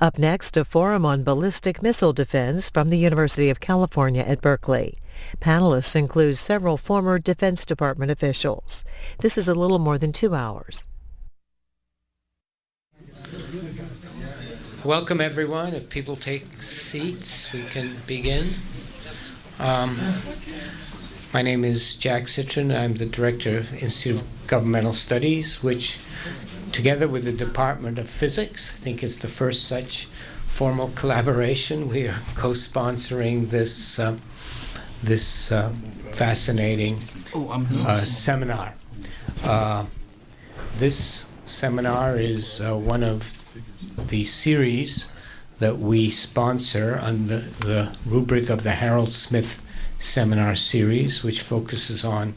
Up next, a forum on ballistic missile defense from the University of California at Berkeley. Panelists include several former Defense Department officials. This is a little more than 2 hours. Welcome, everyone. If people take seats, we can begin. My name is Jack Citron. I'm the director of Institute of Governmental Studies, which, together with the Department of Physics, I think is the first such formal collaboration. We are co-sponsoring this fascinating seminar. This seminar is one of the series that we sponsor under the rubric of the Harold Smith Seminar Series, which focuses on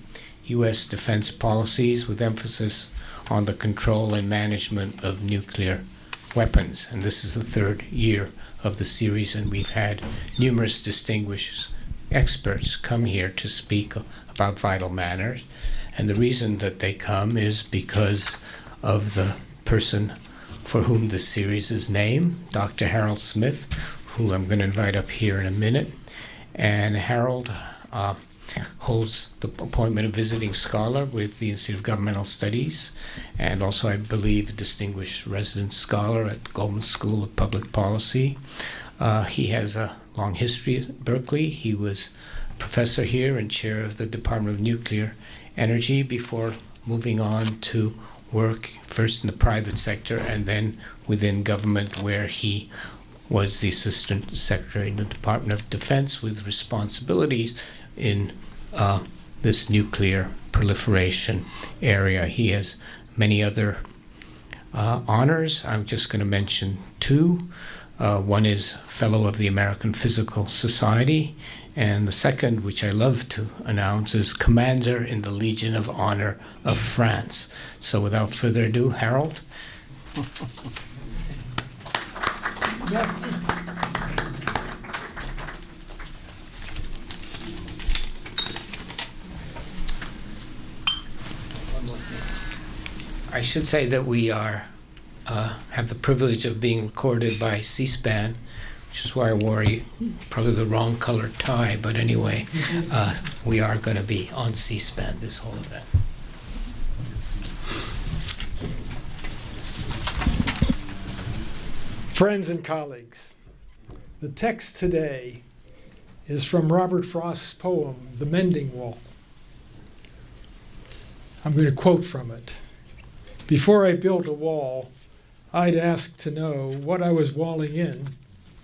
U.S. defense policies with emphasis on the control and management of nuclear weapons. And this is the third year of the series, and we've had numerous distinguished experts come here to speak about vital matters. And the reason that they come is because of the person for whom this series is named, Dr. Harold Smith, who I'm going to invite up here in a minute. And Harold holds the appointment of visiting scholar with the Institute of Governmental Studies, and also, I believe, a distinguished resident scholar at the Goldman School of Public Policy. He has a long history at Berkeley. He was professor here and chair of the Department of Nuclear Energy before moving on to work first in the private sector and then within government, where he was the Assistant Secretary in the Department of Defense with responsibilities in this nuclear proliferation area. He has many other honors. I'm just going to mention two. One is Fellow of the American Physical Society, and the second, which I love to announce, is Commander in the Legion of Honor of France. So without further ado, Harold. I should say that we are have the privilege of being recorded by C-SPAN, which is why I wore probably the wrong color tie, but anyway, we are going to be on C-SPAN this whole event. Friends and colleagues, the text today is from Robert Frost's poem, The Mending Wall. I'm going to quote from it. "Before I built a wall, I'd ask to know what I was walling in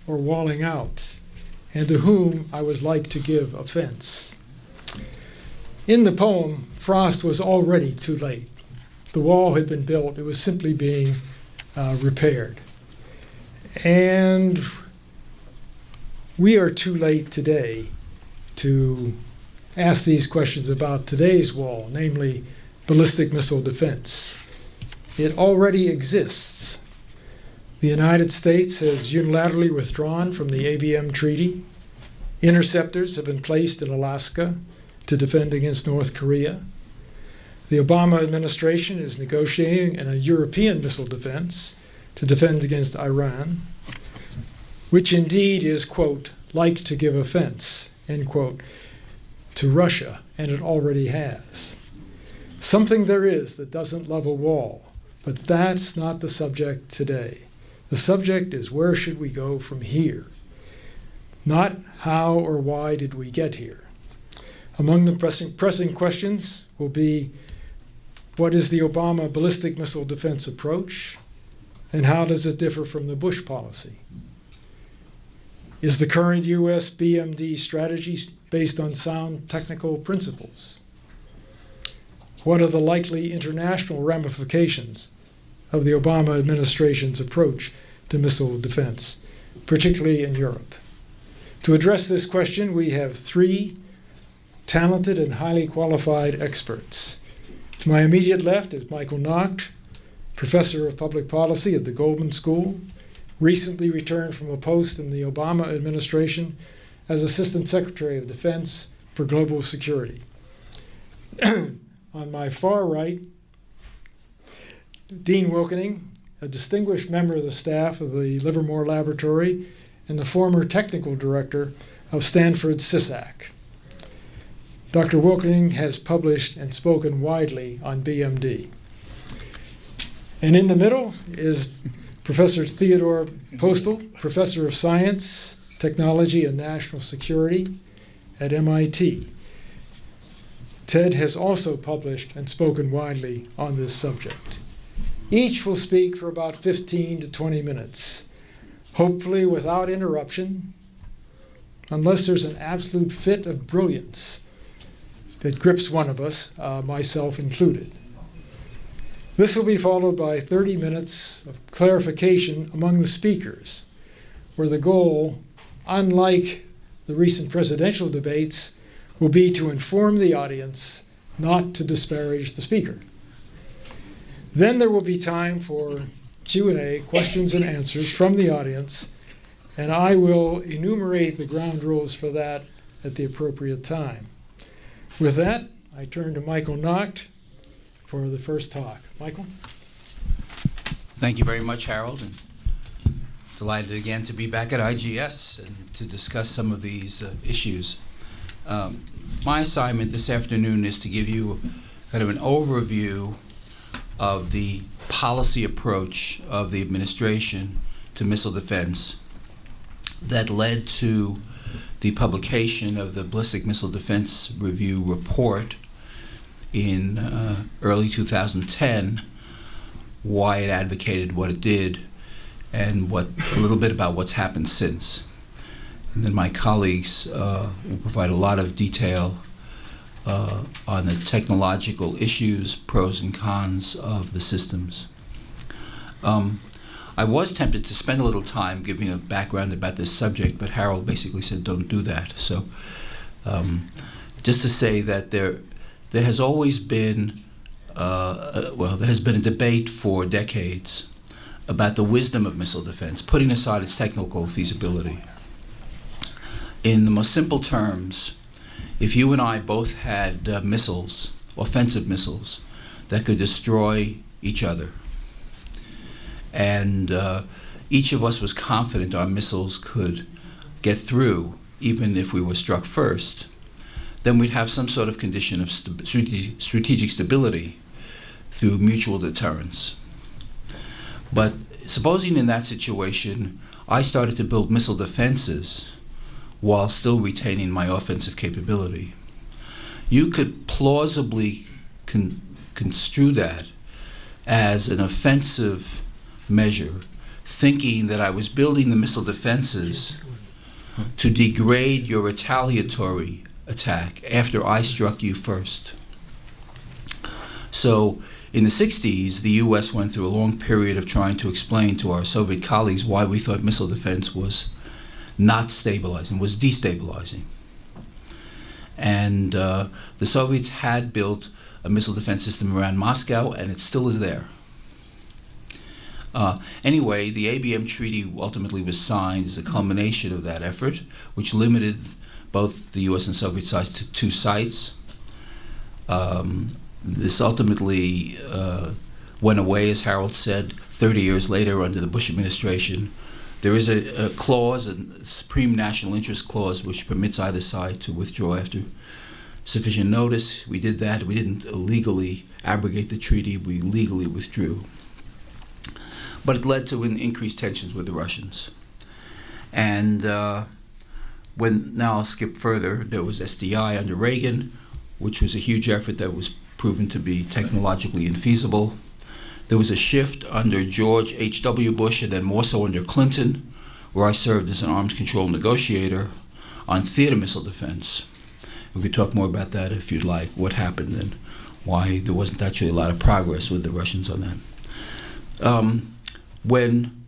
or walling out, and to whom I was like to give offense." In the poem, Frost was already too late. The wall had been built. It was simply being repaired. And we are too late today to ask these questions about today's wall, namely ballistic missile defense. It already exists. The United States has unilaterally withdrawn from the ABM Treaty. Interceptors have been placed in Alaska to defend against North Korea. The Obama administration is negotiating a European missile defense to defend against Iran, which indeed is, quote, like to give offense, end quote, to Russia, and it already has. Something there is that doesn't love a wall, but that's not the subject today. The subject is, where should we go from here? Not how or why did we get here. Among the pressing questions will be, what is the Obama ballistic missile defense approach, and how does it differ from the Bush policy? Is the current U.S. BMD strategy based on sound technical principles? What are the likely international ramifications of the Obama administration's approach to missile defense, particularly in Europe? To address this question, we have three talented and highly qualified experts. To my immediate left is Michael Nacht, professor of public policy at the Goldman School, recently returned from a post in the Obama administration as Assistant Secretary of Defense for Global Security. On my far right, Dean Wilkening, a distinguished member of the staff of the Livermore Laboratory and the former technical director of Stanford CISAC. Dr. Wilkening has published and spoken widely on BMD. And in the middle is Professor Theodore Postel, Professor of Science, Technology, and National Security at MIT. Ted has also published and spoken widely on this subject. Each will speak for about 15 to 20 minutes, hopefully without interruption, unless there's an absolute fit of brilliance that grips one of us, myself included. This will be followed by 30 minutes of clarification among the speakers, where the goal, unlike the recent presidential debates, will be to inform the audience, not to disparage the speaker. Then there will be time for Q&A, questions and answers from the audience, and I will enumerate the ground rules for that at the appropriate time. With that, I turn to Michael Nacht for the first talk. Michael? Thank you very much, Harold, and delighted again to be back at IGS and to discuss some of these issues. My assignment this afternoon is to give you kind of an overview of the policy approach of the administration to missile defense that led to the publication of the Ballistic Missile Defense Review report in early 2010, why it advocated what it did, and a little bit about what's happened since. And then my colleagues will provide a lot of detail on the technological issues, pros and cons of the systems. I was tempted to spend a little time giving a background about this subject, but Harold basically said don't do that. So just to say that there has always been, there has been a debate for decades about the wisdom of missile defense, putting aside its technical feasibility. In the most simple terms, if you and I both had missiles, offensive missiles, that could destroy each other, and each of us was confident our missiles could get through, even if we were struck first, then we'd have some sort of condition of strategic stability through mutual deterrence. But supposing in that situation, I started to build missile defenses while still retaining my offensive capability, you could plausibly construe that as an offensive measure, thinking that I was building the missile defenses to degrade your retaliatory attack after I struck you first. So in the 60s, the US went through a long period of trying to explain to our Soviet colleagues why we thought missile defense was not stabilizing, was destabilizing. And the Soviets had built a missile defense system around Moscow, and it still is there. Anyway, the ABM Treaty ultimately was signed as a culmination of that effort, which limited both the US and Soviet sides to 2 sites. This ultimately went away, as Harold said, 30 years later under the Bush administration. There is a clause, a Supreme National Interest Clause, which permits either side to withdraw after sufficient notice. We did that. We didn't illegally abrogate the treaty. We legally withdrew. But it led to increased tensions with the Russians. And now I'll skip further. There was SDI under Reagan, which was a huge effort that was proven to be technologically infeasible. There was a shift under George H.W. Bush, and then more so under Clinton, where I served as an arms control negotiator on theater missile defense. We could talk more about that if you'd like, what happened and why there wasn't actually a lot of progress with the Russians on that. When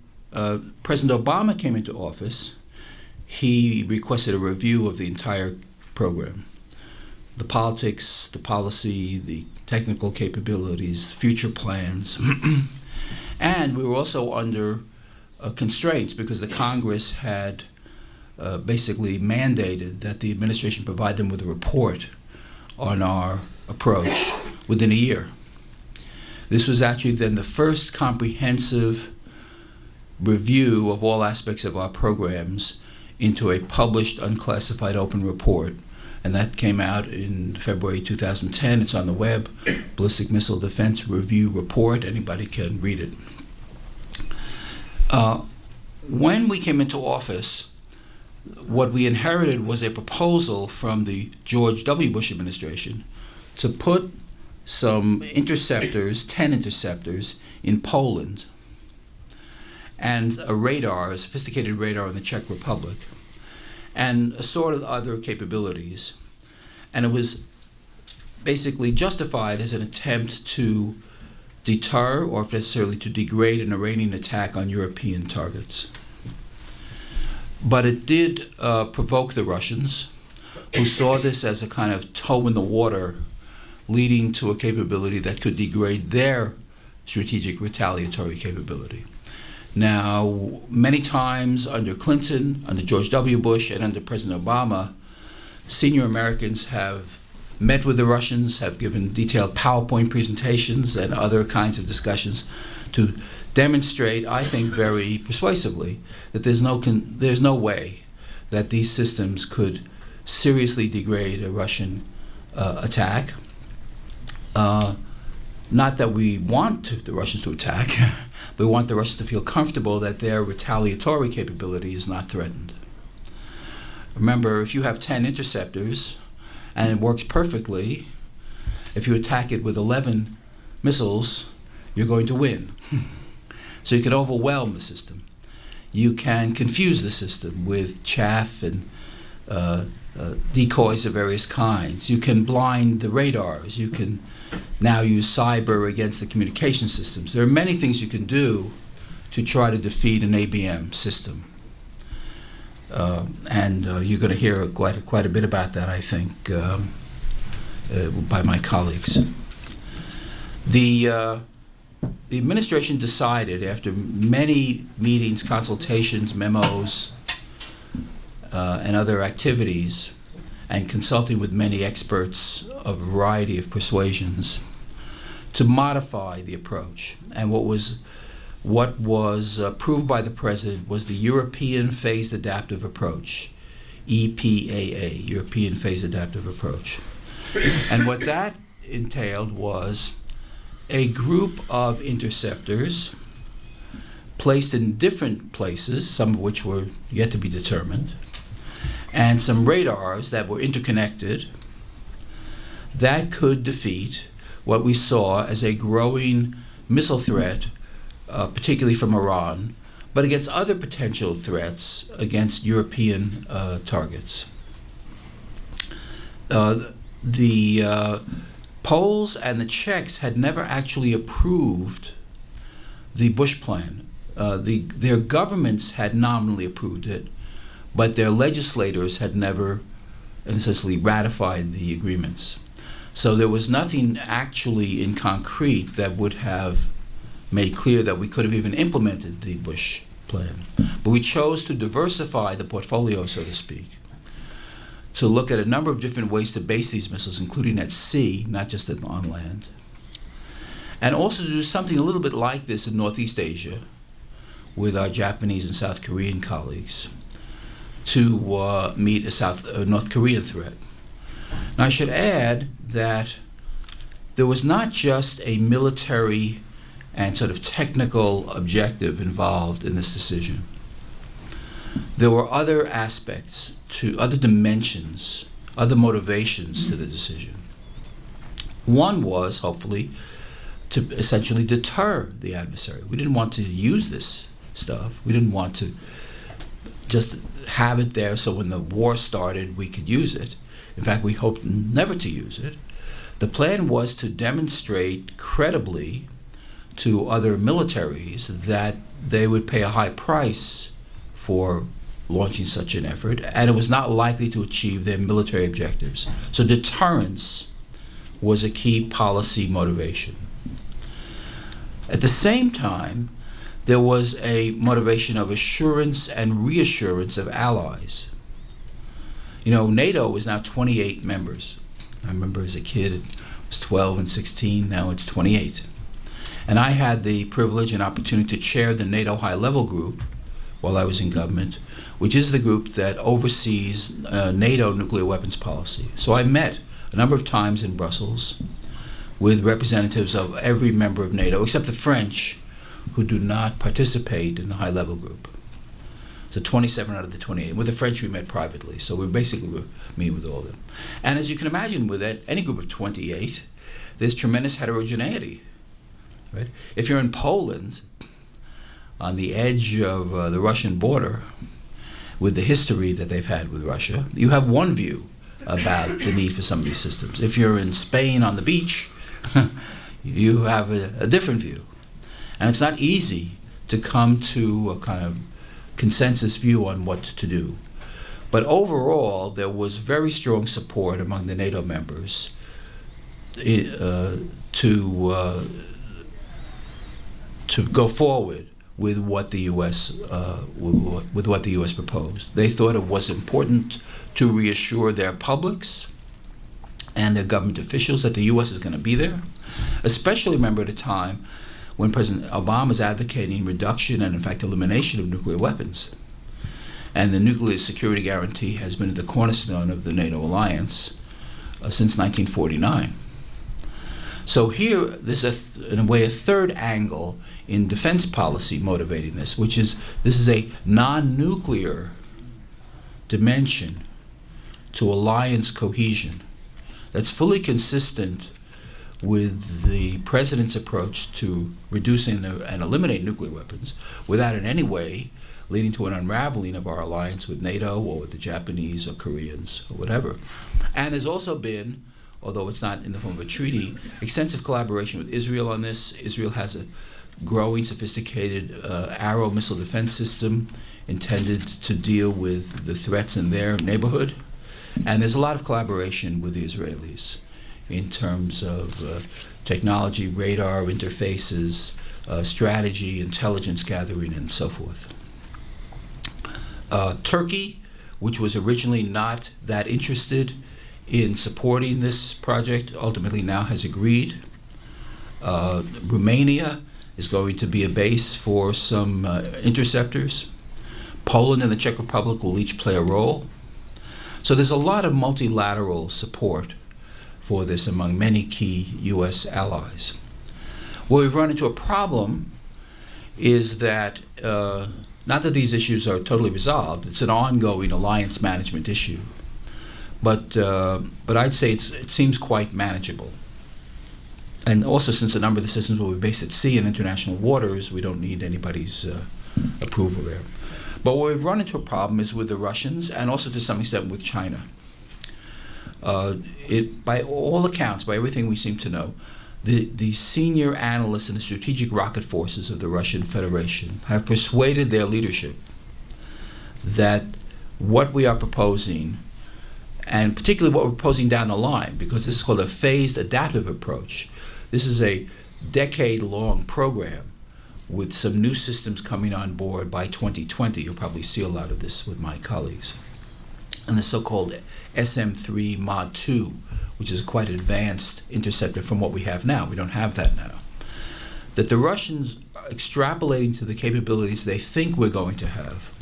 President Obama came into office, he requested a review of the entire program. The politics, the policy, the technical capabilities, future plans. And we were also under constraints because the Congress had basically mandated that the administration provide them with a report on our approach within a year. This was actually then the first comprehensive review of all aspects of our programs into a published unclassified open report, and that came out in February 2010. It's on the web, Ballistic Missile Defense Review Report. Anybody can read it. When we came into office, what we inherited was a proposal from the George W. Bush administration to put some interceptors, 10 interceptors, in Poland, and a radar, a sophisticated radar in the Czech Republic, and a sort of other capabilities. And it was basically justified as an attempt to deter, or if necessarily to degrade, an Iranian attack on European targets. But it did provoke the Russians, who saw this as a kind of toe in the water, leading to a capability that could degrade their strategic retaliatory capability. Now, many times under Clinton, under George W. Bush, and under President Obama, senior Americans have met with the Russians, have given detailed PowerPoint presentations and other kinds of discussions to demonstrate, I think very persuasively, that there's no way that these systems could seriously degrade a Russian attack. Not that we want the Russians to attack, but we want the Russians to feel comfortable that their retaliatory capability is not threatened. Remember, if you have 10 interceptors and it works perfectly, if you attack it with 11 missiles, you're going to win. So you can overwhelm the system. You can confuse the system with chaff and decoys of various kinds. You can blind the radars. You can now use cyber against the communication systems. There are many things you can do to try to defeat an ABM system. And you're going to hear quite a bit about that, I think, by my colleagues. The administration decided, after many meetings, consultations, memos, and other activities, and consulting with many experts of a variety of persuasions, to modify the approach. And what was approved by the president was the European Phased Adaptive Approach, EPAA, European Phased Adaptive Approach. And what that entailed was a group of interceptors placed in different places, some of which were yet to be determined, and some radars that were interconnected that could defeat what we saw as a growing missile threat, particularly from Iran, but against other potential threats against European targets. The Poles and the Czechs had never actually approved the Bush plan. Their governments had nominally approved it, but their legislators had never essentially ratified the agreements. So there was nothing actually in concrete that would have made clear that we could have even implemented the Bush plan. But we chose to diversify the portfolio, so to speak, to look at a number of different ways to base these missiles, including at sea, not just on land, and also to do something a little bit like this in Northeast Asia with our Japanese and South Korean colleagues to meet a North Korean threat. Now, I should add that there was not just a military and sort of technical objective involved in this decision. There were other aspects, other dimensions, other motivations to the decision. One was, hopefully, to essentially deter the adversary. We didn't want to use this stuff. We didn't want to just have it there so when the war started we could use it. In fact, we hoped never to use it. The plan was to demonstrate credibly to other militaries that they would pay a high price for launching such an effort, and it was not likely to achieve their military objectives. So deterrence was a key policy motivation. At the same time, there was a motivation of assurance and reassurance of allies. You know, NATO is now 28 members. I remember as a kid it was 12 and 16, now it's 28. And I had the privilege and opportunity to chair the NATO high-level group while I was in government, which is the group that oversees NATO nuclear weapons policy. So I met a number of times in Brussels with representatives of every member of NATO, except the French, who do not participate in the high-level group. So 27 out of the 28. With the French, we met privately, so we basically were meeting with all of them. And as you can imagine, with any group of 28, there's tremendous heterogeneity. Right? If you're in Poland, on the edge of the Russian border, with the history that they've had with Russia, you have one view about the need for some of these systems. If you're in Spain on the beach, you have a different view. And it's not easy to come to a kind of consensus view on what to do. But overall, there was very strong support among the NATO members to go forward with what the U.S. With what the U.S. proposed. They thought it was important to reassure their publics and their government officials that the U.S. is going to be there, especially remember at a time when President Obama is advocating reduction and, in fact, elimination of nuclear weapons. And the nuclear security guarantee has been at the cornerstone of the NATO alliance since 1949. So here, there's in a way a third angle in defense policy motivating this, which is this is a non-nuclear dimension to alliance cohesion that's fully consistent with the president's approach to reducing and eliminating nuclear weapons without in any way leading to an unraveling of our alliance with NATO or with the Japanese or Koreans or whatever. And there's also been, although it's not in the form of a treaty, extensive collaboration with Israel on this. Israel has a growing, sophisticated Arrow missile defense system intended to deal with the threats in their neighborhood. And there's a lot of collaboration with the Israelis in terms of technology, radar interfaces, strategy, intelligence gathering, and so forth. Turkey, which was originally not that interested in supporting this project, ultimately now has agreed. Romania is going to be a base for some interceptors. Poland and the Czech Republic will each play a role. So there's a lot of multilateral support for this among many key U.S. allies. Where we've run into a problem is that, not that these issues are totally resolved, it's an ongoing alliance management issue. But I'd say it seems quite manageable. And also, since a number of the systems will be based at sea in international waters, we don't need anybody's approval there. But where we've run into a problem is with the Russians and also to some extent with China. By all accounts, by everything we seem to know, the senior analysts in the strategic rocket forces of the Russian Federation have persuaded their leadership that what we are proposing, and particularly what we're proposing down the line, because this is called a phased adaptive approach. This is a decade-long program with some new systems coming on board by 2020. You'll probably see a lot of this with my colleagues. And the so-called SM-3 Mod 2, which is a quite advanced interceptor from what we have now. We don't have that now. That the Russians, extrapolating to the capabilities they think we're going to have,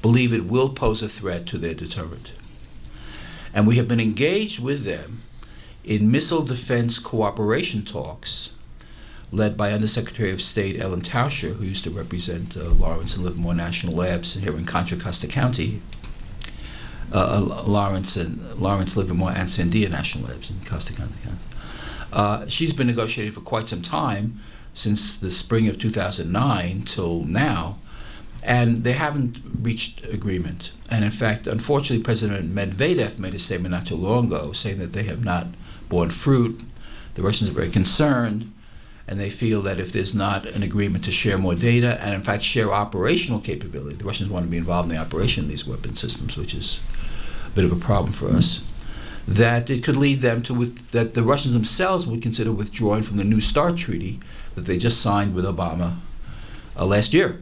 believe it will pose a threat to their deterrent. And we have been engaged with them in missile defense cooperation talks led by Undersecretary of State Ellen Tauscher, who used to represent Lawrence and Livermore National Labs here in Contra Costa County, Lawrence, Livermore, and Sandia National Labs in Costa County. She's been negotiating for quite some time, since the spring of 2009 till now, and they haven't reached agreement. And in fact, unfortunately, President Medvedev made a statement not too long ago saying that they have not borne fruit. The Russians are very concerned, and they feel that if there's not an agreement to share more data and in fact share operational capability, the Russians want to be involved in the operation of these weapon systems, which is a bit of a problem for us, that it could lead them to that the Russians themselves would consider withdrawing from the New START treaty that they just signed with Obama last year.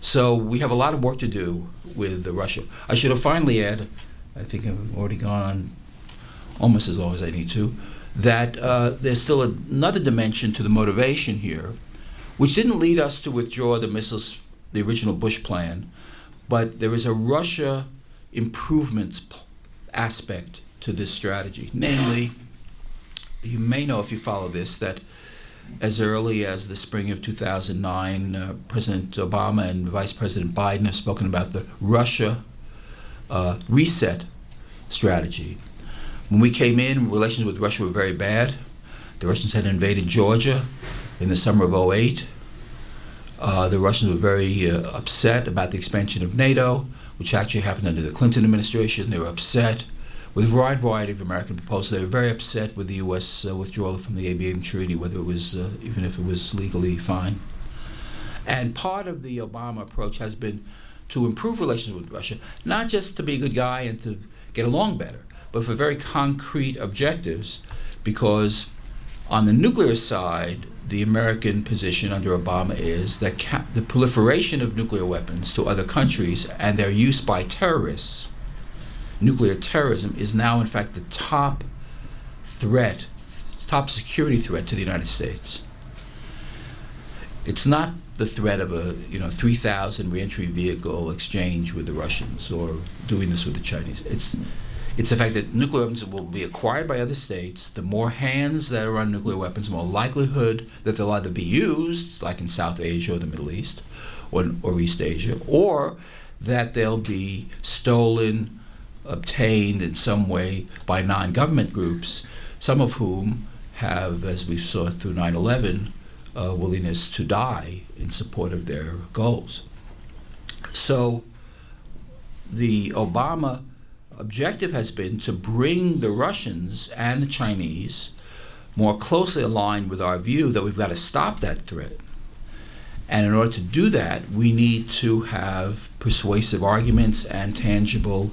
So we have a lot of work to do with Russia. I should have finally add, I think I've already gone on almost as long as I need to, that there's still another dimension to the motivation here, which didn't lead us to withdraw the missiles, the original Bush plan, but there is a Russia improvement aspect to this strategy. Namely, you may know if you follow this, that as early as the spring of 2009, President Obama and Vice President Biden have spoken about the Russia reset strategy. When we came in, relations with Russia were very bad. The Russians had invaded Georgia in the summer of '08. The Russians were very upset about the expansion of NATO, which actually happened under the Clinton administration. They were upset with a wide variety of American proposals. They were very upset with the U.S. Withdrawal from the Abraham Treaty, whether it was, even if it was legally fine. And part of the Obama approach has been to improve relations with Russia, not just to be a good guy and to get along better, but for very concrete objectives, because on the nuclear side, the American position under Obama is that the proliferation of nuclear weapons to other countries and their use by terrorists, nuclear terrorism, is now in fact the top threat, top security threat to the United States. It's not the threat of a 3,000 reentry vehicle exchange with the Russians or doing this with the Chinese. It's the fact that nuclear weapons will be acquired by other states. The more hands that are on nuclear weapons, the more likelihood that they'll either be used, like in South Asia or the Middle East or East Asia, or that they'll be stolen, obtained in some way by non-government groups, some of whom have, as we saw through 9/11, willingness to die in support of their goals. So the Obama objective has been to bring the Russians and the Chinese more closely aligned with our view that we've got to stop that threat. And in order to do that, we need to have persuasive arguments and tangible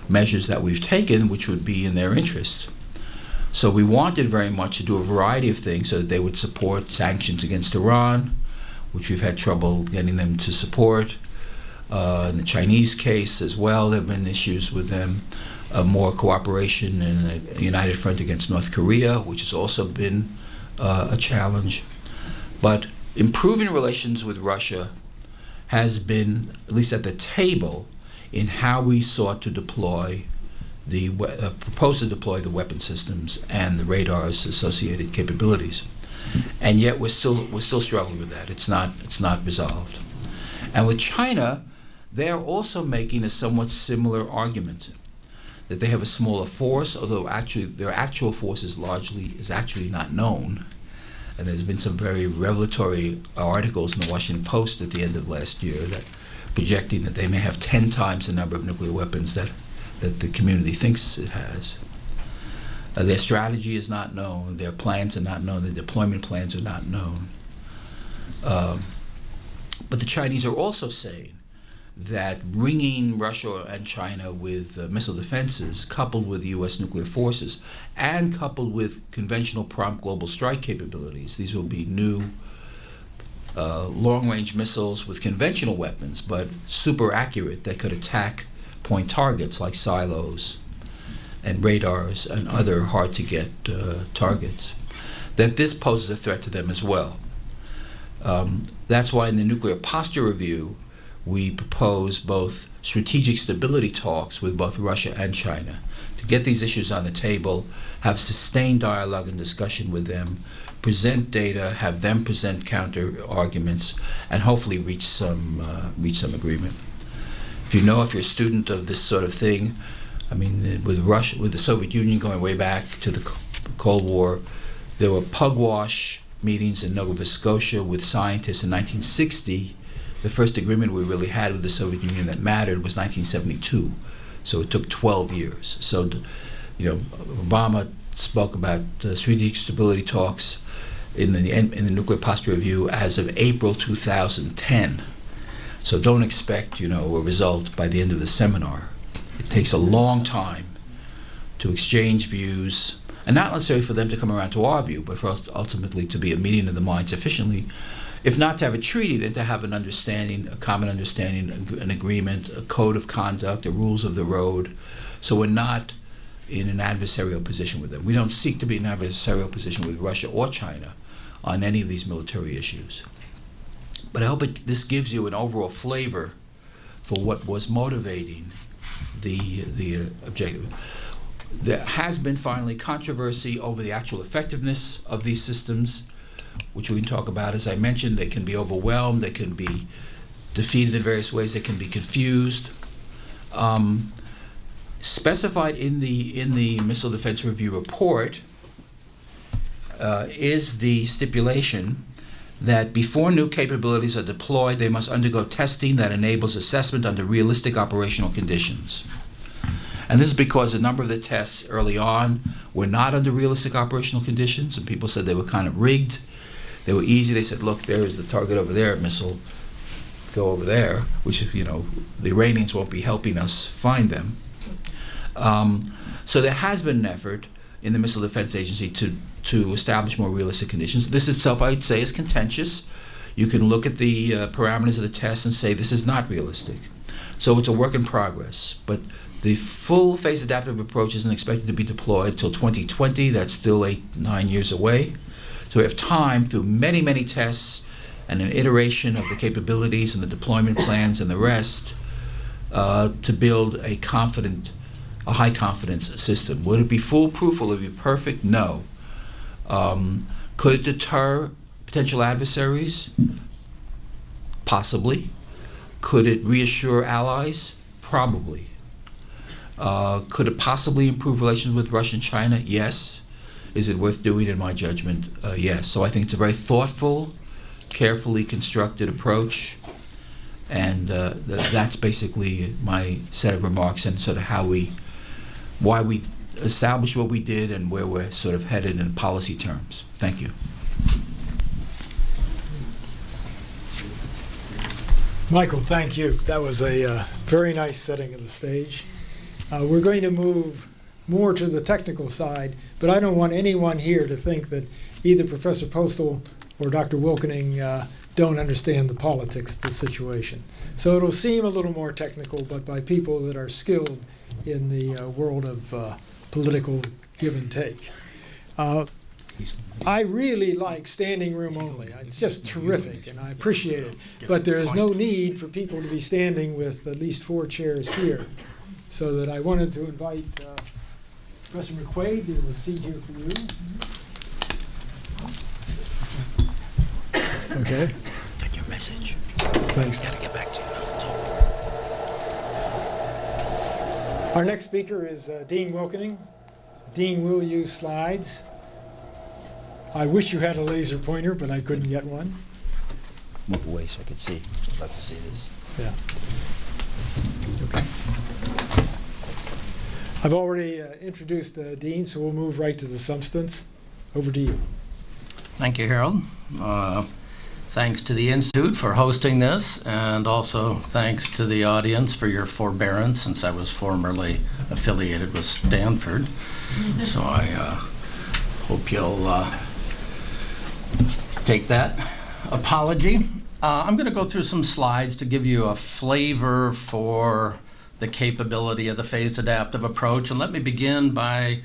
measures that we've taken, which would be in their interest. So we wanted very much to do a variety of things so that they would support sanctions against Iran, which we've had trouble getting them to support. In the Chinese case as well, there have been issues with them. More cooperation in a united front against North Korea, which has also been a challenge. But improving relations with Russia has been, at least at the table, in how we sought to deploy propose to deploy the weapon systems and the radar's associated capabilities. And yet we're still struggling with that. It's not resolved. And with China, they're also making a somewhat similar argument, that they have a smaller force, although actually their actual force is actually not known. And there's been some very revelatory articles in the Washington Post at the end of last year that projecting that they may have 10 times the number of nuclear weapons that the community thinks it has. Their strategy is not known, their plans are not known, their deployment plans are not known. But the Chinese are also saying that bringing Russia and China with missile defenses, coupled with U.S. nuclear forces, and coupled with conventional prompt global strike capabilities, these will be new long-range missiles with conventional weapons, but super accurate, that could attack point targets like silos and radars and other hard-to-get targets, that this poses a threat to them as well. That's why in the Nuclear Posture Review, we propose both strategic stability talks with both Russia and China to get these issues on the table, have sustained dialogue and discussion with them, present data, have them present counter arguments, and hopefully reach some agreement. If you're a student of this sort of thing, I mean, with Russia, with the Soviet Union going way back to the Cold War, there were pugwash meetings in Nova Scotia with scientists in 1960. The first agreement we really had with the Soviet Union that mattered was 1972. So it took 12 years. So, Obama spoke about strategic stability talks in the Nuclear Posture Review as of April 2010. So don't expect, a result by the end of the seminar. It takes a long time to exchange views, and not necessarily for them to come around to our view, but for us ultimately to be a meeting of the mind sufficiently, if not to have a treaty, then to have an understanding, a common understanding, an agreement, a code of conduct, the rules of the road. So we're not in an adversarial position with them. We don't seek to be in an adversarial position with Russia or China on any of these military issues. But I hope this gives you an overall flavor for what was motivating the objective. There has been finally controversy over the actual effectiveness of these systems, which we can talk about. As I mentioned, they can be overwhelmed, they can be defeated in various ways, they can be confused. Specified in the Missile Defense Review report is the stipulation that before new capabilities are deployed, they must undergo testing that enables assessment under realistic operational conditions. And this is because a number of the tests early on were not under realistic operational conditions, and people said they were kind of rigged. They were easy. They said, look, there is the target over there, missile, go over there, which, you know, the Iranians won't be helping us find them. So there has been an effort in the Missile Defense Agency to establish more realistic conditions. This itself, I would say, is contentious. You can look at the parameters of the test and say this is not realistic. So it's a work in progress. But the full phase adaptive approach isn't expected to be deployed until 2020. That's still 8-9 years away. So we have time through many, many tests and an iteration of the capabilities and the deployment plans and the rest to build a high confidence system. Would it be foolproof? Will it be perfect? No. Could it deter potential adversaries? Possibly. Could it reassure allies? Probably. Could it possibly improve relations with Russia and China? Yes. Is it worth doing, in my judgment? Yes. So I think it's a very thoughtful, carefully constructed approach, and that's basically my set of remarks and sort of why we established what we did and where we're sort of headed in policy terms. Thank you. Michael, thank you. That was a very nice setting of the stage. We're going to move more to the technical side, but I don't want anyone here to think that either Professor Postel or Dr. Wilkening don't understand the politics of the situation. So it'll seem a little more technical, but by people that are skilled in the world of political give and take. I really like standing room only. It's just terrific, and I appreciate it. But there is no need for people to be standing with at least 4 chairs here. So that I wanted to invite Professor McQuaid. There's a seat here for you. Okay. Take your message. Thanks. Gotta get back to you. Our next speaker is Dean Wilkening. Dean will use slides. I wish you had a laser pointer, but I couldn't get one. Move away so I could see. I'd like to see this. Yeah. Okay. I've already introduced Dean, so we'll move right to the substance. Over to you. Thank you, Harold. Thanks to the Institute for hosting this, and also thanks to the audience for your forbearance, since I was formerly affiliated with Stanford. So I hope you'll take that apology. I'm going to go through some slides to give you a flavor for the capability of the phased adaptive approach. And let me begin by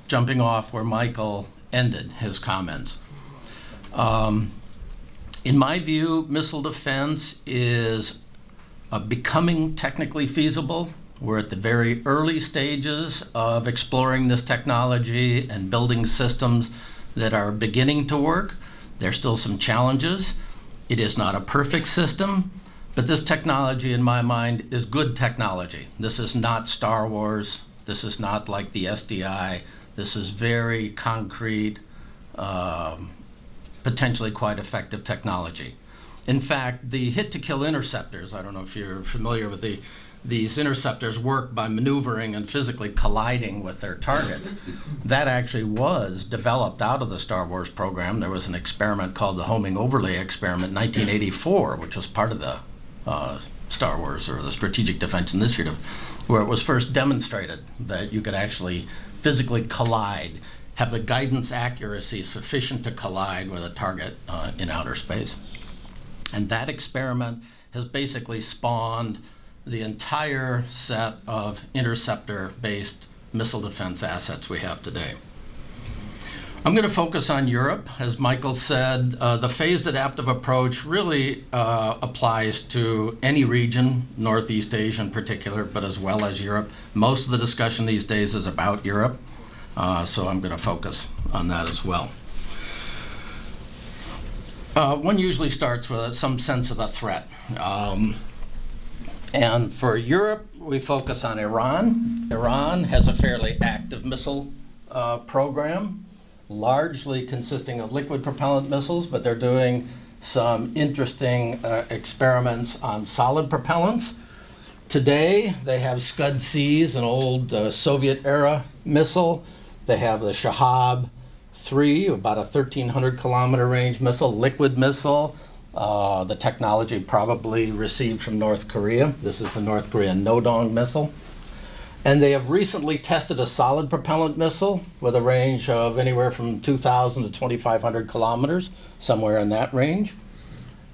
jumping off where Michael ended his comments. In my view, missile defense is becoming technically feasible. We're at the very early stages of exploring this technology and building systems that are beginning to work. There's still some challenges. It is not a perfect system, but this technology, in my mind, is good technology. This is not Star Wars. This is not like the SDI. This is very concrete, potentially quite effective technology. In fact, the hit-to-kill interceptors, I don't know if you're familiar with these interceptors work by maneuvering and physically colliding with their targets. That actually was developed out of the Star Wars program. There was an experiment called the Homing Overlay Experiment in 1984, which was part of the Star Wars, or the Strategic Defense Initiative, where it was first demonstrated that you could actually physically collide, have the guidance accuracy sufficient to collide with a target in outer space. And that experiment has basically spawned the entire set of interceptor-based missile defense assets we have today. I'm going to focus on Europe. As Michael said, the phased adaptive approach really applies to any region, Northeast Asia in particular, but as well as Europe. Most of the discussion these days is about Europe, so I'm going to focus on that as well. One usually starts with some sense of the threat. And for Europe, we focus on Iran. Iran has a fairly active missile program, largely consisting of liquid propellant missiles, but they're doing some interesting experiments on solid propellants. Today, they have Scud-Cs, an old Soviet-era missile. They have the Shahab-3, about a 1,300 kilometer range missile, liquid missile. The technology probably received from North Korea. This is the North Korean Nodong missile. And they have recently tested a solid propellant missile with a range of anywhere from 2,000 to 2,500 kilometers, somewhere in that range.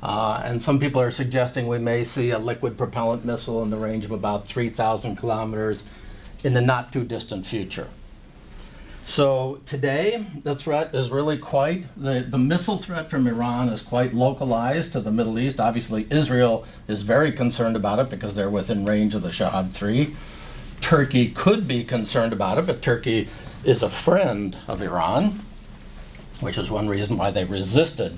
And some people are suggesting we may see a liquid propellant missile in the range of about 3,000 kilometers in the not too distant future. So today, the threat is really the missile threat from Iran is quite localized to the Middle East. Obviously, Israel is very concerned about it because they're within range of the Shahab-3. Turkey could be concerned about it, but Turkey is a friend of Iran, which is one reason why they resisted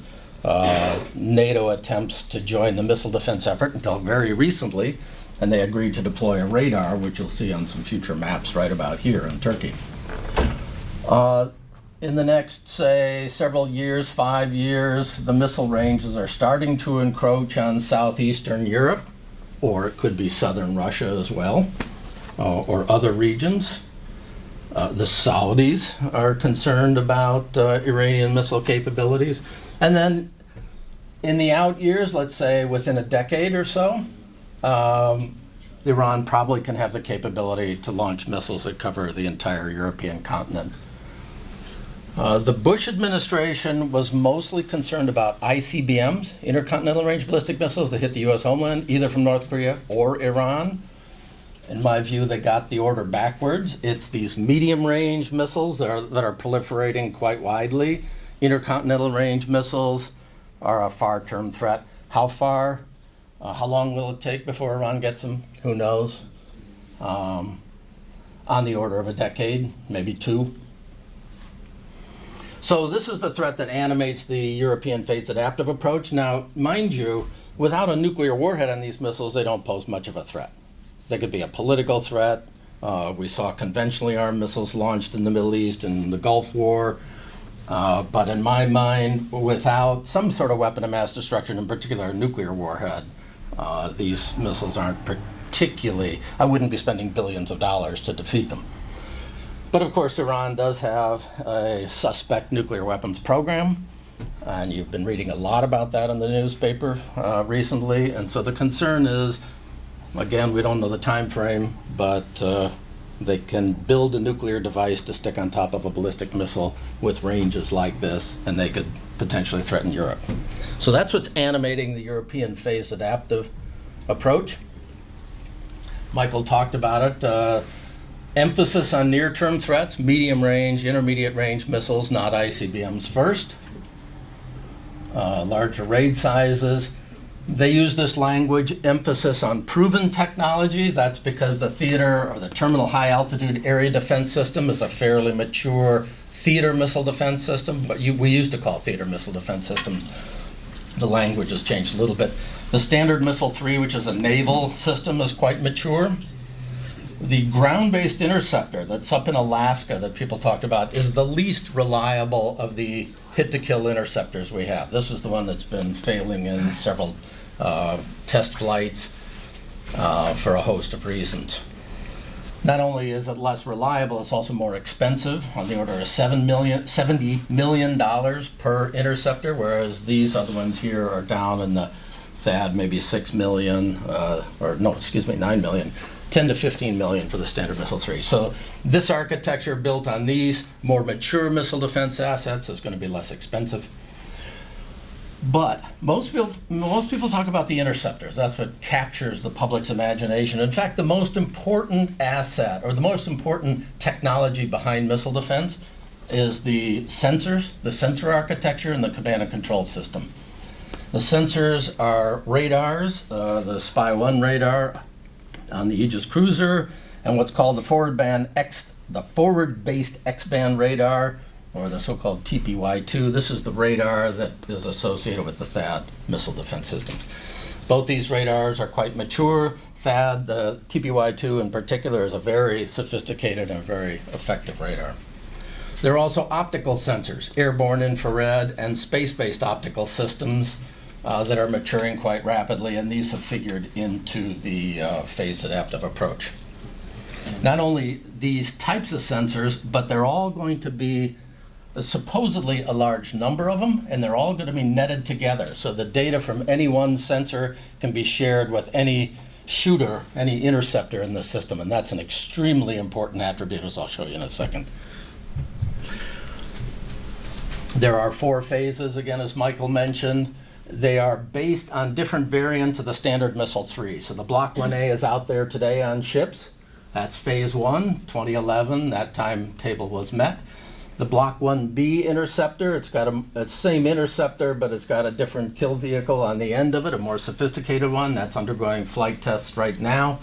NATO attempts to join the missile defense effort until very recently, and they agreed to deploy a radar, which you'll see on some future maps right about here in Turkey. In the next, say, several years, 5 years, the missile ranges are starting to encroach on southeastern Europe, or it could be southern Russia as well, or other regions. The Saudis are concerned about Iranian missile capabilities. And then in the out years, let's say within a decade or so, Iran probably can have the capability to launch missiles that cover the entire European continent. The Bush administration was mostly concerned about ICBMs, intercontinental range ballistic missiles that hit the US homeland, either from North Korea or Iran. In my view, they got the order backwards. It's these medium range missiles that are proliferating quite widely. Intercontinental range missiles are a far-term threat. How far? How long will it take before Iran gets them? Who knows? On the order of a decade, maybe 2. So this is the threat that animates the European phased adaptive approach. Now, mind you, without a nuclear warhead on these missiles, they don't pose much of a threat. They could be a political threat. We saw conventionally armed missiles launched in the Middle East in the Gulf War. But in my mind, without some sort of weapon of mass destruction, in particular a nuclear warhead, these missiles aren't particularly, I wouldn't be spending billions of dollars to defeat them. But of course, Iran does have a suspect nuclear weapons program, and you've been reading a lot about that in the newspaper recently. And so the concern is, again, we don't know the time frame, but they can build a nuclear device to stick on top of a ballistic missile with ranges like this, and they could potentially threaten Europe. So that's what's animating the European phased adaptive approach. Michael talked about it. Emphasis on near-term threats, medium range, intermediate range missiles, not ICBMs first. Larger raid sizes. They use this language, emphasis on proven technology. That's because the theater or the terminal high altitude area defense system is a fairly mature theater missile defense system, but we used to call theater missile defense systems. The language has changed a little bit. The Standard Missile 3, which is a naval system, is quite mature. The ground-based interceptor that's up in Alaska that people talked about is the least reliable of the hit-to-kill interceptors we have. This is the one that's been failing in several test flights for a host of reasons. Not only is it less reliable, it's also more expensive, on the order of $70 million per interceptor, whereas these other ones here are down in the THAAD, maybe 6 million, 9 million. 10 to 15 million for the Standard Missile 3. So this architecture built on these more mature missile defense assets is going to be less expensive. But most people talk about the interceptors. That's what captures the public's imagination. In fact, the most important asset or the most important technology behind missile defense is the sensors, the sensor architecture, and the command and control system. The sensors are radars, the Spy-1 radar on the Aegis cruiser, and what's called the forward-based X-band radar, or the so-called TPY-2. This is the radar that is associated with the THAAD missile defense systems. Both these radars are quite mature. THAAD, the TPY-2 in particular, is a very sophisticated and very effective radar. There are also optical sensors, airborne infrared and space-based optical systems that are maturing quite rapidly, and these have figured into the phased adaptive approach. Not only these types of sensors, but they're all going to be supposedly a large number of them, and they're all going to be netted together. So the data from any one sensor can be shared with any shooter, any interceptor in the system, and that's an extremely important attribute, as I'll show you in a second. There are 4 phases, again, as Michael mentioned. They are based on different variants of the Standard Missile 3. So the Block 1A is out there today on ships. That's phase 1, 2011. That timetable was met. The Block 1B interceptor, it's got a same interceptor, but it's got a different kill vehicle on the end of it, a more sophisticated one. That's undergoing flight tests right now.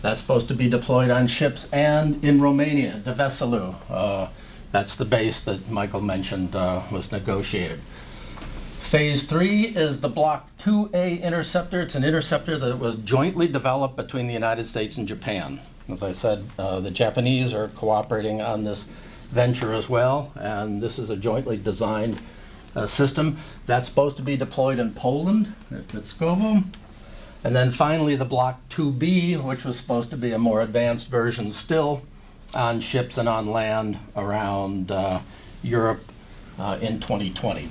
That's supposed to be deployed on ships and in Romania, De Veselu. That's the base that Michael mentioned was negotiated. Phase 3 is the Block 2A interceptor. It's an interceptor that was jointly developed between the United States and Japan. As I said, the Japanese are cooperating on this venture as well, and this is a jointly designed system that's supposed to be deployed in Poland at Pskovo. And then finally the Block 2B, which was supposed to be a more advanced version still on ships and on land around Europe in 2020.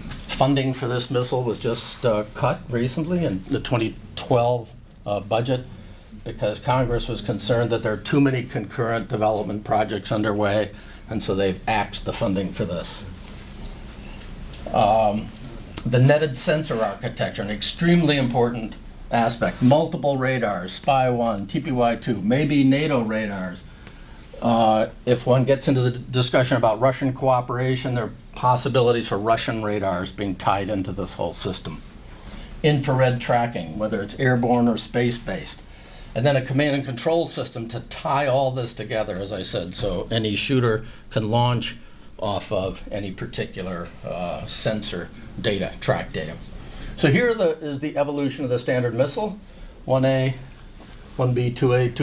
Funding for this missile was just cut recently in the 2012 budget because Congress was concerned that there are too many concurrent development projects underway, and so they've axed the funding for this. The netted sensor architecture, an extremely important aspect. Multiple radars, Spy-1, TPY-2, maybe NATO radars. If one gets into the discussion about Russian cooperation, there are possibilities for Russian radars being tied into this whole system. Infrared tracking, whether it's airborne or space-based. And then a command and control system to tie all this together, as I said, so any shooter can launch off of any particular sensor data, track data. So here is the evolution of the Standard Missile, 1A, 1B, 2A,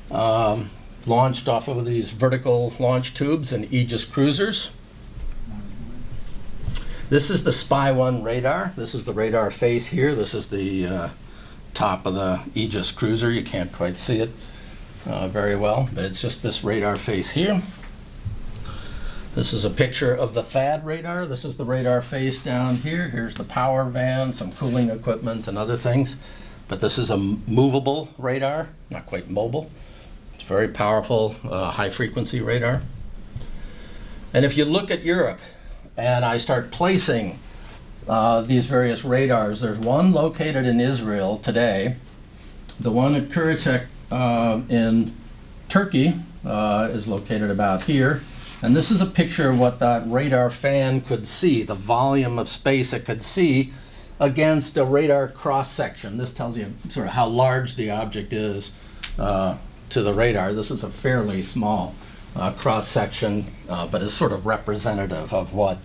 2B, launched off of these vertical launch tubes and Aegis cruisers. This is the Spy-1 radar. This is the radar face here. This is the top of the Aegis cruiser. You can't quite see it very well, but it's just this radar face here. This is a picture of the THAAD radar. This is the radar face down here. Here's the power van, some cooling equipment and other things. But this is a movable radar, not quite mobile. It's very powerful, high frequency radar. And if you look at Europe, and I start placing these various radars, there's one located in Israel today. The one at Kuritek in Turkey is located about here. And this is a picture of what that radar fan could see, the volume of space it could see against a radar cross-section. This tells you sort of how large the object is to the radar. This is a fairly small cross-section, but is sort of representative of what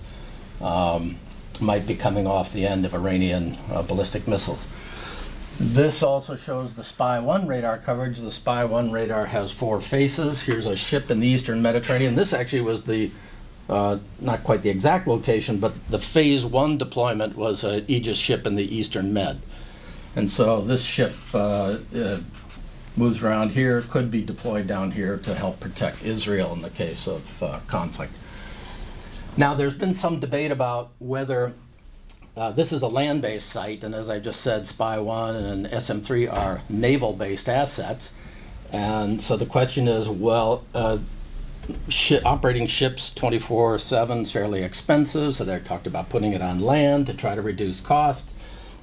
might be coming off the end of Iranian ballistic missiles. This also shows the Spy-1 radar coverage. The Spy-1 radar has 4 faces. Here's a ship in the Eastern Mediterranean. This actually was the, not quite the exact location, but the phase 1 deployment was an Aegis ship in the Eastern Med. And so this ship moves around here, could be deployed down here to help protect Israel in the case of conflict. Now, there's been some debate about whether this is a land-based site, and as I just said, Spy-1 and SM-3 are naval-based assets. And so the question is, well, operating ships 24/7 is fairly expensive, so they're talked about putting it on land to try to reduce costs.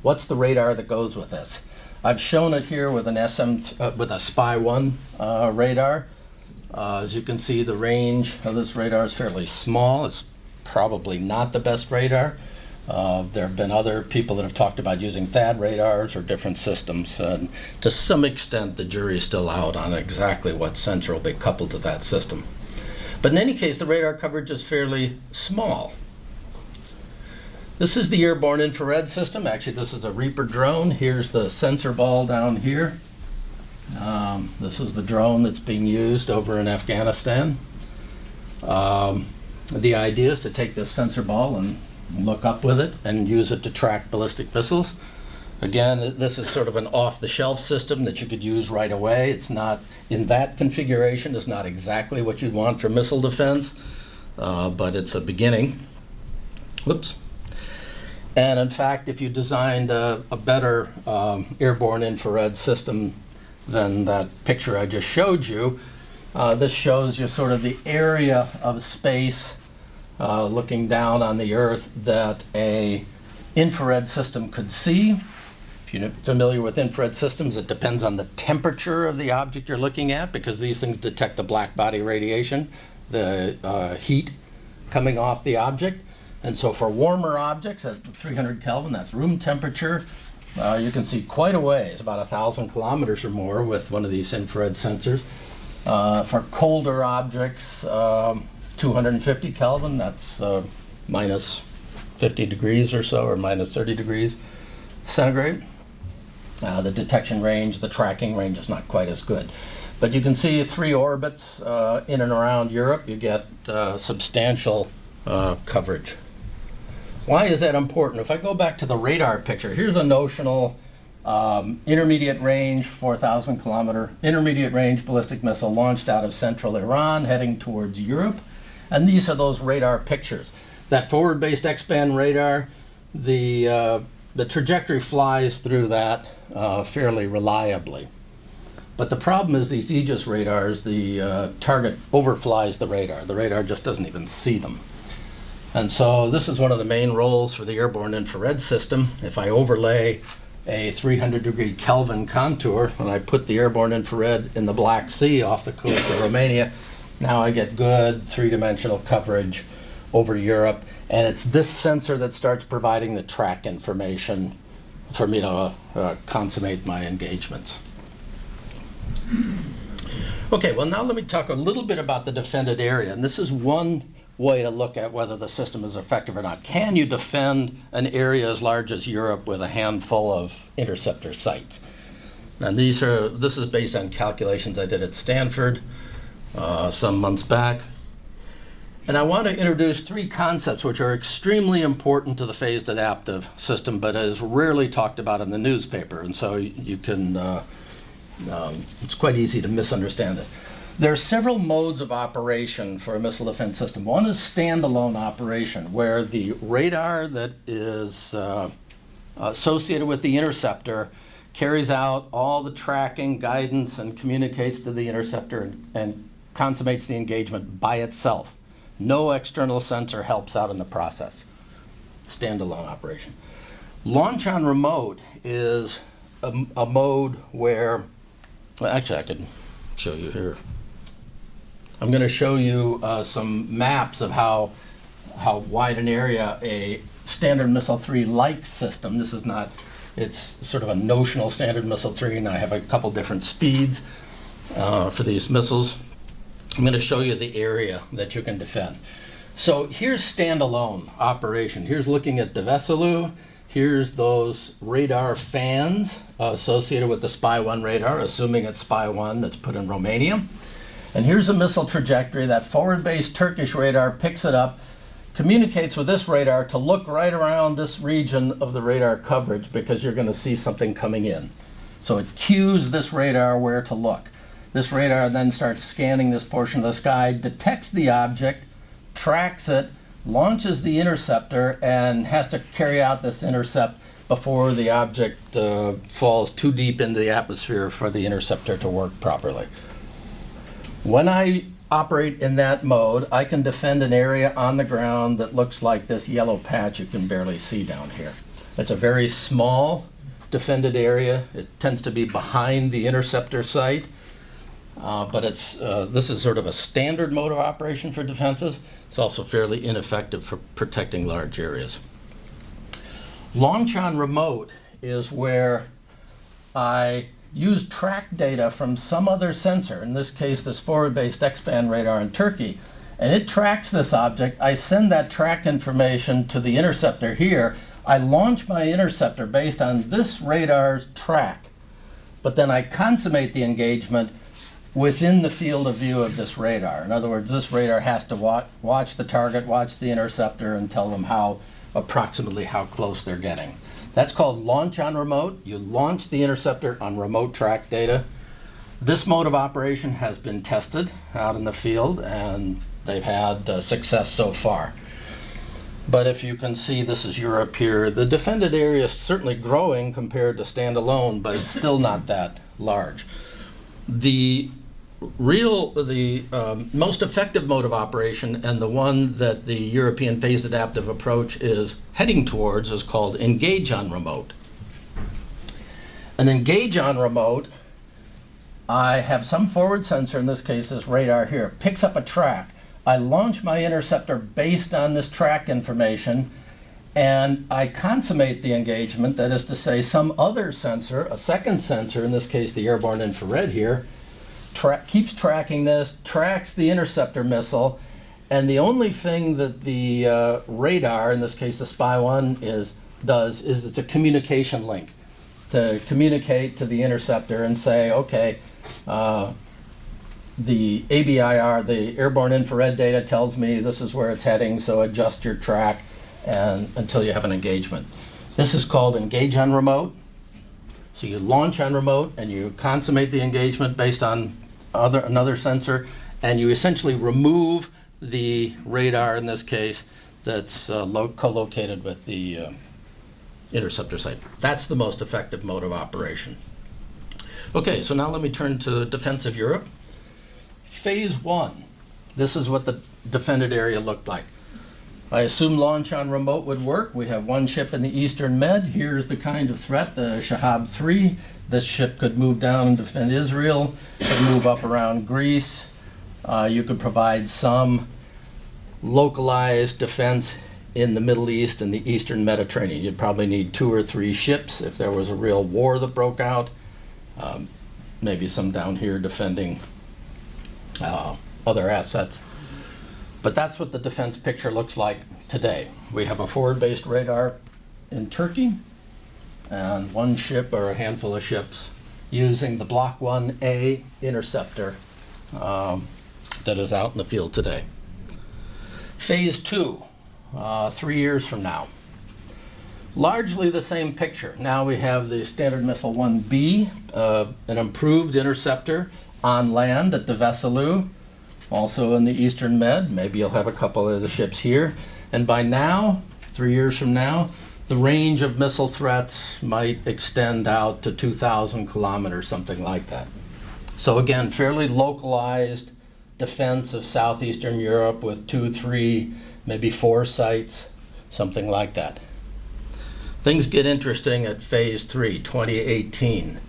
What's the radar that goes with this? I've shown it here with an with a SPY-1 radar. As you can see, the range of this radar is fairly small. It's probably not the best radar. There have been other people that have talked about using THAAD radars or different systems. And to some extent, the jury is still out on exactly what sensor will be coupled to that system. But in any case, the radar coverage is fairly small. This is the airborne infrared system. Actually, this is a Reaper drone. Here's the sensor ball down here. This is the drone that's being used over in Afghanistan. The idea is to take this sensor ball and look up with it and use it to track ballistic missiles. Again, this is sort of an off-the-shelf system that you could use right away. It's not, in that configuration, it's not exactly what you'd want for missile defense, but it's a beginning. Whoops. And in fact, if you designed a better airborne infrared system than that picture I just showed you, this shows you sort of the area of space looking down on the Earth that a infrared system could see. If you're familiar with infrared systems, it depends on the temperature of the object you're looking at, because these things detect the black body radiation, the heat coming off the object. And so for warmer objects at 300 Kelvin, that's room temperature, you can see quite a ways, about 1,000 kilometers or more with one of these infrared sensors. For colder objects, 250 Kelvin, that's minus 50 degrees or so, or minus 30 degrees centigrade. The detection range, the tracking range is not quite as good. But you can see 3 orbits in and around Europe, you get substantial coverage. Why is that important? If I go back to the radar picture, here's a notional intermediate range, 4,000 kilometer intermediate range ballistic missile launched out of central Iran heading towards Europe. And these are those radar pictures. That forward-based X-band radar, the trajectory flies through that fairly reliably. But the problem is these Aegis radars, the target overflies the radar. The radar just doesn't even see them. And so this is one of the main roles for the airborne infrared system. If I overlay a 300 degree Kelvin contour and I put the airborne infrared in the Black Sea off the coast of Romania, now I get good three-dimensional coverage over Europe. And it's this sensor that starts providing the track information for me to consummate my engagements. Okay, well now let me talk a little bit about the defended area. And this is one way to look at whether the system is effective or not. Can you defend an area as large as Europe with a handful of interceptor sites? And this is based on calculations I did at Stanford some months back. And I want to introduce 3 concepts which are extremely important to the phased adaptive system, but is rarely talked about in the newspaper. And so you can, it's quite easy to misunderstand this. There are several modes of operation for a missile defense system. One is standalone operation, where the radar that is associated with the interceptor carries out all the tracking, guidance, and communicates to the interceptor and consummates the engagement by itself. No external sensor helps out in the process. Standalone operation. Launch on remote is a mode where, well, actually I could show you here. I'm going to show you some maps of how wide an area a Standard Missile 3-like system. This is not, it's sort of a notional Standard Missile 3, and I have a couple different speeds for these missiles. I'm going to show you the area that you can defend. So here's standalone operation. Here's looking at the Veselu. Here's those radar fans associated with the SPY-1 radar, assuming it's SPY-1 that's put in Romania. And here's a missile trajectory. That forward-based Turkish radar picks it up, communicates with this radar to look right around this region of the radar coverage because you're going to see something coming in. So it cues this radar where to look. This radar then starts scanning this portion of the sky, detects the object, tracks it, launches the interceptor, and has to carry out this intercept before the object falls too deep into the atmosphere for the interceptor to work properly. When I operate in that mode, I can defend an area on the ground that looks like this yellow patch you can barely see down here. It's a very small defended area. It tends to be behind the interceptor site, but this is sort of a standard mode of operation for defenses. It's also fairly ineffective for protecting large areas. Launch on remote is where I use track data from some other sensor, in this case this forward-based X-band radar in Turkey, and it tracks this object. I send that track information to the interceptor here. I launch my interceptor based on this radar's track, but then I consummate the engagement within the field of view of this radar. In other words, this radar has to watch the target, watch the interceptor, and tell them approximately how close they're getting. That's called launch on remote. You launch the interceptor on remote track data. This mode of operation has been tested out in the field, and they've had success so far. But if you can see, this is Europe here. The defended area is certainly growing compared to standalone, but it's still not that large. The most effective mode of operation, and the one that the European phase adaptive approach is heading towards, is called engage on remote. An engage on remote, I have some forward sensor, in this case this radar here, picks up a track. I launch my interceptor based on this track information, and I consummate the engagement. That is to say, some other sensor, a second sensor, in this case the airborne infrared here, keeps tracking this, tracks the interceptor missile, and the only thing that the radar, in this case the Spy-1, does is it's a communication link to communicate to the interceptor and say, okay, the ABIR, the airborne infrared data, tells me this is where it's heading, so adjust your track until you have an engagement. This is called engage on remote. So you launch on remote and you consummate the engagement based on another sensor, and you essentially remove the radar, in this case, that's co-located with the interceptor site. That's the most effective mode of operation. Okay, so now let me turn to defense of Europe. Phase 1. This is what the defended area looked like. I assume launch on remote would work. We have one ship in the Eastern Med. Here's the kind of threat, the Shahab 3. This ship could move down and defend Israel, could move up around Greece. You could provide some localized defense in the Middle East and the Eastern Mediterranean. You'd probably need 2 or 3 ships if there was a real war that broke out. Maybe some down here defending other assets. But that's what the defense picture looks like today. We have a forward-based radar in Turkey, and one ship or a handful of ships using the Block 1A interceptor that is out in the field today. Phase 2, 3 years from now. Largely the same picture. Now we have the Standard Missile 1B, an improved interceptor on land at the Veselu, also in the Eastern Med. Maybe you'll have a couple of the ships here. And by now, 3 years from now, the range of missile threats might extend out to 2,000 kilometers, something like that. So again, fairly localized defense of southeastern Europe with 2, 3, maybe 4 sites, something like that. Things get interesting at phase 3, 2018.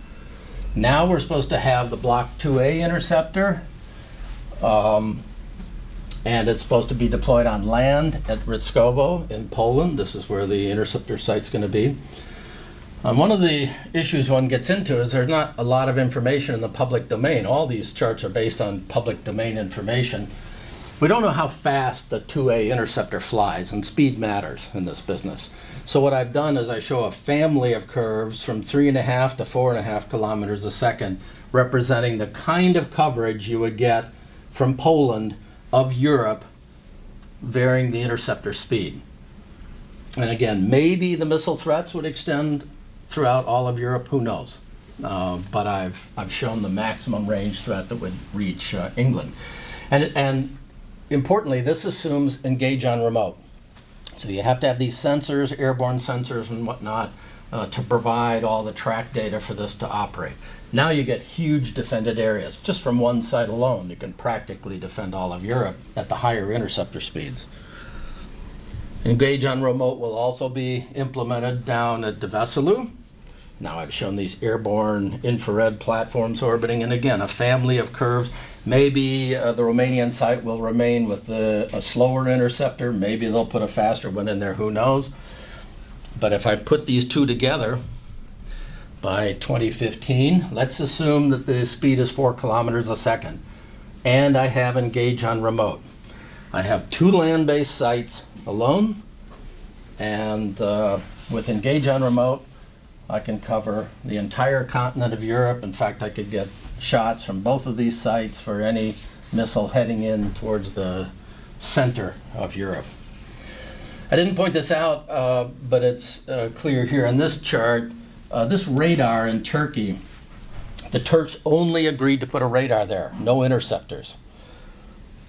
Now we're supposed to have the Block 2A interceptor, and it's supposed to be deployed on land at Ryckowo in Poland. This is where the interceptor site's going to be. One of the issues one gets into is there's not a lot of information in the public domain. All these charts are based on public domain information. We don't know how fast the 2A interceptor flies, and speed matters in this business. So what I've done is I show a family of curves from 3.5 to 4.5 kilometers a second, representing the kind of coverage you would get from Poland of Europe, varying the interceptor speed. And again, maybe the missile threats would extend throughout all of Europe, who knows? But I've shown the maximum range threat that would reach England. And importantly, this assumes engage on remote. So you have to have these sensors, airborne sensors and whatnot, to provide all the track data for this to operate. Now you get huge defended areas. Just from one site alone, you can practically defend all of Europe at the higher interceptor speeds. Engage on remote will also be implemented down at Deveselu. Now I've shown these airborne infrared platforms orbiting, and again, a family of curves. Maybe the Romanian site will remain with a slower interceptor. Maybe they'll put a faster one in there, who knows. But if I put these two together, by 2015, let's assume that the speed is 4 kilometers a second, and I have Engage on remote. I have 2 land-based sites alone, and with Engage on remote, I can cover the entire continent of Europe. In fact, I could get shots from both of these sites for any missile heading in towards the center of Europe. I didn't point this out, but it's clear here on this chart. This radar in Turkey, the Turks only agreed to put a radar there, no interceptors.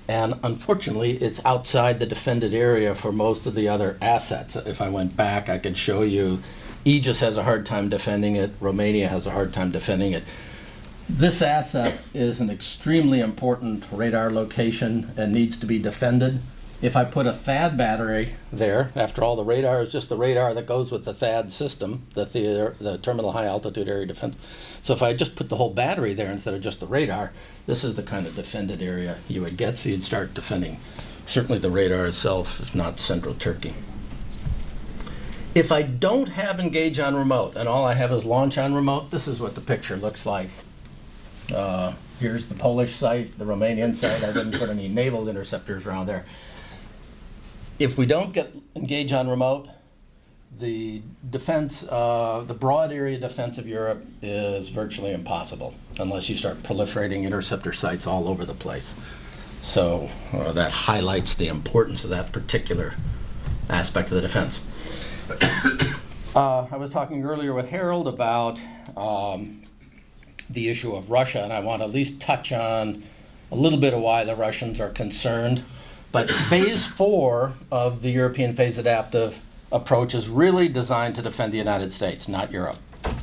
And unfortunately, it's outside the defended area for most of the other assets. If I went back, I could show you Aegis has a hard time defending it, Romania has a hard time defending it. This asset is an extremely important radar location and needs to be defended. If I put a THAAD battery there, after all, the radar is just the radar that goes with the THAAD system, the Terminal High Altitude Area Defense. So if I just put the whole battery there instead of just the radar, this is the kind of defended area you would get, so you'd start defending certainly the radar itself, if not central Turkey. If I don't have Engage on remote and all I have is Launch on remote, this is what the picture looks like. Here's the Polish site, the Romanian site. I didn't put any naval interceptors around there. If we don't get Engage on remote, the defense, the broad area defense of Europe is virtually impossible unless you start proliferating interceptor sites all over the place. So that highlights the importance of that particular aspect of the defense. I was talking earlier with Harold about the issue of Russia, and I want to at least touch on a little bit of why the Russians are concerned. But phase 4 of the European phase adaptive approach is really designed to defend the United States, not Europe.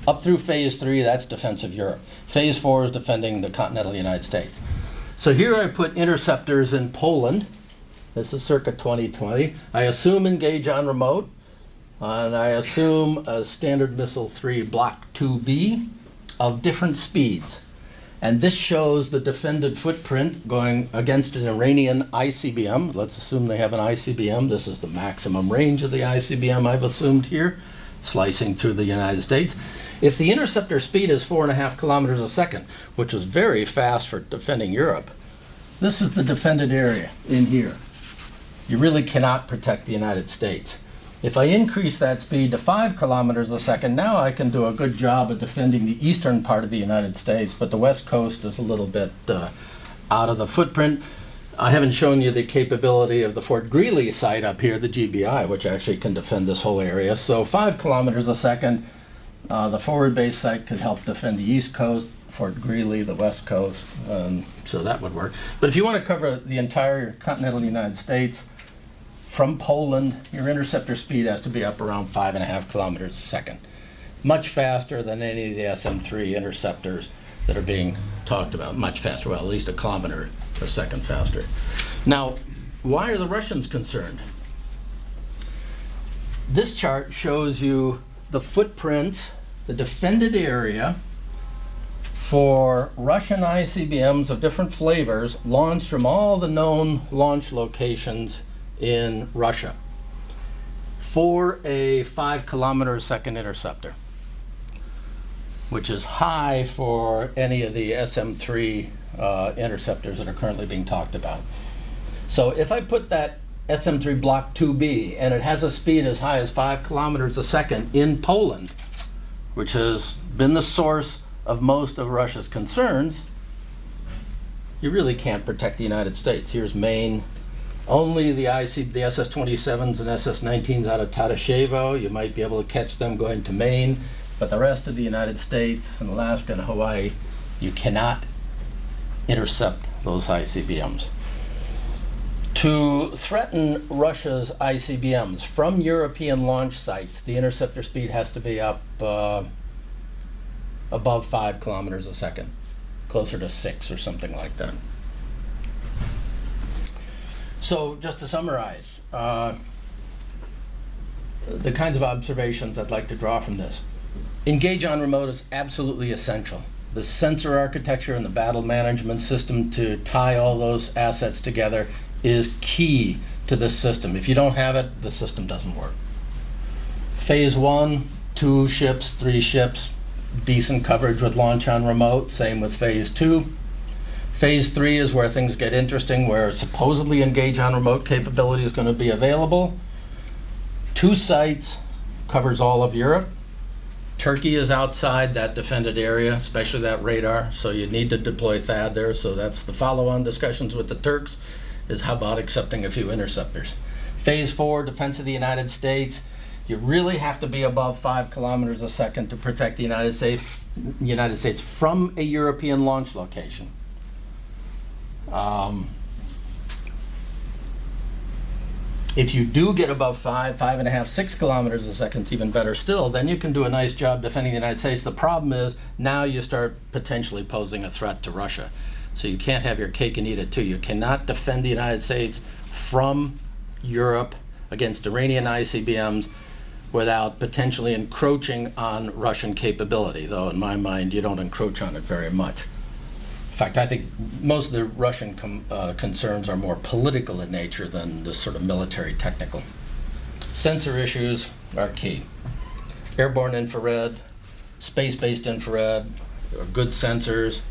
Up through phase 3, that's defense of Europe. Phase 4 is defending the continental United States. So here I put interceptors in Poland. This is circa 2020. I assume Engage on remote, and I assume a Standard Missile 3 Block 2B of different speeds. And this shows the defended footprint going against an Iranian ICBM. Let's assume they have an ICBM. This is the maximum range of the ICBM I've assumed here, slicing through the United States. If the interceptor speed is 4.5 kilometers a second, which is very fast for defending Europe, this is the defended area in here. You really cannot protect the United States. If I increase that speed to 5 kilometers a second, now I can do a good job of defending the eastern part of the United States, but the west coast is a little bit out of the footprint. I haven't shown you the capability of the Fort Greely site up here, the GBI, which actually can defend this whole area. So 5 kilometers a second, the forward base site could help defend the east coast, Fort Greely, the west coast, so that would work. But if you want to cover the entire continental United States, from Poland, your interceptor speed has to be up around 5.5 kilometers a second. Much faster than any of the SM-3 interceptors that are being talked about. Much faster, well, at least a kilometer a second faster. Now, why are the Russians concerned? This chart shows you the footprint, the defended area for Russian ICBMs of different flavors launched from all the known launch locations in Russia for a 5 kilometer a second interceptor, which is high for any of the SM-3 interceptors that are currently being talked about. So if I put that SM-3 Block 2B and it has a speed as high as 5 kilometers a second in Poland, which has been the source of most of Russia's concerns, you really can't protect the United States. Here's Maine. Only the SS-27s and SS-19s out of Tadashevo, you might be able to catch them going to Maine, but the rest of the United States and Alaska and Hawaii, you cannot intercept those ICBMs. To threaten Russia's ICBMs from European launch sites, the interceptor speed has to be up above 5 kilometers a second, closer to 6 or something like that. So just to summarize, the kinds of observations I'd like to draw from this. Engage on remote is absolutely essential. The sensor architecture and the battle management system to tie all those assets together is key to this system. If you don't have it, the system doesn't work. Phase 1, 2 ships, 3 ships, decent coverage with launch on remote, same with phase 2. Phase 3 is where things get interesting, where supposedly engage on remote capability is going to be available. 2 sites, covers all of Europe. Turkey is outside that defended area, especially that radar, so you need to deploy THAAD there, so that's the follow-on discussions with the Turks, is how about accepting a few interceptors. Phase 4, defense of the United States. You really have to be above 5 kilometers a second to protect the United States from a European launch location. If you do get above 5, 5.5, 6 kilometers a second, it's even better still, then you can do a nice job defending the United States. The problem is now you start potentially posing a threat to Russia. So you can't have your cake and eat it too. You cannot defend the United States from Europe against Iranian ICBMs without potentially encroaching on Russian capability, though in my mind you don't encroach on it very much. In fact, I think most of the Russian concerns are more political in nature than the sort of military technical. Sensor issues are key. Airborne infrared, space-based infrared, good sensors.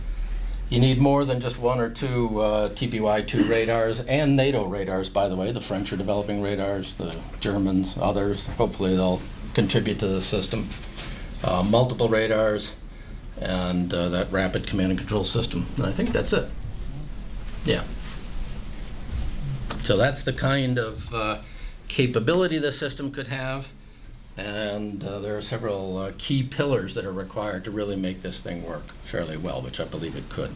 You need more than just 1 or 2 TPY-2 radars, and NATO radars, by the way. The French are developing radars, the Germans, others. Hopefully they'll contribute to the system. Multiple radars, and that rapid command and control system. And I think that's it. Yeah. So that's the kind of capability the system could have. And there are several key pillars that are required to really make this thing work fairly well, which I believe it could.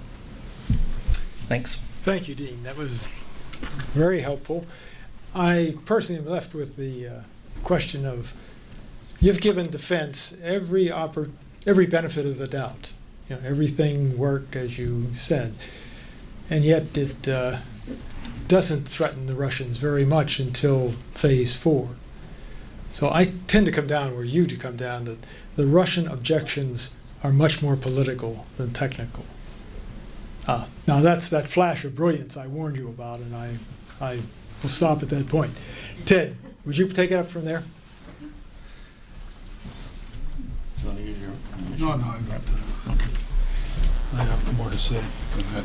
Thanks. Thank you, Dean. That was very helpful. I personally am left with the question of, you've given defense every benefit of the doubt. You know, everything worked as you said, and yet it doesn't threaten the Russians very much until phase 4. So I tend to come down where you do come down, that the Russian objections are much more political than technical. Now that's that flash of brilliance I warned you about, and I will stop at that point. Ted, would you take it up from there? Do you want to use your? No, I got that. I have more to say than that.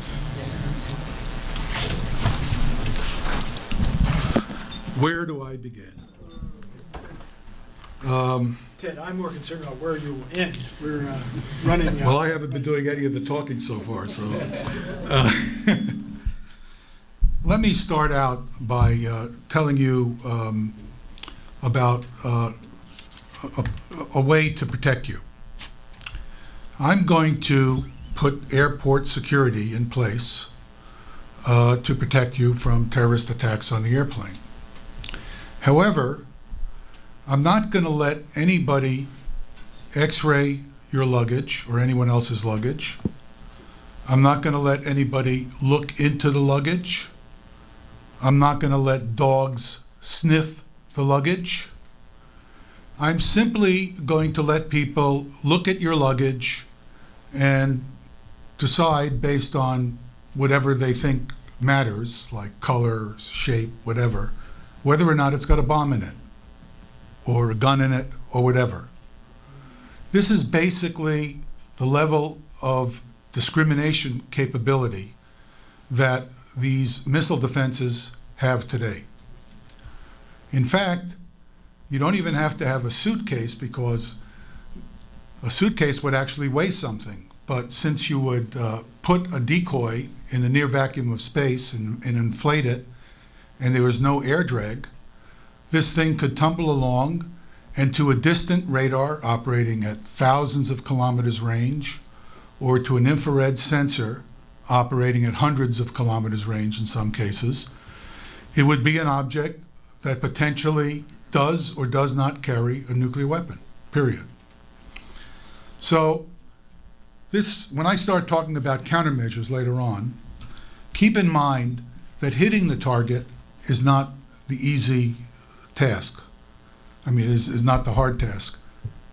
Where do I begin? Ted, I'm more concerned about where you will end. We're running. Well, I haven't been doing any of the talking so far, so. Let me start out by telling you about a way to protect you. I'm going to put airport security in place to protect you from terrorist attacks on the airplane. However, I'm not going to let anybody x-ray your luggage or anyone else's luggage. I'm not going to let anybody look into the luggage. I'm not going to let dogs sniff the luggage. I'm simply going to let people look at your luggage and decide based on whatever they think matters, like color, shape, whatever, whether or not it's got a bomb in it, or a gun in it, or whatever. This is basically the level of discrimination capability that these missile defenses have today. In fact, you don't even have to have a suitcase, because a suitcase would actually weigh something. But since you would put a decoy in the near vacuum of space and inflate it, and there was no air drag, this thing could tumble along, and to a distant radar operating at thousands of kilometers range, or to an infrared sensor operating at hundreds of kilometers range in some cases, It would be an object that potentially does or does not carry a nuclear weapon, period. So when I start talking about countermeasures later on, keep in mind that hitting the target is not the easy task. I mean, is not the hard task.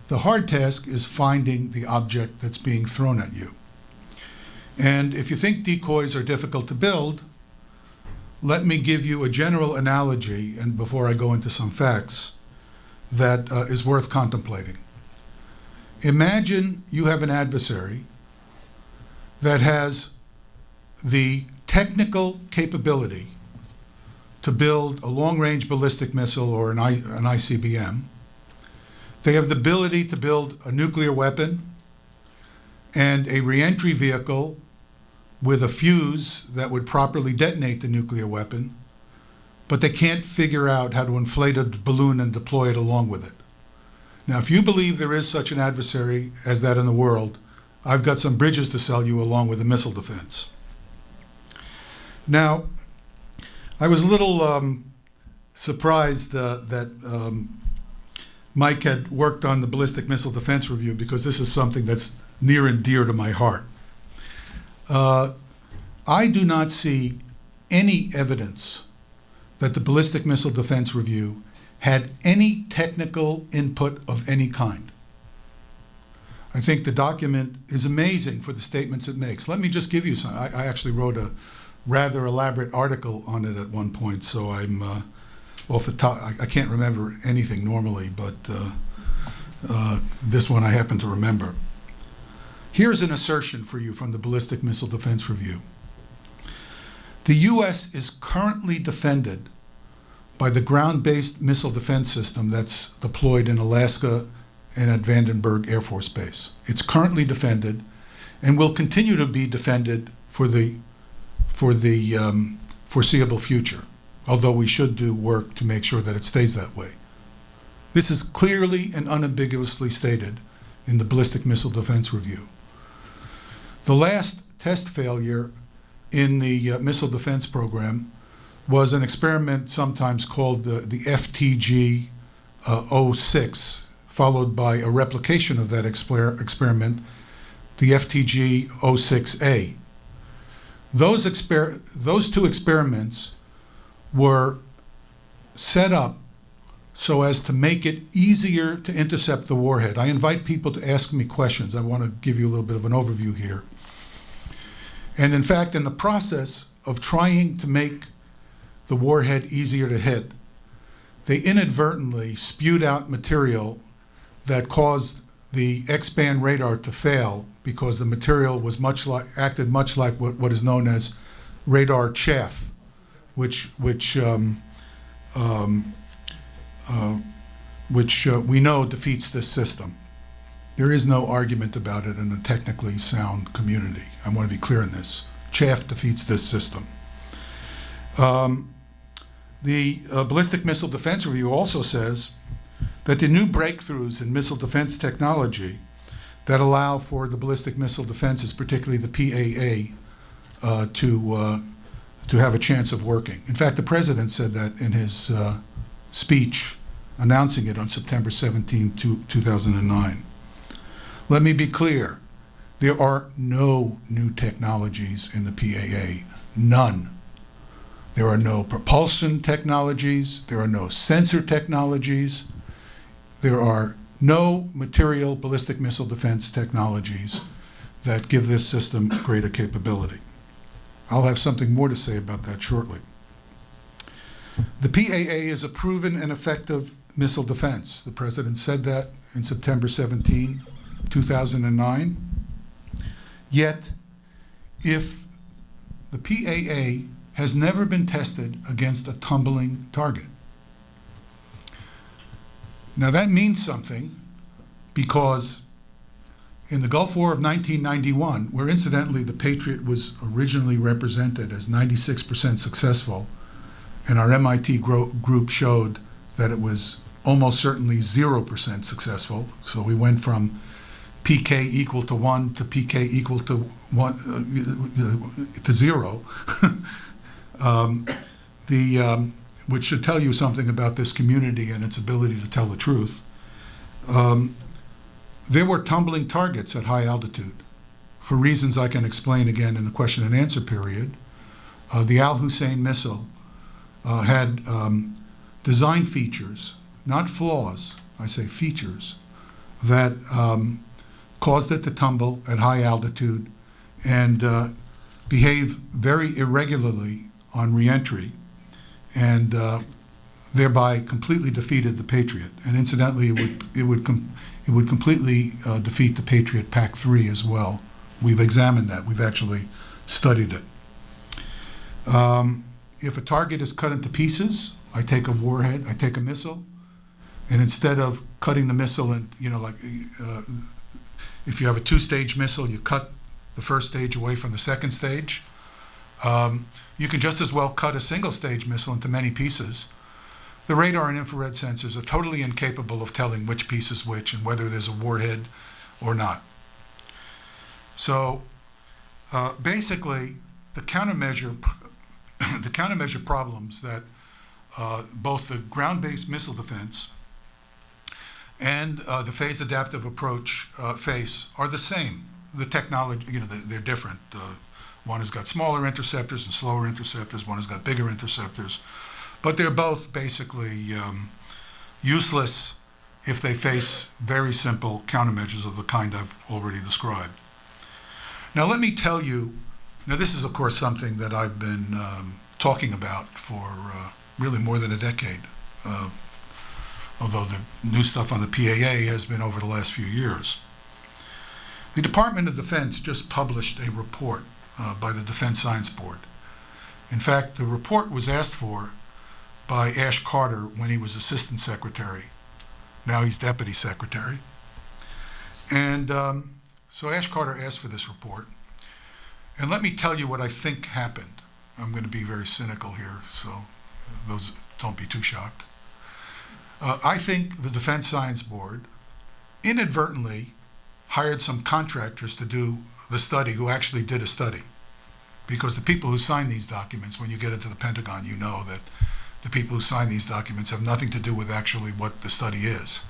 The hard task is finding the object that's being thrown at you. And if you think decoys are difficult to build, let me give you a general analogy, and before I go into some facts, that is worth contemplating. Imagine you have an adversary that has the technical capability to build a long-range ballistic missile or an ICBM. They have the ability to build a nuclear weapon and a reentry vehicle with a fuse that would properly detonate the nuclear weapon, but they can't figure out how to inflate a balloon and deploy it along with it. Now, if you believe there is such an adversary as that in the world, I've got some bridges to sell you along with the missile defense. Now, I was a little surprised that Mike had worked on the Ballistic Missile Defense Review, because this is something that's near and dear to my heart. I do not see any evidence that the Ballistic Missile Defense Review had any technical input of any kind. I think the document is amazing for the statements it makes. Let me just give you some. I actually wrote a rather elaborate article on it at one point, so I'm off the top. I can't remember anything normally, but this one I happen to remember. Here's an assertion for you from the Ballistic Missile Defense Review. The U.S. is currently defended by the ground-based missile defense system that's deployed in Alaska and at Vandenberg Air Force Base. It's currently defended and will continue to be defended for the foreseeable future, although we should do work to make sure that it stays that way. This is clearly and unambiguously stated in the Ballistic Missile Defense Review. The last test failure in the missile defense program was an experiment sometimes called the FTG 06, followed by a replication of that experiment, the FTG 06A. Those two experiments were set up so as to make it easier to intercept the warhead. I invite people to ask me questions. I want to give you a little bit of an overview here. And in fact, in the process of trying to make the warhead easier to hit, they inadvertently spewed out material that caused the X-band radar to fail, because the material was acted much like what is known as radar chaff, which we know defeats this system. There is no argument about it in a technically sound community. I want to be clear on this. Chaff defeats this system. The Ballistic Missile Defense Review also says that the new breakthroughs in missile defense technology that allow for the ballistic missile defenses, particularly the PAA, to have a chance of working. In fact, the President said that in his speech announcing it on September 17, 2009. Let me be clear. There are no new technologies in the PAA, none. There are no propulsion technologies, there are no sensor technologies, there are no material ballistic missile defense technologies that give this system greater capability. I'll have something more to say about that shortly. The PAA is a proven and effective missile defense. The President said that in September 17, 2009. Yet, if the PAA has never been tested against a tumbling target. Now that means something, because in the Gulf War of 1991, where incidentally the Patriot was originally represented as 96% successful, and our MIT group showed that it was almost certainly 0% successful, so we went from PK equal to 1 to PK equal to 1 to 0. which should tell you something about this community and its ability to tell the truth. There were tumbling targets at high altitude for reasons I can explain again in the question and answer period. The Al Hussein missile had design features, not flaws, I say features, that caused it to tumble at high altitude and behave very irregularly on reentry, and thereby completely defeated the Patriot. And incidentally, it would completely defeat the Patriot PAC-3 as well. We've examined that. We've actually studied it. If a target is cut into pieces, I take a warhead, I take a missile, and instead of cutting the missile in, if you have a two-stage missile, you cut the first stage away from the second stage. You can just as well cut a single-stage missile into many pieces. The radar and infrared sensors are totally incapable of telling which piece is which and whether there's a warhead or not. So basically, the countermeasure problems that both the ground-based missile defense and the phased adaptive approach face are the same. The technology, they're different. One has got smaller interceptors and slower interceptors. One has got bigger interceptors. But they're both basically useless if they face very simple countermeasures of the kind I've already described. Now let me tell you, this is of course something that I've been talking about for really more than a decade, although the new stuff on the PAA has been over the last few years. The Department of Defense just published a report by the Defense Science Board. In fact, the report was asked for by Ash Carter when he was Assistant Secretary. Now he's Deputy Secretary. And so Ash Carter asked for this report. And let me tell you what I think happened. I'm going to be very cynical here, so those don't be too shocked. I think the Defense Science Board inadvertently hired some contractors to do the study who actually did a study. Because the people who sign these documents, when you get into the Pentagon, you know that the people who sign these documents have nothing to do with actually what the study is.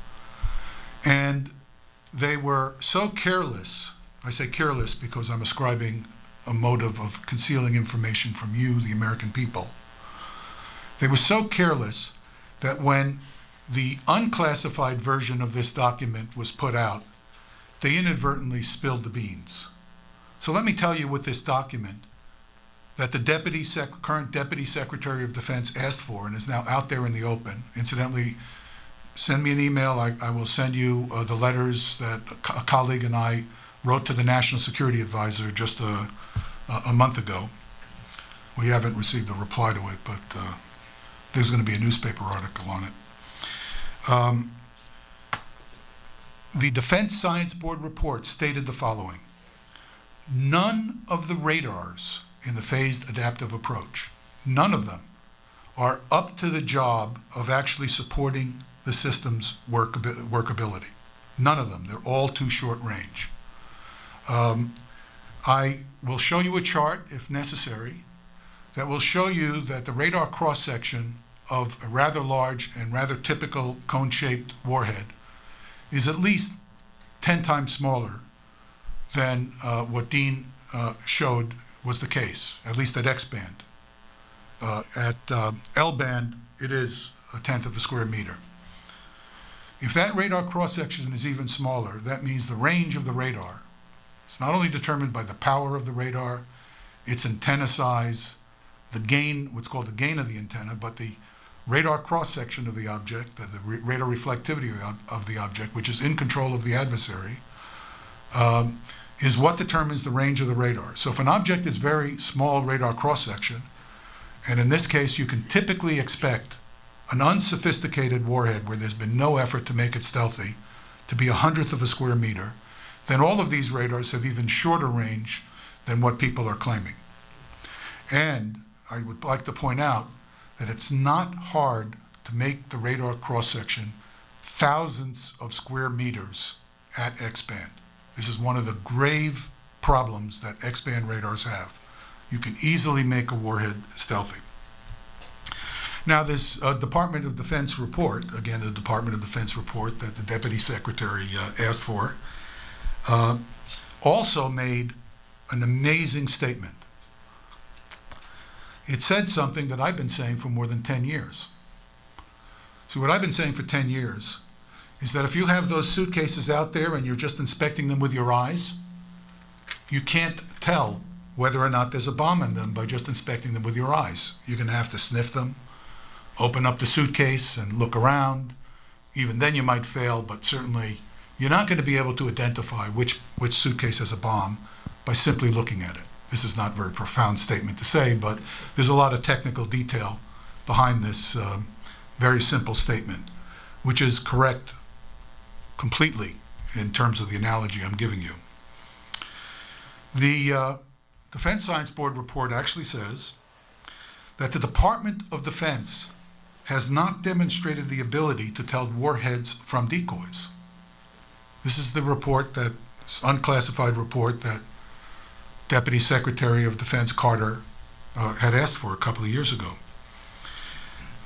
And they were so careless, I say careless because I'm ascribing a motive of concealing information from you, the American people. They were so careless that when the unclassified version of this document was put out, they inadvertently spilled the beans. So let me tell you with this document that the current Deputy Secretary of Defense asked for and is now out there in the open. Incidentally, send me an email. I will send you the letters that a colleague and I wrote to the National Security Advisor just a month ago. We haven't received a reply to it, but there's going to be a newspaper article on it. The Defense Science Board report stated the following: none of the radars in the phased adaptive approach, none of them are up to the job of actually supporting the system's workability. None of them. They're all too short range. I will show you a chart, if necessary, that will show you that the radar cross-section of a rather large and rather typical cone-shaped warhead is at least 10 times smaller than what Dean showed was the case, at least at X-band. At L-band, it is 1/10 of a square meter. If that radar cross-section is even smaller, that means the range of the radar is not only determined by the power of the radar, its antenna size, the gain, what's called the gain of the antenna, but the radar cross-section of the object, the radar reflectivity of the object, which is in control of the adversary, is what determines the range of the radar. So if an object is very small radar cross-section, and in this case you can typically expect an unsophisticated warhead where there's been no effort to make it stealthy to be 1/100th of a square meter, then all of these radars have even shorter range than what people are claiming. And I would like to point out that it's not hard to make the radar cross-section thousands of square meters at X-band. This is one of the grave problems that X-band radars have. You can easily make a warhead stealthy. Now, this Department of Defense report, again, the Department of Defense report that the Deputy Secretary asked for, also made an amazing statement. It said something that I've been saying for more than 10 years. So what I've been saying for 10 years is that if you have those suitcases out there and you're just inspecting them with your eyes, you can't tell whether or not there's a bomb in them by just inspecting them with your eyes. You're going to have to sniff them, open up the suitcase and look around. Even then you might fail, but certainly you're not going to be able to identify which suitcase has a bomb by simply looking at it. This is not a very profound statement to say, but there's a lot of technical detail behind this very simple statement, which is correct completely in terms of the analogy I'm giving you. The Defense Science Board report actually says that the Department of Defense has not demonstrated the ability to tell warheads from decoys. This is the report, that unclassified report that Deputy Secretary of Defense Carter had asked for a couple of years ago.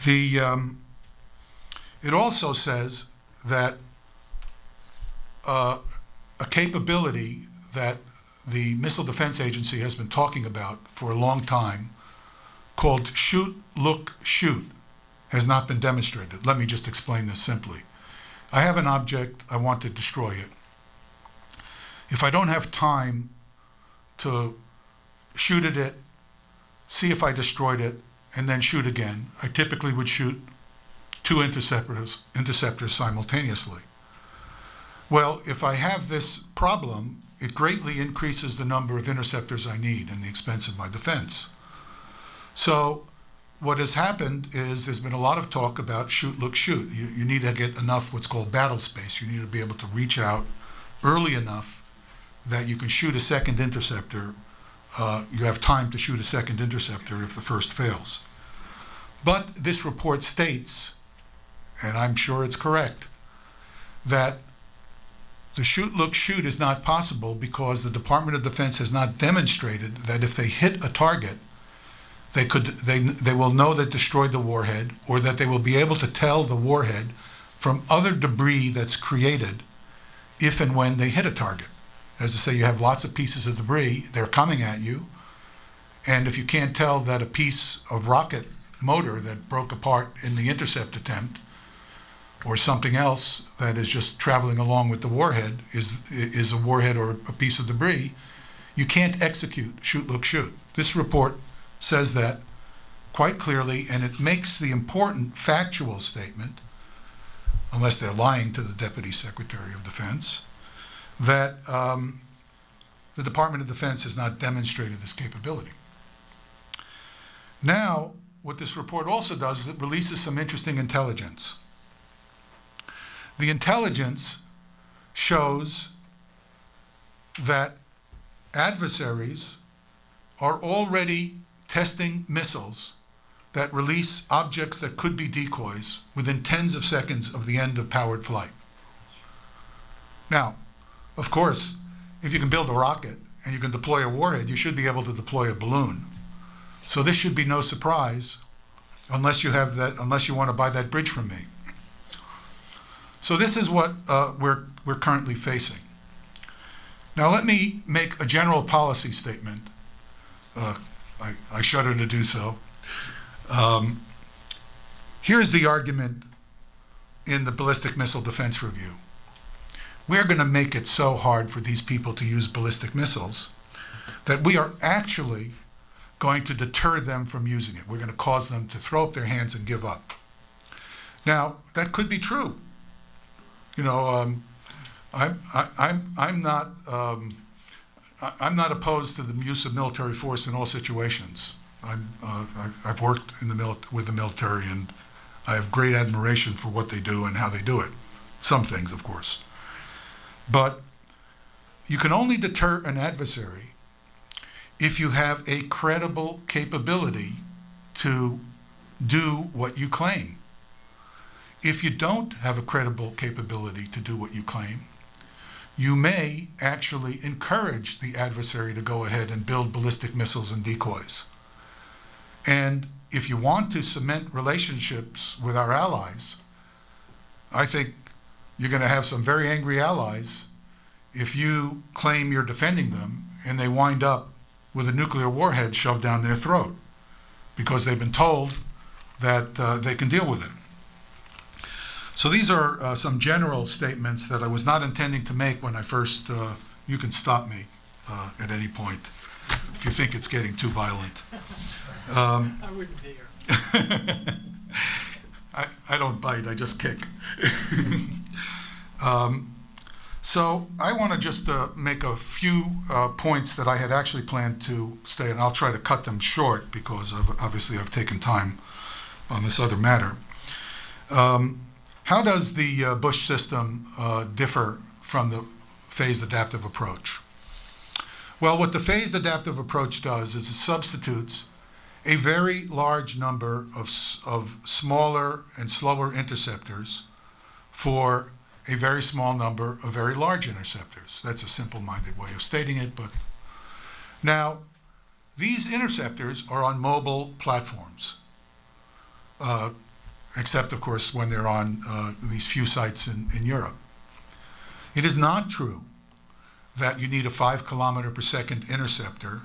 It also says that a capability that the Missile Defense Agency has been talking about for a long time, called shoot, look, shoot, has not been demonstrated. Let me just explain this simply. I have an object, I want to destroy it. If I don't have time to shoot at it, see if I destroyed it, and then shoot again, I typically would shoot 2 interceptors simultaneously. Well, if I have this problem, it greatly increases the number of interceptors I need and the expense of my defense. So what has happened is there's been a lot of talk about shoot, look, shoot. You need to get enough what's called battle space. You need to be able to reach out early enough that you can shoot a second interceptor. You have time to shoot a second interceptor if the first fails. But this report states, and I'm sure it's correct, that the shoot, look, shoot is not possible because the Department of Defense has not demonstrated that if they hit a target, they will know that destroyed the warhead, or that they will be able to tell the warhead from other debris that's created if and when they hit a target. As I say, you have lots of pieces of debris, they're coming at you, and if you can't tell that a piece of rocket motor that broke apart in the intercept attempt, or something else that is just traveling along with the warhead is a warhead or a piece of debris, you can't execute shoot, look, shoot. This report says that quite clearly, and it makes the important factual statement, unless they're lying to the Deputy Secretary of Defense, that the Department of Defense has not demonstrated this capability. Now, what this report also does is it releases some interesting intelligence. The intelligence shows that adversaries are already testing missiles that release objects that could be decoys within tens of seconds of the end of powered flight. Now, of course, if you can build a rocket and you can deploy a warhead, you should be able to deploy a balloon. So this should be no surprise unless you want to buy that bridge from me. So this is what we're currently facing. Now let me make a general policy statement. I shudder to do so. Here's the argument in the Ballistic Missile Defense Review. We're going to make it so hard for these people to use ballistic missiles that we are actually going to deter them from using it. We're going to cause them to throw up their hands and give up. Now, that could be true. You know, I'm not opposed to the use of military force in all situations. I've worked with the military, and I have great admiration for what they do and how they do it. Some things, of course. But you can only deter an adversary if you have a credible capability to do what you claim. If you don't have a credible capability to do what you claim, you may actually encourage the adversary to go ahead and build ballistic missiles and decoys. And if you want to cement relationships with our allies, I think you're going to have some very angry allies if you claim you're defending them and they wind up with a nuclear warhead shoved down their throat because they've been told that they can deal with it. So these are some general statements that I was not intending to make when I first, you can stop me at any point if you think it's getting too violent. I wouldn't dare. I don't bite, I just kick. So I want to just make a few points that I had actually planned to stay, and I'll try to cut them short because obviously I've taken time on this other matter. How does the Bush system differ from the phased adaptive approach? Well, what the phased adaptive approach does is it substitutes a very large number of smaller and slower interceptors for a very small number of very large interceptors. That's a simple-minded way of stating it, but now these interceptors are on mobile platforms, except of course when they're on these few sites in Europe. It is not true that you need a 5 kilometer per second interceptor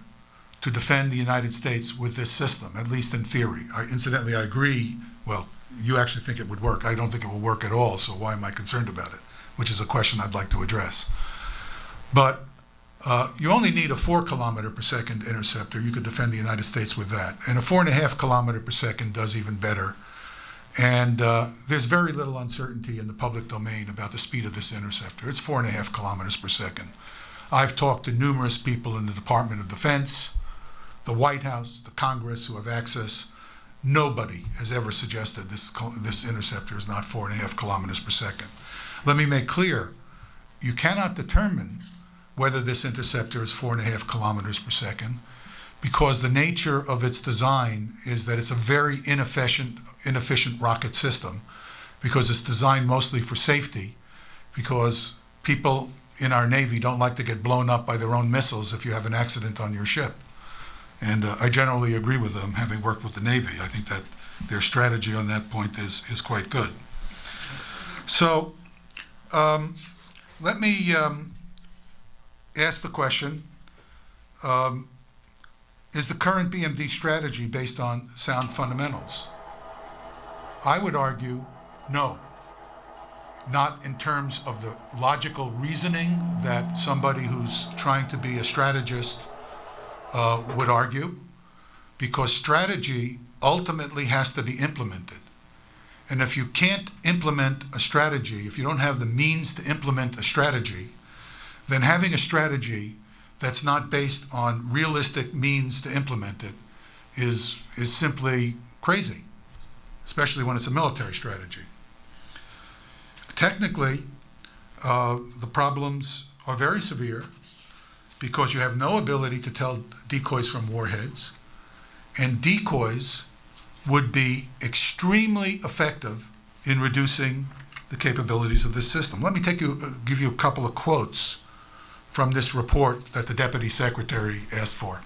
to defend the United States with this system, at least in theory. Incidentally, I agree, well, you actually think it would work. I don't think it will work at all, so why am I concerned about it? Which is a question I'd like to address. But you only need a 4 kilometer per second interceptor. You could defend the United States with that. And a 4.5 kilometer per second does even better. And there's very little uncertainty in the public domain about the speed of this interceptor. It's 4.5 kilometers per second. I've talked to numerous people in the Department of Defense, the White House, the Congress who have access. Nobody has ever suggested this interceptor is not 4.5 kilometers per second. Let me make clear, you cannot determine whether this interceptor is 4.5 kilometers per second because the nature of its design is that it's a very inefficient rocket system because it's designed mostly for safety, because people in our Navy don't like to get blown up by their own missiles if you have an accident on your ship. And I generally agree with them, having worked with the Navy. I think that their strategy on that point is quite good. So let me ask the question, is the current BMD strategy based on sound fundamentals? I would argue no. Not in terms of the logical reasoning that somebody who's trying to be a strategist would argue, because strategy ultimately has to be implemented. And if you can't implement a strategy, if you don't have the means to implement a strategy, then having a strategy that's not based on realistic means to implement it is simply crazy, especially when it's a military strategy. Technically, the problems are very severe because you have no ability to tell decoys from warheads, and decoys would be extremely effective in reducing the capabilities of this system. Let me give you a couple of quotes from this report that the Deputy Secretary asked for.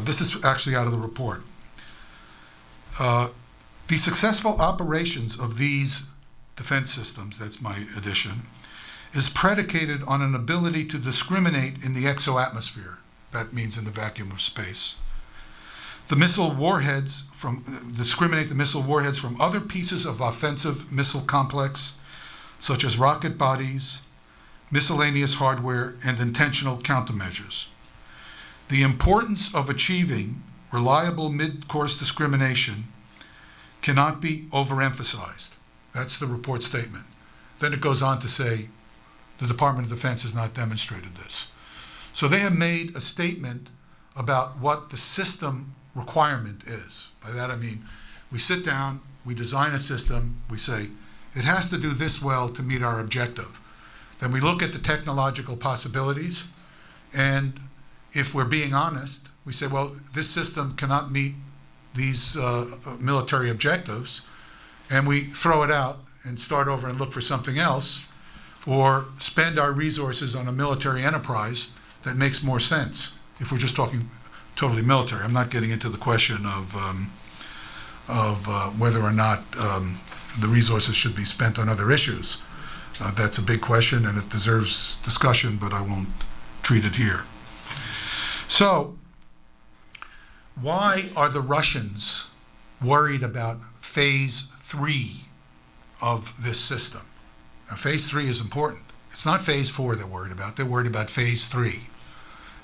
This is actually out of the report. The successful operations of these defense systems, that's my addition, is predicated on an ability to discriminate in the exoatmosphere. That means in the vacuum of space. Discriminate the missile warheads from other pieces of offensive missile complex, such as rocket bodies, miscellaneous hardware, and intentional countermeasures. The importance of achieving reliable mid-course discrimination cannot be overemphasized. That's the report statement. Then it goes on to say, the Department of Defense has not demonstrated this. So they have made a statement about what the system requirement is. By that I mean, we sit down, we design a system, we say, it has to do this well to meet our objective. Then we look at the technological possibilities, and if we're being honest, we say, well, this system cannot meet these military objectives, and we throw it out and start over and look for something else, or spend our resources on a military enterprise that makes more sense if we're just talking totally military. I'm not getting into the question of whether or not the resources should be spent on other issues. That's a big question and it deserves discussion, but I won't treat it here. So, why are the Russians worried about phase 3 of this system? Now, phase 3 is important. It's not phase 4 they're worried about. They're worried about phase 3.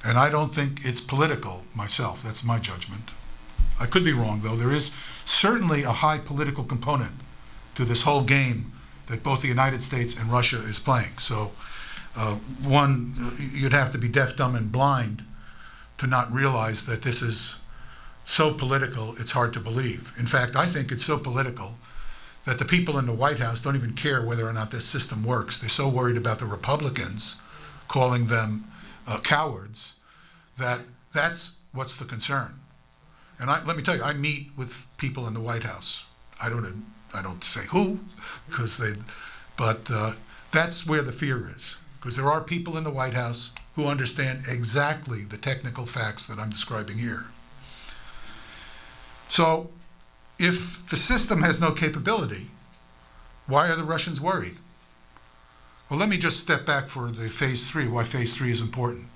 And I don't think it's political myself. That's my judgment. I could be wrong, though. There is certainly a high political component to this whole game that both the United States and Russia is playing. So you'd have to be deaf, dumb, and blind to not realize that this is so political, it's hard to believe. In fact, I think it's so political that the people in the White House don't even care whether or not this system works. They're so worried about the Republicans calling them cowards that that's what's the concern. And let me tell you, I meet with people in the White House. I don't say who, but that's where the fear is. Because there are people in the White House who understand exactly the technical facts that I'm describing here. So, if the system has no capability, why are the Russians worried? Well, let me just step back for the phase 3, why phase 3 is important.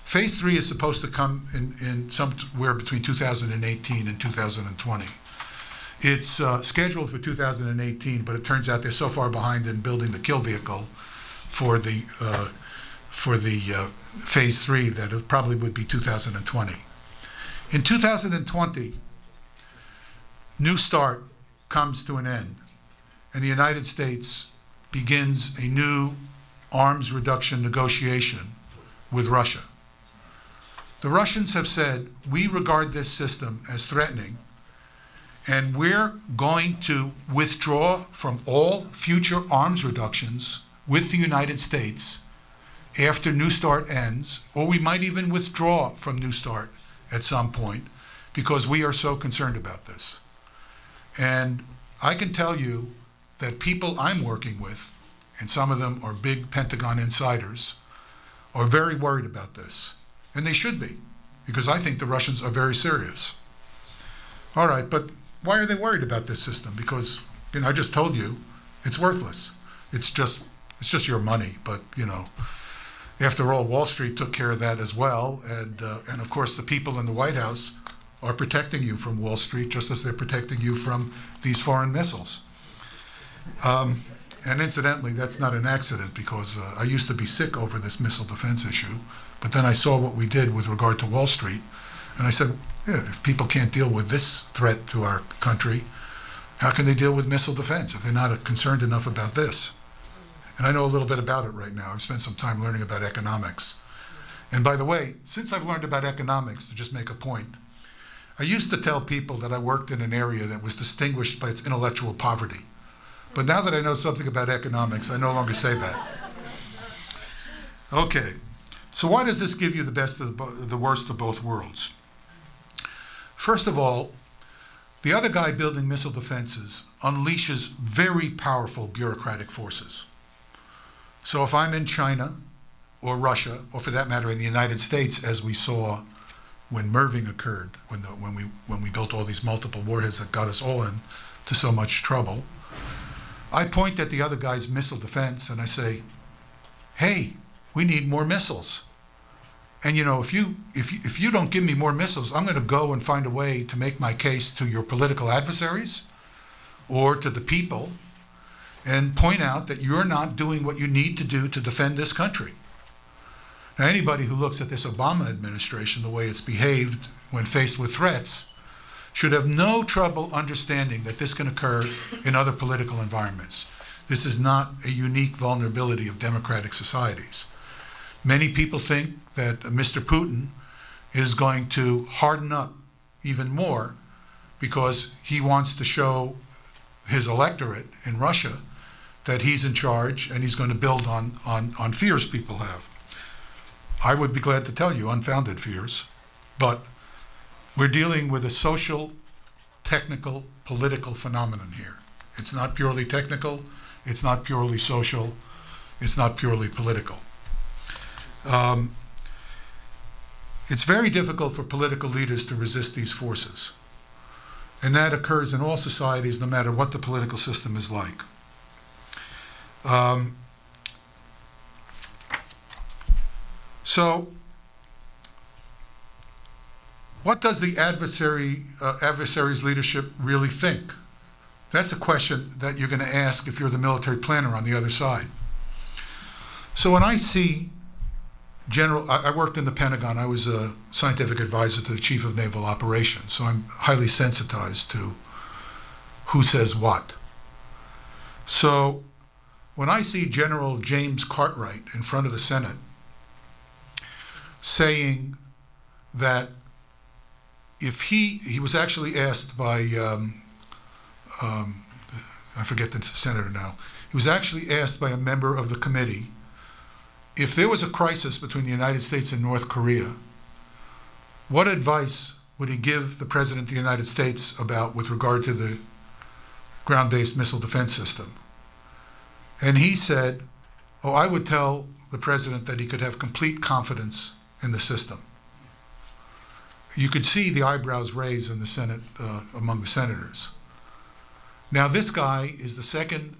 Phase 3 is supposed to come in somewhere between 2018 and 2020. It's scheduled for 2018, but it turns out they're so far behind in building the kill vehicle for the phase 3 that it probably would be 2020. In 2020, New START comes to an end, and the United States begins a new arms reduction negotiation with Russia. The Russians have said, we regard this system as threatening, and we're going to withdraw from all future arms reductions with the United States after New START ends, or we might even withdraw from New START at some point because we are so concerned about this. And I can tell you that people I'm working with, and some of them are big Pentagon insiders, are very worried about this. And they should be, because I think the Russians are very serious. All right, but why are they worried about this system? Because, I just told you, it's worthless. It's just your money. But, after all, Wall Street took care of that as well. And of course, the people in the White House are protecting you from Wall Street, just as they're protecting you from these foreign missiles. And incidentally, that's not an accident, because I used to be sick over this missile defense issue. But then I saw what we did with regard to Wall Street, and I said, yeah, if people can't deal with this threat to our country, how can they deal with missile defense if they're not concerned enough about this? And I know a little bit about it right now. I've spent some time learning about economics. And by the way, since I've learned about economics, to just make a point, I used to tell people that I worked in an area that was distinguished by its intellectual poverty. But now that I know something about economics, I no longer say that. Okay. So why does this give you the best of the worst of both worlds? First of all, the other guy building missile defenses unleashes very powerful bureaucratic forces. So if I'm in China or Russia, or for that matter in the United States, as we saw when MIRVing occurred, when we built all these multiple warheads that got us all into so much trouble, I point at the other guy's missile defense and I say, hey, we need more missiles. And if you don't give me more missiles, I'm going to go and find a way to make my case to your political adversaries or to the people and point out that you're not doing what you need to do to defend this country. Now, anybody who looks at this Obama administration, the way it's behaved when faced with threats, should have no trouble understanding that this can occur in other political environments. This is not a unique vulnerability of democratic societies. Many people think that Mr. Putin is going to harden up even more because he wants to show his electorate in Russia that he's in charge and he's going to build on fears people have. I would be glad to tell you unfounded fears, but we're dealing with a social, technical, political phenomenon here. It's not purely technical, it's not purely social, it's not purely political. it's very difficult for political leaders to resist these forces. And that occurs in all societies, no matter what the political system is like. So, what does the adversary's leadership really think? That's a question that you're going to ask if you're the military planner on the other side. So when I see I worked in the Pentagon. I was a scientific advisor to the Chief of Naval Operations, so I'm highly sensitized to who says what. So when I see General James Cartwright in front of the Senate saying that if he was actually asked by, I forget the senator now, he was actually asked by a member of the committee, if there was a crisis between the United States and North Korea, what advice would he give the President of the United States with regard to the ground-based missile defense system? And he said, oh, I would tell the President that he could have complete confidence in the system. You could see the eyebrows raise in the Senate, among the senators. Now, this guy is the second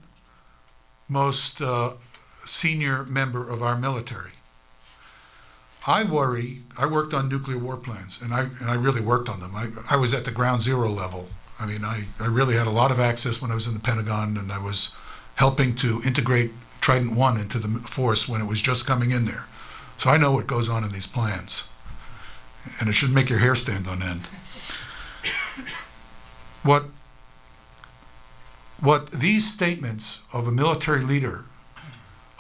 most senior member of our military. I worked on nuclear war plans, and I really worked on them. I was at the ground zero level. I mean, I really had a lot of access when I was in the Pentagon, and I was helping to integrate Trident 1 into the force when it was just coming in there. So I know what goes on in these plans. And it should make your hair stand on end. What these statements of a military leader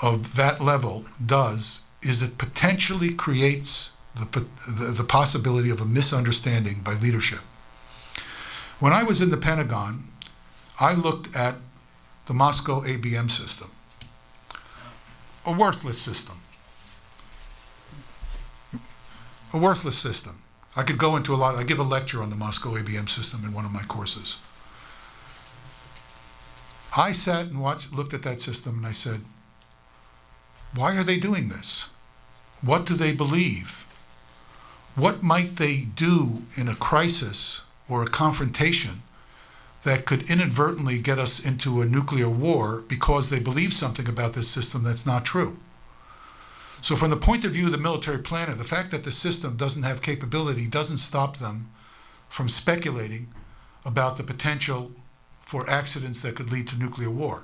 of that level does is it potentially creates the possibility of a misunderstanding by leadership. When I was in the Pentagon, I looked at the Moscow ABM system, a worthless system. A worthless system. I could go into I give a lecture on the Moscow ABM system in one of my courses. I sat and looked at that system and I said, why are they doing this? What do they believe? What might they do in a crisis or a confrontation that could inadvertently get us into a nuclear war because they believe something about this system that's not true? So from the point of view of the military planner, the fact that the system doesn't have capability doesn't stop them from speculating about the potential for accidents that could lead to nuclear war.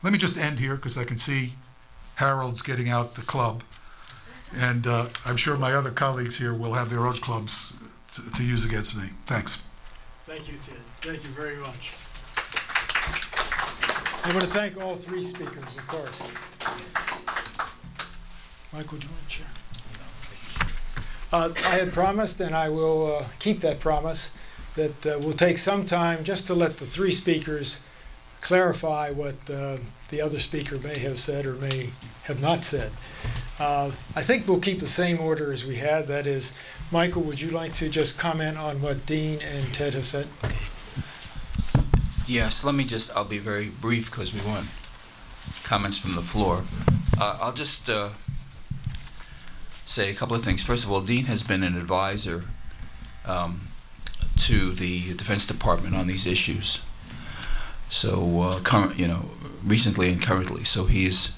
Let me just end here because I can see Harold's getting out the club. And I'm sure my other colleagues here will have their own clubs to use against me. Thanks. Thank you, Ted. Thank you very much. I want to thank all three speakers, of course. Michael, do you want to share? I had promised, and I will keep that promise, that we'll take some time just to let the three speakers clarify what the other speaker may have said or may have not said. I think we'll keep the same order as we had. That is, Michael, would you like to just comment on what Dean and Ted have said? Okay. Yes, I'll be very brief because we want comments from the floor. I'll just say a couple of things. First of all, Dean has been an advisor to the Defense Department on these issues. So, recently and currently. So he is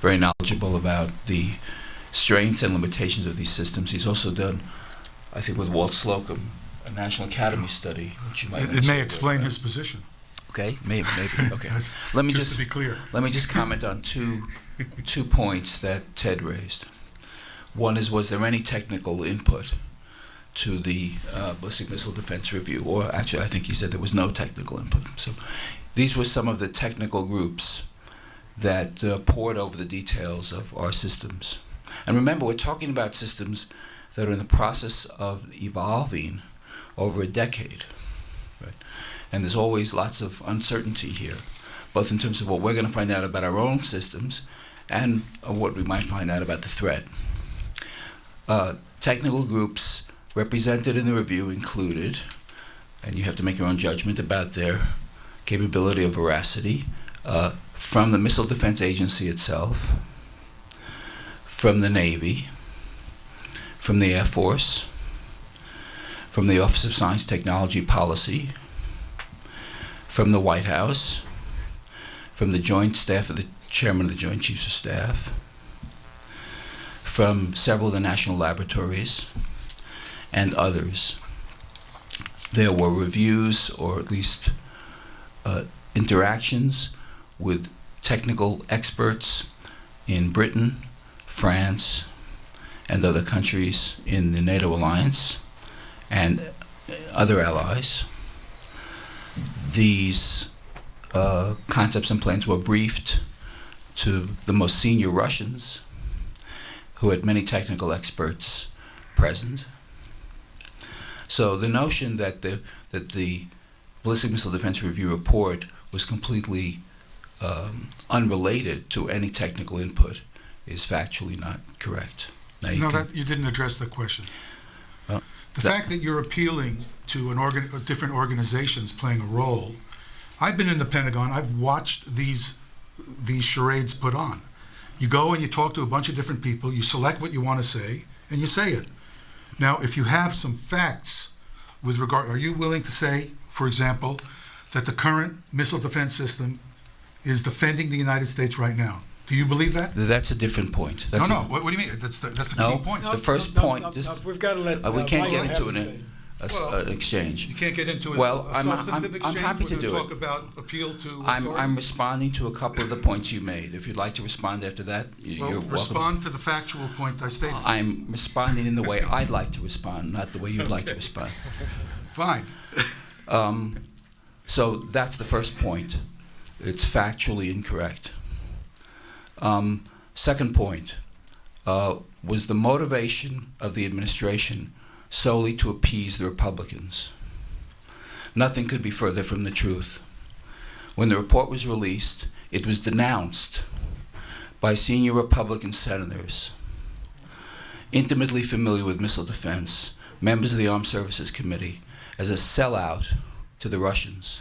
very knowledgeable about the strengths and limitations of these systems. He's also done, I think, with Walt Slocum, a National Academy study, which you might. It may explain his position. Okay, maybe. Okay. Let me just to be clear. Let me just comment on two points that Ted raised. One is, was there any technical input to the Ballistic Missile Defense Review? Or actually, I think he said there was no technical input. So these were some of the technical groups that pored over the details of our systems. And remember, we're talking about systems that are in the process of evolving over a decade. Right? And there's always lots of uncertainty here, both in terms of what we're going to find out about our own systems and what we might find out about the threat. Technical groups represented in the review included, and you have to make your own judgment about their capability of veracity, from the Missile Defense Agency itself, from the Navy, from the Air Force, from the Office of Science Technology Policy, from the White House, from the Joint Staff of the Chairman of the Joint Chiefs of Staff, from several of the national laboratories, and others. There were reviews, or at least interactions with technical experts in Britain, France, and other countries in the NATO alliance and other allies. These concepts and plans were briefed to the most senior Russians, who had many technical experts present. So the notion that the Ballistic Missile Defense Review report was completely unrelated to any technical input is factually not correct. Now You didn't address the question. Well, The fact that you're appealing to different organizations playing a role, I've been in the Pentagon, I've watched these charades put on. You go and you talk to a bunch of different people, you select what you want to say, and you say it. Now, if you have some facts with regard, are you willing to say, for example, that the current missile defense system is defending the United States right now? Do you believe that? That's a different point. No. What do you mean? That's the No. key point. The first point, we've got to let we can't Michael get into have an his say. exchange. You can't get into Well, a substantive I'm exchange. happy to We're do gonna it. talk about appeal to I'm authority. responding to a couple of the points you made. If you'd like to respond after that, you're welcome. Respond to the factual point I stated. I'm responding in the way I'd like to respond, not the way you'd like to respond. Fine. So that's the first point. It's factually incorrect. Second point, was the motivation of the administration solely to appease the Republicans? Nothing could be further from the truth. When the report was released, it was denounced by senior Republican senators intimately familiar with missile defense, members of the Armed Services Committee, as a sellout to the Russians,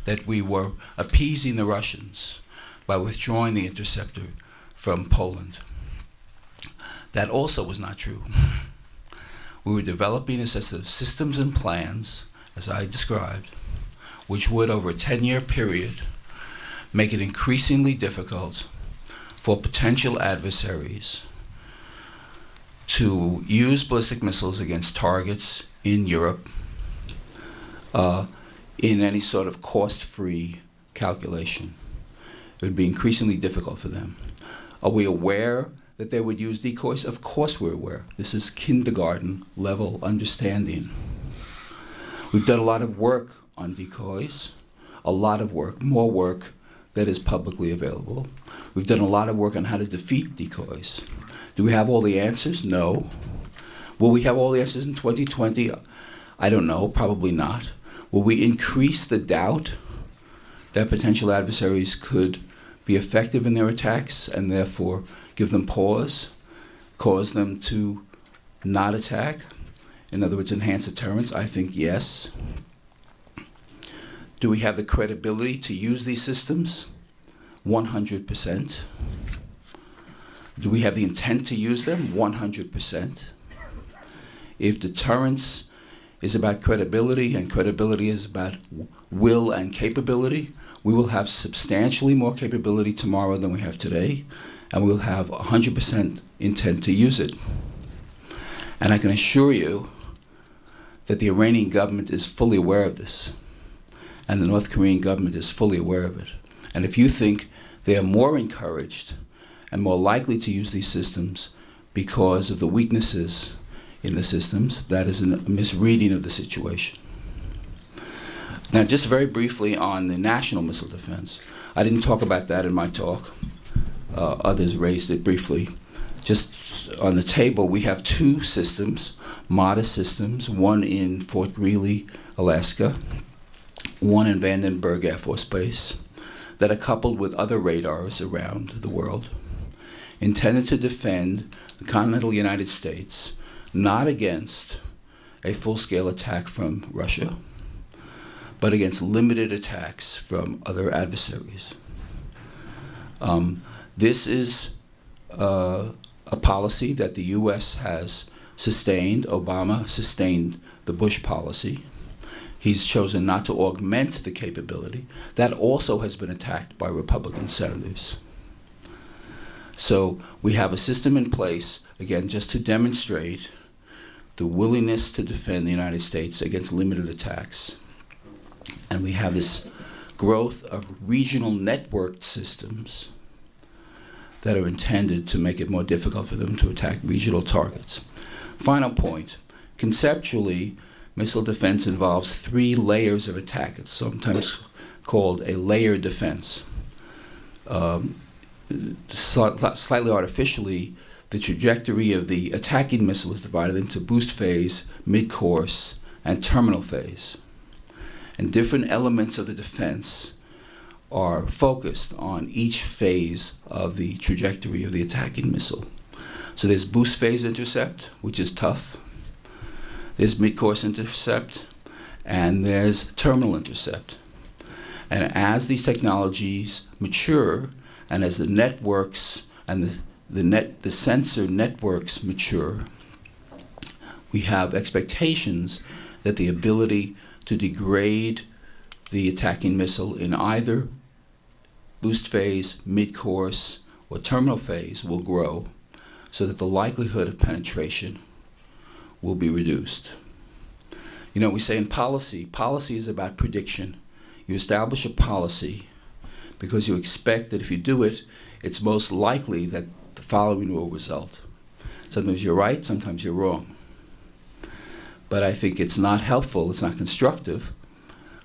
that we were appeasing the Russians by withdrawing the interceptor from Poland. That also was not true. We were developing a set of systems and plans, as I described, which would, over a 10-year period, make it increasingly difficult for potential adversaries to use ballistic missiles against targets in Europe in any sort of cost-free calculation. It would be increasingly difficult for them. Are we aware that they would use decoys? Of course we're aware. This is kindergarten level understanding. We've done a lot of work on decoys, a lot of work, more work that is publicly available. We've done a lot of work on how to defeat decoys. Do we have all the answers? No. Will we have all the answers in 2020? I don't know, probably not. Will we increase the doubt that potential adversaries could be effective in their attacks and therefore give them pause, cause them to not attack? In other words, enhance deterrence? I think yes. Do we have the credibility to use these systems? 100%. Do we have the intent to use them? 100%. If deterrence is about credibility and credibility is about will and capability, we will have substantially more capability tomorrow than we have today, and we'll have 100% intent to use it. And I can assure you that the Iranian government is fully aware of this, and the North Korean government is fully aware of it. And if you think they are more encouraged and more likely to use these systems because of the weaknesses in the systems, that is a misreading of the situation. Now, just very briefly on the national missile defense. I didn't talk about that in my talk. Others raised it briefly. Just on the table, we have two systems, modest systems, one in Fort Greely, Alaska, one in Vandenberg Air Force Base, that are coupled with other radars around the world, intended to defend the continental United States, not against a full-scale attack from Russia, but against limited attacks from other adversaries. This is a a policy that the U.S. has sustained. Obama sustained the Bush policy. He's chosen not to augment the capability. That also has been attacked by Republican senators. So we have a system in place, again, just to demonstrate the willingness to defend the United States against limited attacks. And we have this growth of regional networked systems that are intended to make it more difficult for them to attack regional targets. Final point, conceptually, missile defense involves 3 layers of attack. It's sometimes called a layered defense. Slightly artificially, the trajectory of the attacking missile is divided into boost phase, mid-course, and terminal phase. And different elements of the defense are focused on each phase of the trajectory of the attacking missile. So there's boost phase intercept, which is tough. There's mid-course intercept, and there's terminal intercept. And as these technologies mature, and as the networks and the sensor networks mature, we have expectations that the ability to degrade the attacking missile in either boost phase, mid-course, or terminal phase will grow, so that the likelihood of penetration will be reduced. You know, we say in policy is about prediction. You establish a policy because you expect that if you do it, it's most likely that the following will result. Sometimes you're right, sometimes you're wrong. But I think it's not helpful, it's not constructive,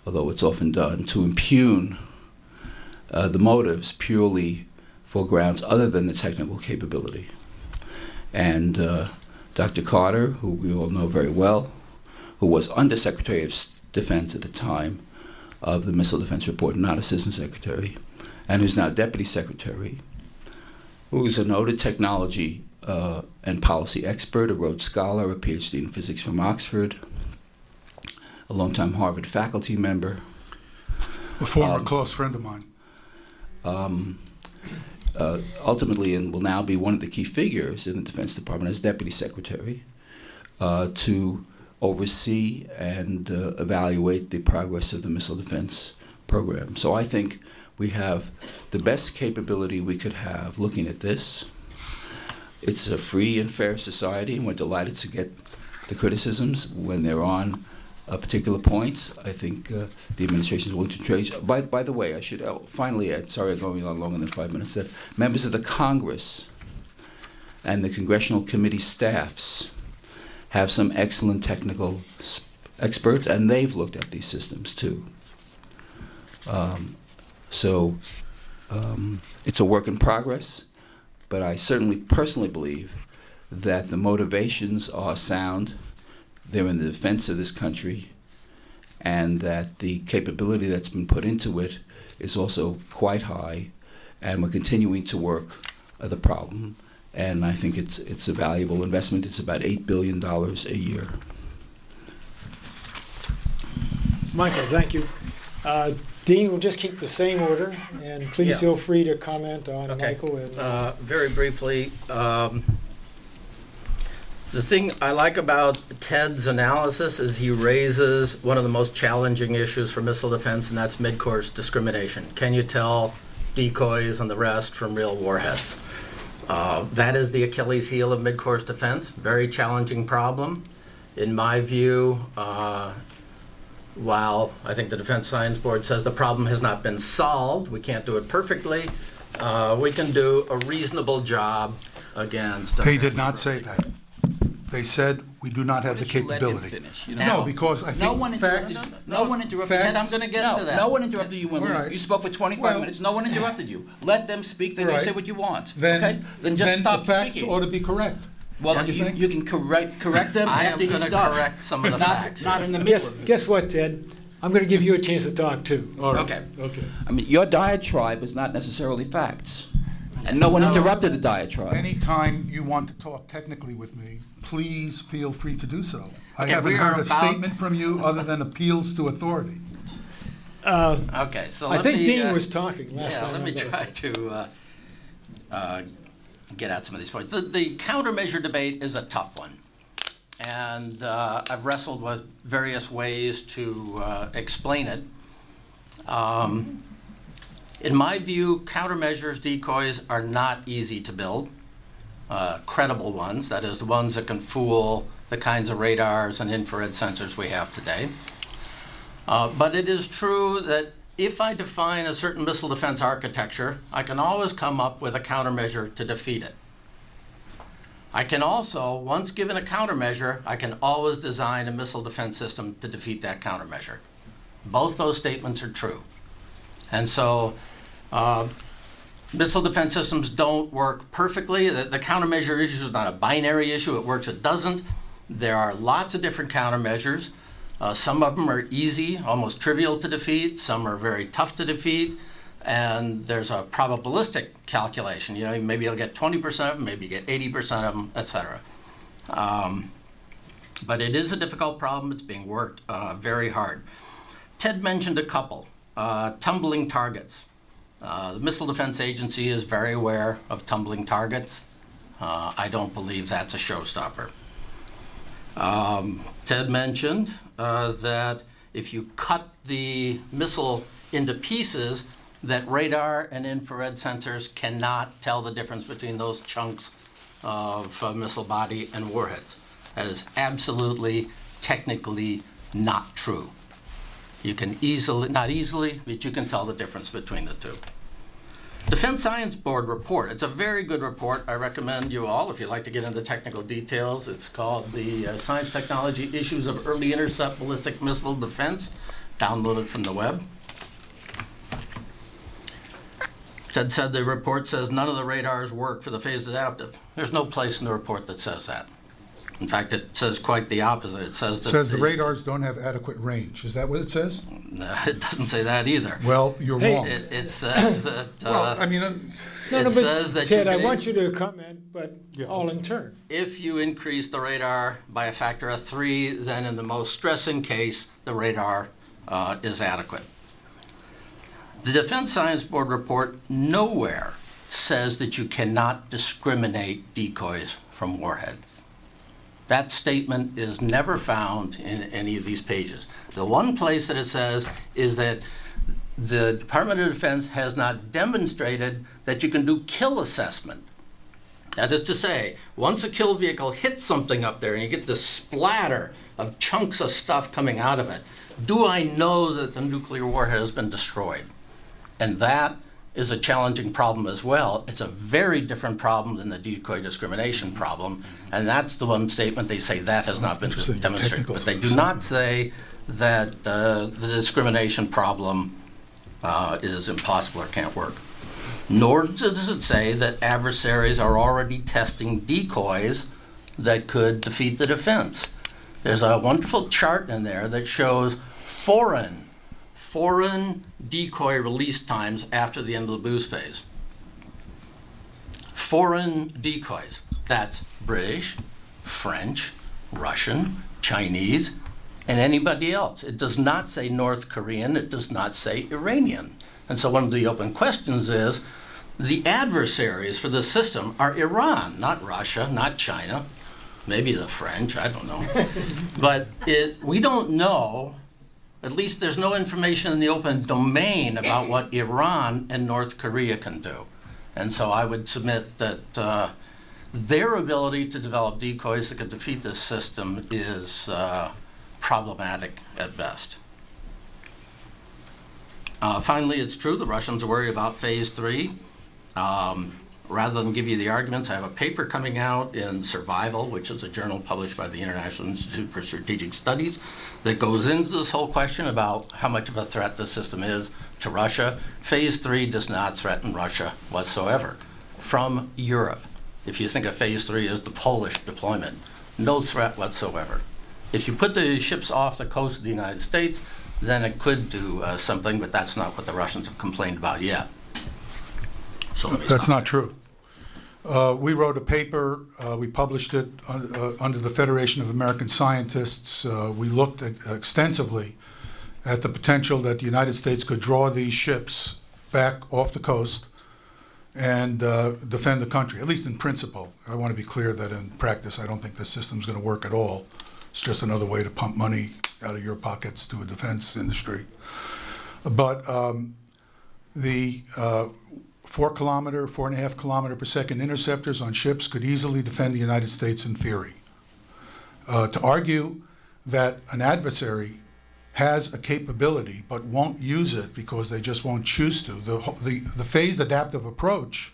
although it's often done, to impugn the motives purely for grounds other than the technical capability. And Dr. Carter, who we all know very well, who was Undersecretary of Defense at the time of the Missile Defense Report, not Assistant Secretary, and who's now Deputy Secretary, who's a noted technology and policy expert, a Rhodes Scholar, a PhD in physics from Oxford, a longtime Harvard faculty member. A former close friend of mine. Ultimately, and will now be one of the key figures in the Defense Department as Deputy Secretary to oversee and evaluate the progress of the missile defense program. So I think we have the best capability we could have looking at this. It's a free and fair society, and we're delighted to get the criticisms when they're on particular points. I think the administration is willing to trade. By the way, I should finally add, sorry I'm going on longer than 5 minutes, that members of the Congress and the congressional committee staffs have some excellent technical experts, and they've looked at these systems too. It's a work in progress, but I certainly personally believe that the motivations are sound. They're in the defense of this country, and that the capability that's been put into it is also quite high, and we're continuing to work the problem. And I think it's a valuable investment. It's about $8 billion a year. Michael, thank you. Dean, we'll just keep the same order, and please feel free to comment on Michael. And, very briefly, the thing I like about Ted's analysis is he raises one of the most challenging issues for missile defense, and that's mid-course discrimination. Can you tell decoys and the rest from real warheads? That is the Achilles heel of mid-course defense. Very challenging problem. In my view, while I think the Defense Science Board says the problem has not been solved, we can't do it perfectly, we can do a reasonable job against... They did not say that. They said we do not have the capability. No, because I think facts... No one interrupted. Ted, I'm going to get to that. No one interrupted you when right. you spoke for 25 minutes. No one interrupted you. Let them speak. Then you say what you want. Then, okay? Then just stop the facts speaking. ought to be correct. Well, you can correct them I am after you going to stop. correct some of the facts. Not in the middle. guess what, Ted? I'm going to give you a chance to talk, too. All right. Okay. I mean, your diatribe is not necessarily facts. And no one interrupted the diatribe. Anytime you want to talk technically with me, please feel free to do so. I Okay, haven't we are heard a about- statement from you other than appeals to authority. Okay, so I think Dean was talking last Yeah, time. let me I looked. try to get at some of these points. The countermeasure debate is a tough one. And I've wrestled with various ways to explain it. In my view, countermeasures, decoys, are not easy to build. Credible ones, that is, the ones that can fool the kinds of radars and infrared sensors we have today. But it is true that if I define a certain missile defense architecture, I can always come up with a countermeasure to defeat it. I can also, once given a countermeasure, I can always design a missile defense system to defeat that countermeasure. Both those statements are true. And so missile defense systems don't work perfectly. The countermeasure issue is not a binary issue. It works, it doesn't. There are lots of different countermeasures. Some of them are easy, almost trivial to defeat. Some are very tough to defeat. And there's a probabilistic calculation. You know, maybe you'll get 20% of them, maybe you get 80% of them, et cetera. But it is a difficult problem. It's being worked very hard. Ted mentioned a couple. Tumbling targets. The Missile Defense Agency is very aware of tumbling targets. I don't believe that's a showstopper. Ted mentioned that if you cut the missile into pieces, that radar and infrared sensors cannot tell the difference between those chunks of missile body and warheads. That is absolutely, technically not true. You can easily, not easily, but you can tell the difference between the two. Defense Science Board report. It's a very good report. I recommend you all, if you'd like to get into technical details. It's called the Science Technology Issues of Early Intercept Ballistic Missile Defense, downloaded from the web. Ted said the report says none of the radars work for the phased adaptive. There's no place in the report that says that. In fact, it says quite the opposite. It says that the radars don't have adequate range. Is that what it says? No, it doesn't say that either. Well, you're wrong. It says that. Well, I mean, It says that Ted, you I can want you to comment, but all in turn. if you increase the radar by a factor of 3, then in the most stressing case, the radar is adequate. The Defense Science Board report nowhere says that you cannot discriminate decoys from warheads. That statement is never found in any of these pages. The one place that it says is that the Department of Defense has not demonstrated that you can do kill assessment. That is to say, once a kill vehicle hits something up there and you get this splatter of chunks of stuff coming out of it, do I know that the nuclear warhead has been destroyed? And that is a challenging problem as well. It's a very different problem than the decoy discrimination problem, and that's the one statement they say that has not been demonstrated. But they do not say that the discrimination problem is impossible or can't work. Nor does it say that adversaries are already testing decoys that could defeat the defense. There's a wonderful chart in there that shows foreign decoy release times after the end of the boost phase. Foreign decoys. That's British, French, Russian, Chinese, and anybody else. It does not say North Korean. It does not say Iranian. And so one of the open questions is, the adversaries for the system are Iran, not Russia, not China, maybe the French, I don't know. But we don't know. At least there's no information in the open domain about what Iran and North Korea can do. And so I would submit that their ability to develop decoys that could defeat this system is problematic at best. Finally, it's true the Russians are worried about phase 3. Rather than give you the arguments, I have a paper coming out in Survival, which is a journal published by the International Institute for Strategic Studies, that goes into this whole question about how much of a threat the system is to Russia. Phase 3 does not threaten Russia whatsoever from Europe. If you think of phase 3 as the Polish deployment, no threat whatsoever. If you put the ships off the coast of the United States, then it could do something, but that's not what the Russians have complained about yet. So that's not true. We wrote a paper, we published it under the Federation of American Scientists. We looked extensively at the potential that the United States could draw these ships back off the coast and defend the country, at least in principle. I want to be clear that in practice, I don't think this system's going to work at all. It's just another way to pump money out of your pockets to a defense industry. But the 4.5 kilometer per second interceptors on ships could easily defend the United States in theory. To argue that an adversary has a capability but won't use it because they just won't choose to, the phased adaptive approach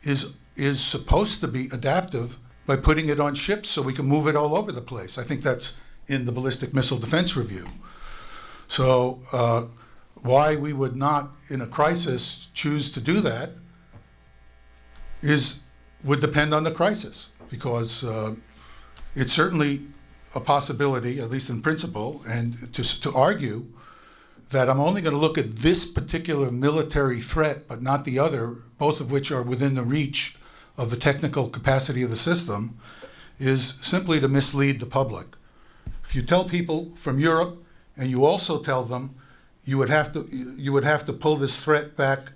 is supposed to be adaptive by putting it on ships so we can move it all over the place. I think that's in the Ballistic Missile Defense Review. So why we would not, in a crisis, choose to do that would depend on the crisis, because it's certainly a possibility, at least in principle, and to argue that I'm only going to look at this particular military threat but not the other, both of which are within the reach of the technical capacity of the system, is simply to mislead the public. If you tell people from Europe and you also tell them you would have to pull this threat back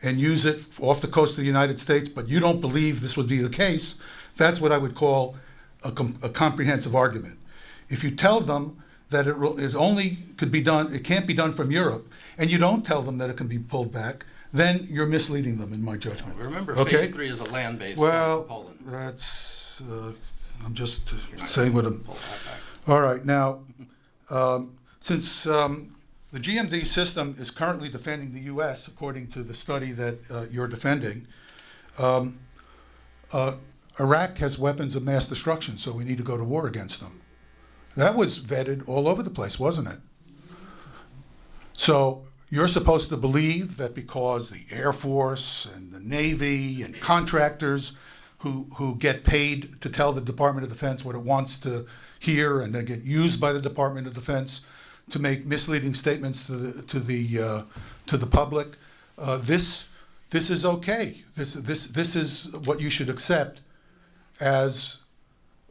and use it off the coast of the United States, but you don't believe this would be the case, that's what I would call a comprehensive argument. If you tell them that it can't be done from Europe, and you don't tell them that it can be pulled back, then you're misleading them, in my judgment. Remember, okay? Phase 3 is a land-based Poland. That's, I'm just saying what I'm... All right, now, since the GMD system is currently defending the U.S., according to the study that you're defending, Iraq has weapons of mass destruction, so we need to go to war against them. That was vetted all over the place, wasn't it? So you're supposed to believe that because the Air Force and the Navy and contractors who get paid to tell the Department of Defense what it wants to hear, and they get used by the Department of Defense to make misleading statements to the public, this is okay. This is what you should accept as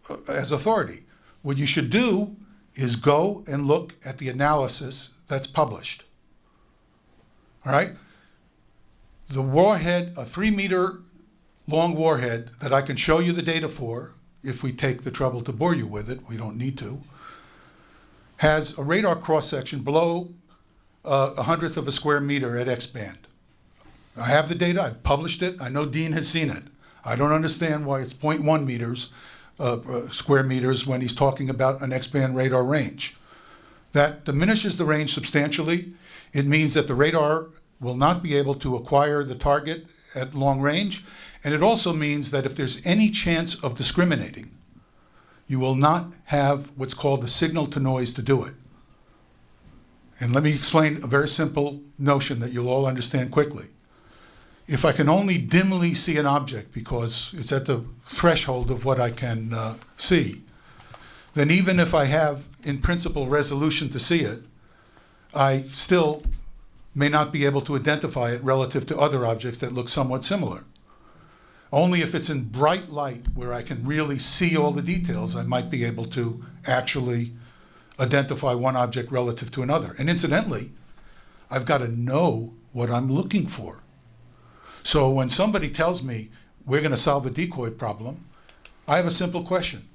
authority. What you should do is go and look at the analysis that's published. All right? The warhead, a 3-meter long warhead that I can show you the data for, if we take the trouble to bore you with it, we don't need to, has a radar cross-section below 1/100th of a square meter at X band. I have the data, I've published it, I know Dean has seen it. I don't understand why it's 0.1 meters, square meters when he's talking about an X-band radar range. That diminishes the range substantially. It means that the radar will not be able to acquire the target at long range, and it also means that if there's any chance of discriminating, you will not have what's called the signal to noise to do it. And let me explain a very simple notion that you'll all understand quickly. If I can only dimly see an object because it's at the threshold of what I can see, then even if I have, in principle, resolution to see it, I still may not be able to identify it relative to other objects that look somewhat similar. Only if it's in bright light where I can really see all the details, I might be able to actually identify one object relative to another. And incidentally, I've got to know what I'm looking for. So when somebody tells me we're going to solve a decoy problem, I have a simple question.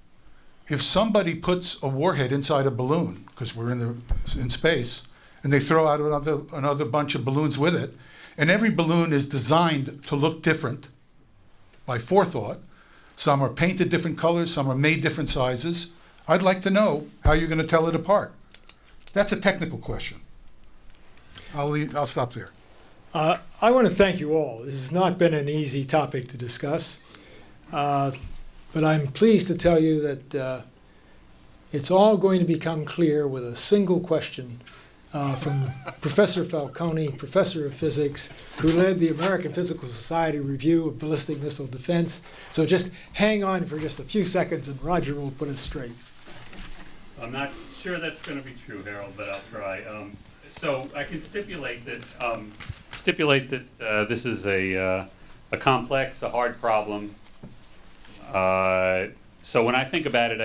If somebody puts a warhead inside a balloon, because we're in space, and they throw out another bunch of balloons with it, and every balloon is designed to look different by forethought, some are painted different colors, some are made different sizes, I'd like to know how you're going to tell it apart. That's a technical question. I'll stop there. I want to thank you all. This has not been an easy topic to discuss, but I'm pleased to tell you that it's all going to become clear with a single question from Professor Falcone, Professor of Physics, who led the American Physical Society review of ballistic missile defense. So just hang on for just a few seconds and Roger will put us straight. I'm not sure that's going to be true, Harold, but I'll try. So I can stipulate that this is a complex, a hard problem. So when I think about it,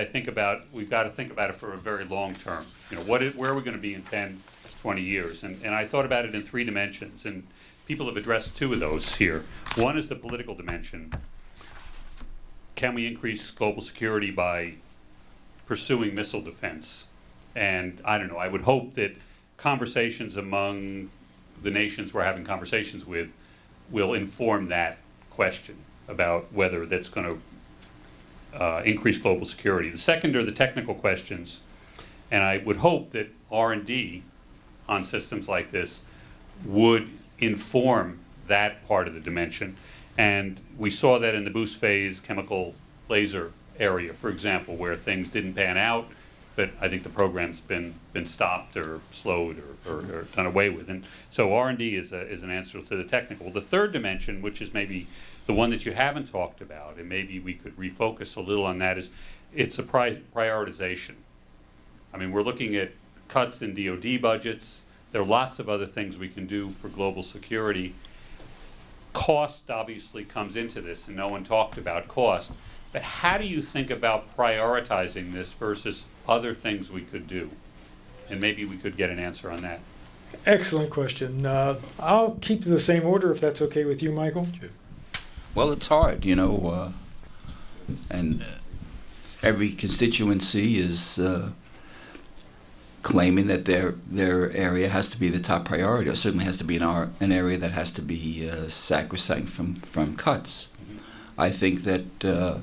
we've got to think about it for a very long term. You know, where are we going to be in 10, 20 years? And I thought about it in 3 dimensions. And people have addressed two of those here. One is the political dimension. Can we increase global security by pursuing missile defense? And I don't know, I would hope that conversations among the nations we're having conversations with will inform that question about whether that's going to increase global security. The second are the technical questions, and I would hope that R&D on systems like this would inform that part of the dimension. And we saw that in the boost phase chemical laser area, for example, where things didn't pan out, but I think the program's been stopped or slowed or done away with. And so R&D is an answer to the technical. The third dimension, which is maybe the one that you haven't talked about, and maybe we could refocus a little on that, is it's a prioritization. I mean, we're looking at cuts in DoD budgets. There are lots of other things we can do for global security. Cost obviously comes into this, and no one talked about cost. But how do you think about prioritizing this versus other things we could do? And maybe we could get an answer on that. Excellent question. I'll keep to the same order if that's okay with you, Michael. Sure. Well, it's hard, you know, and every constituency is claiming that their area has to be the top priority, or certainly has to be an area that has to be sacrosanct from cuts. Mm-hmm. I think that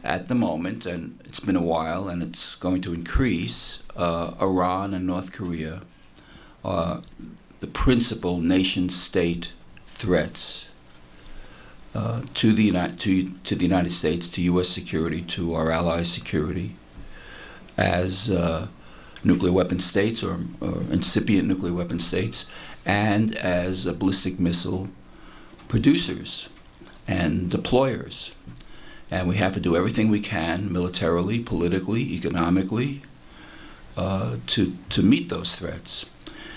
at the moment, and it's been a while, and it's going to increase, Iran and North Korea are the principal nation-state threats to the United States, to U.S. security, to our allies' security, as nuclear weapon states or incipient nuclear weapon states, and as ballistic missile producers and deployers. And we have to do everything we can, militarily, politically, economically, to meet those threats.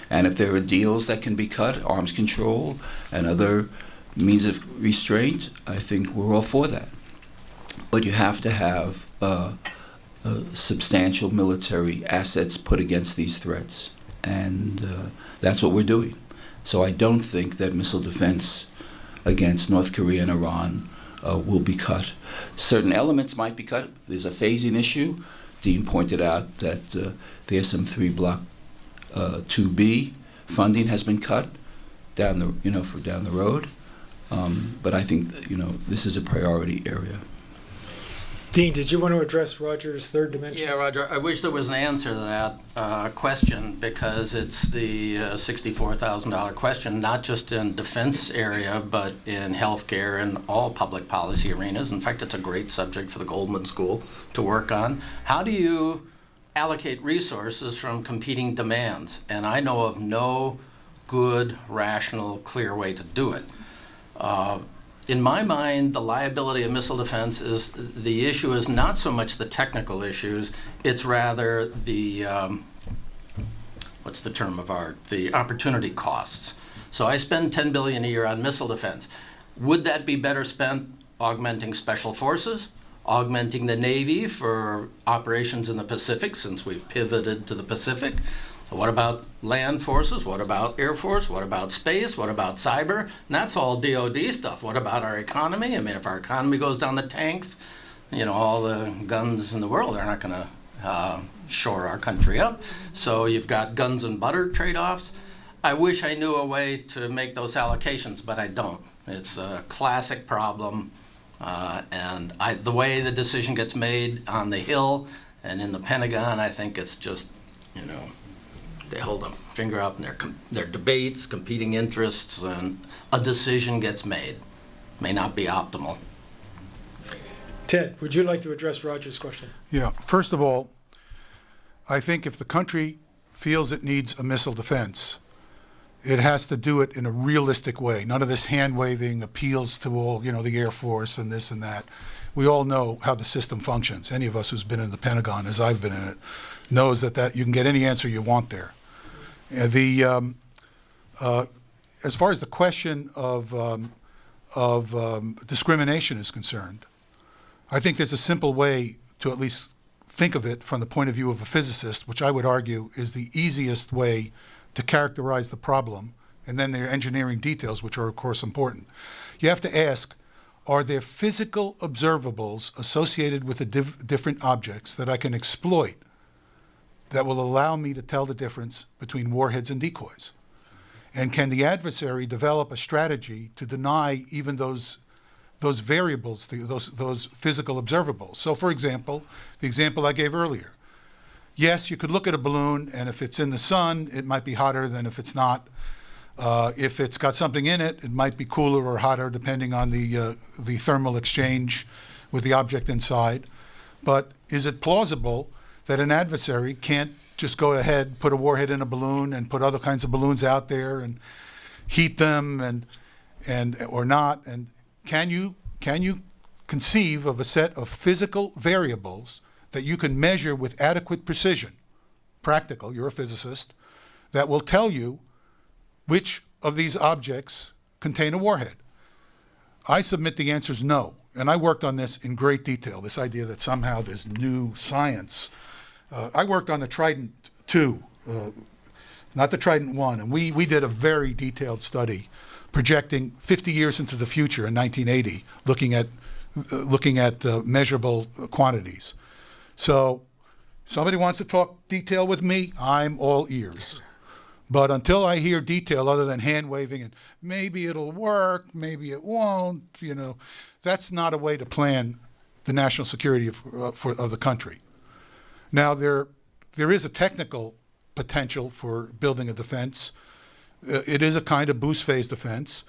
And if there are deals that can be cut, arms control and other means of restraint, I think we're all for that. But you have to have substantial military assets put against these threats. And that's what we're doing. So I don't think that missile defense against North Korea and Iran will be cut. Certain elements might be cut. There's a phasing issue. Dean pointed out that the SM-3 Block 2B funding has been cut down the road. But I think that, this is a priority area. Dean, did you want to address Roger's third dimension? Yeah, Roger, I wish there was an answer to that question, because it's the $64,000 question, not just in defense area, but in healthcare and all public policy arenas. In fact, it's a great subject for the Goldman School to work on. How do you allocate resources from competing demands? And I know of no good, rational, clear way to do it. In my mind, the liability of missile defense is, the issue is not so much the technical issues, it's rather the, what's the term of art, the opportunity costs. So I spend $10 billion a year on missile defense. Would that be better spent augmenting special forces, augmenting the Navy for operations in the Pacific, since we've pivoted to the Pacific? What about land forces? What about Air Force? What about space? What about cyber? And that's all DoD stuff. What about our economy? I mean, if our economy goes down the tanks, all the guns in the world are not going to shore our country up. So you've got guns and butter trade-offs. I wish I knew a way to make those allocations, but I don't. It's a classic problem. And the way the decision gets made on the Hill and in the Pentagon, I think it's just, they hold a finger up in their debates, competing interests, and a decision gets made. May not be optimal. Ted, would you like to address Roger's question? Yeah. First of all, I think if the country feels it needs a missile defense, it has to do it in a realistic way. None of this hand-waving appeals to all, the Air Force and this and that. We all know how the system functions. Any of us who's been in the Pentagon, as I've been in it, knows that you can get any answer you want there. As far as the question of discrimination is concerned, I think there's a simple way to at least think of it from the point of view of a physicist, which I would argue is the easiest way to characterize the problem And then there are engineering details, which are, of course, important. You have to ask, are there physical observables associated with the different objects that I can exploit that will allow me to tell the difference between warheads and decoys? And can the adversary develop a strategy to deny even those variables, those physical observables? So, for example, the example I gave earlier. Yes, you could look at a balloon, and if it's in the sun, it might be hotter than if it's not. If it's got something in it, it might be cooler or hotter depending on the thermal exchange with the object inside. But is it plausible that an adversary can't just go ahead, put a warhead in a balloon and put other kinds of balloons out there and heat them and or not? And can you conceive of a set of physical variables that you can measure with adequate precision, practical, you're a physicist, that will tell you which of these objects contain a warhead? I submit the answer is no. And I worked on this in great detail, this idea that somehow there's new science. I worked on the Trident II, not the Trident 1, and we did a very detailed study projecting 50 years into the future in 1980, looking at measurable quantities. So somebody wants to talk detail with me, I'm all ears. But until I hear detail other than hand waving and maybe it'll work, maybe it won't, that's not a way to plan the national security of the country. Now, there is a technical potential for building a defense. It is a kind of boost phase defense.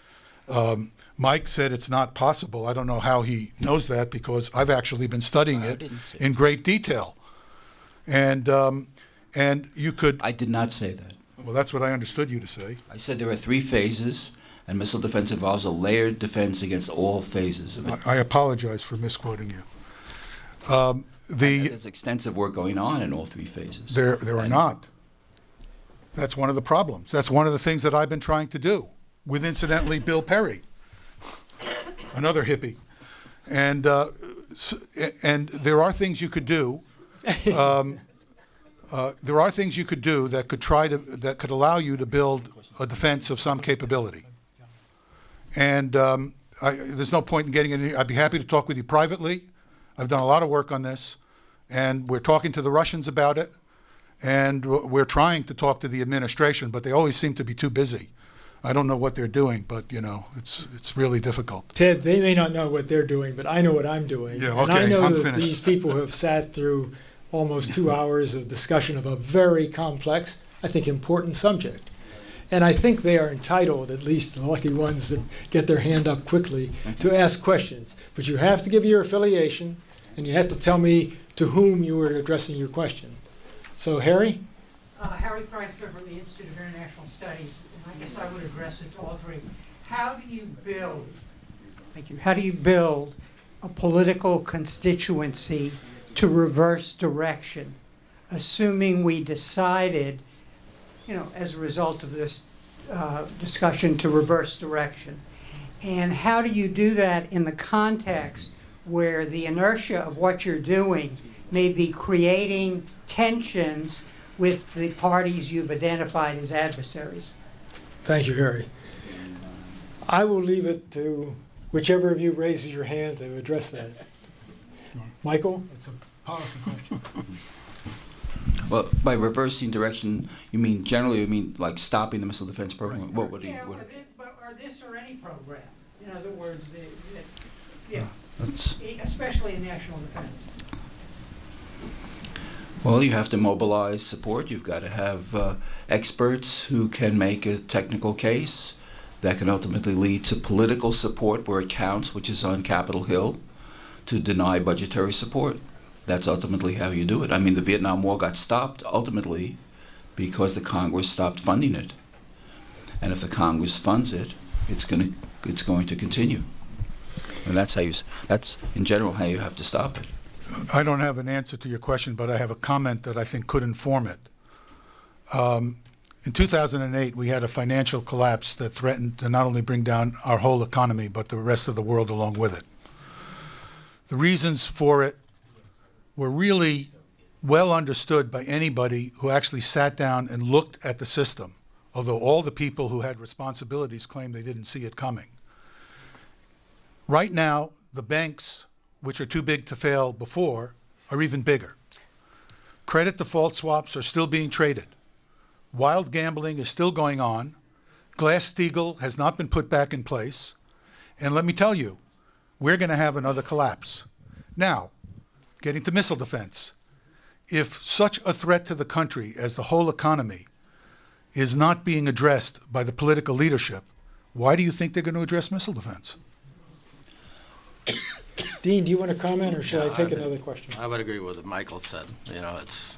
Mike said it's not possible. I don't know how he knows that because I've actually been studying it in great detail. And you could... I did not say that. Well, that's what I understood you to say. I said there are 3 phases, and missile defense involves a layered defense against all phases of it. I apologize for misquoting you. There's extensive work going on in all 3 phases. There are not. That's one of the problems. That's one of the things that I've been trying to do with, incidentally, Bill Perry, another hippie. And there are things you could do. There are things you could do that could allow you to build a defense of some capability. And there's no point in getting in here. I'd be happy to talk with you privately. I've done a lot of work on this, and we're talking to the Russians about it, and we're trying to talk to the administration, but they always seem to be too busy. I don't know what they're doing, but it's really difficult. Ted, they may not know what they're doing, but I know what I'm doing. Yeah, okay, and I know I'm that finished. these people have sat through almost 2 hours of discussion of a very complex, I think, important subject. And I think they are entitled, at least the lucky ones that get their hand up quickly, to ask questions. But you have to give your affiliation, and you have to tell me to whom you are addressing your question. So, Harry? Harry Chrysler from the Institute of International Studies. And I guess I would address it to all 3. How do you build, thank you, how do you build a political constituency to reverse direction, assuming we decided, as a result of this discussion, to reverse direction? And how do you do that in the context where the inertia of what you're doing may be creating tensions with the parties you've identified as adversaries? Thank you, Harry. I will leave it to whichever of you raises your hand to address that. Michael? It's a policy question. Well, by reversing direction, you mean generally, like stopping the missile defense program? Right. What would Yeah, you? or this or any program. In other words, That's, especially in national defense. well, you have to mobilize support. You've got to have experts who can make a technical case that can ultimately lead to political support where it counts, which is on Capitol Hill, to deny budgetary support. That's ultimately how you do it. I mean, the Vietnam War got stopped ultimately because the Congress stopped funding it. And if the Congress funds it, it's going to continue. And that's in general how you have to stop it. I don't have an answer to your question, but I have a comment that I think could inform it. In 2008, we had a financial collapse that threatened to not only bring down our whole economy, but the rest of the world along with it. The reasons for it were really well understood by anybody who actually sat down and looked at the system. although all the people who had responsibilities claim they didn't see it coming. Right now, the banks, which are too big to fail before, are even bigger. Credit default swaps are still being traded. Wild gambling is still going on. Glass-Steagall has not been put back in place. And let me tell you, we're going to have another collapse. Now, getting to missile defense. If such a threat to the country as the whole economy is not being addressed by the political leadership, why do you think they're going to address missile defense? Dean, do you want to comment, or should Yeah, I take I would- another question? I would agree with what Michael said. You know, it's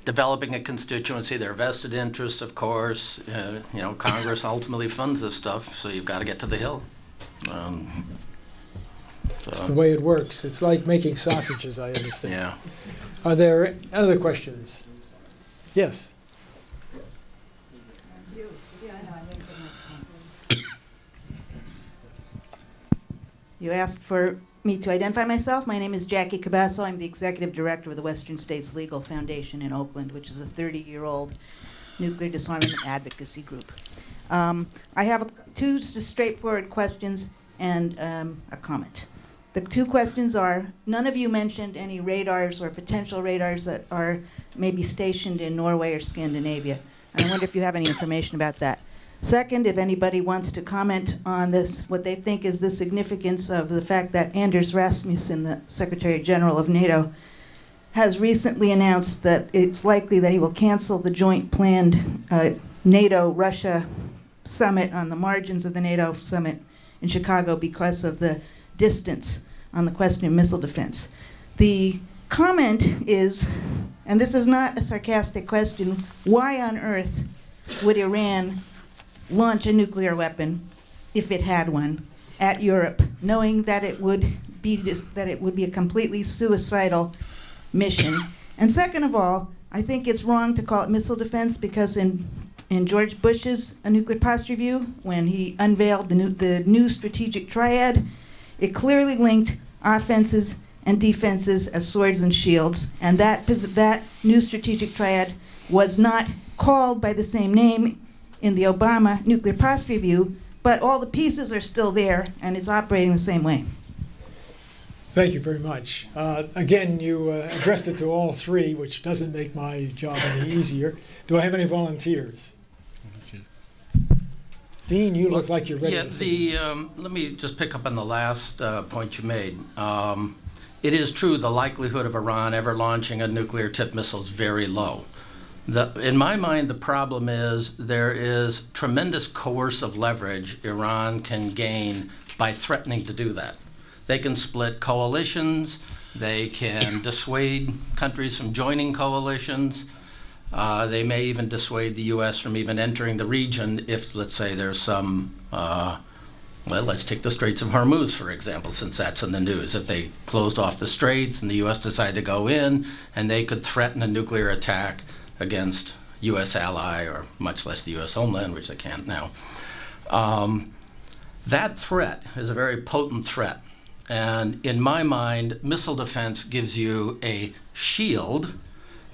developing a constituency. There are vested interests, of course. You know, Congress ultimately funds this stuff, so you've got to get to the Hill. It's the way it works. It's like making sausages, I understand. Yeah. Are there other questions? Yes. You asked for me to identify myself. My name is Jackie Cabasso. I'm the executive director of the Western States Legal Foundation in Oakland, which is a 30-year-old nuclear disarmament advocacy group. I have two straightforward questions and a comment. The two questions are, none of you mentioned any radars or potential radars that are maybe stationed in Norway or Scandinavia. And I wonder if you have any information about that. Second, if anybody wants to comment on this, what they think is the significance of the fact that Anders Rasmussen, the Secretary General of NATO, has recently announced that it's likely that he will cancel the joint planned NATO-Russia summit on the margins of the NATO summit in Chicago because of the distance on the question of missile defense. The comment is, and this is not a sarcastic question, why on earth would Iran launch a nuclear weapon, if it had one, at Europe, knowing that it would be a completely suicidal mission? And second of all, I think it's wrong to call it missile defense, because in George Bush's nuclear posture review, when he unveiled the new strategic triad, it clearly linked offenses and defenses as swords and shields, and that new strategic triad was not called by the same name in the Obama nuclear posture review, but all the pieces are still there, and it's operating the same way. Thank you very much. Again, you addressed it to all three, which doesn't make my job any easier. Do I have any volunteers? Dean, you look like you're ready to say something. Let me just pick up on the last point you made. It is true the likelihood of Iran ever launching a nuclear-tipped missile is very low. In my mind, the problem is there is tremendous coercive leverage Iran can gain by threatening to do that. They can split coalitions. They can dissuade countries from joining coalitions. They may even dissuade the U.S. from even entering the region if, let's say, there's some, well, let's take the Straits of Hormuz, for example, since that's in the news. If they closed off the Straits and the U.S. decided to go in, and they could threaten a nuclear attack against U.S. ally, or much less the U.S. homeland, which they can't now. That threat is a very potent threat. And in my mind, missile defense gives you a shield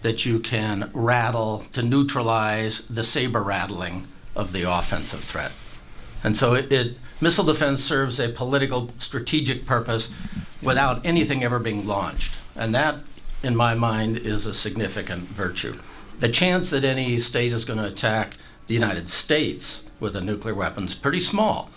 that you can rattle to neutralize the saber rattling of the offensive threat. And so missile defense serves a political strategic purpose without anything ever being launched. And that, in my mind, is a significant virtue. The chance that any state is going to attack the United States with a nuclear weapon is pretty small.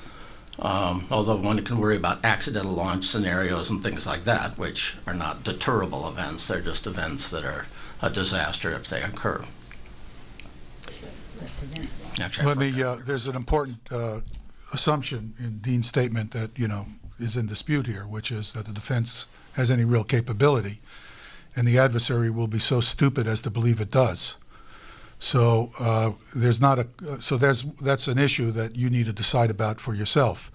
Although one can worry about accidental launch scenarios and things like that, which are not deterrable events. They're just events that are a disaster if they occur. There's an important assumption in Dean's statement that, is in dispute here, which is that the defense has any real capability, and the adversary will be so stupid as to believe it does. So that's an issue that you need to decide about for yourself.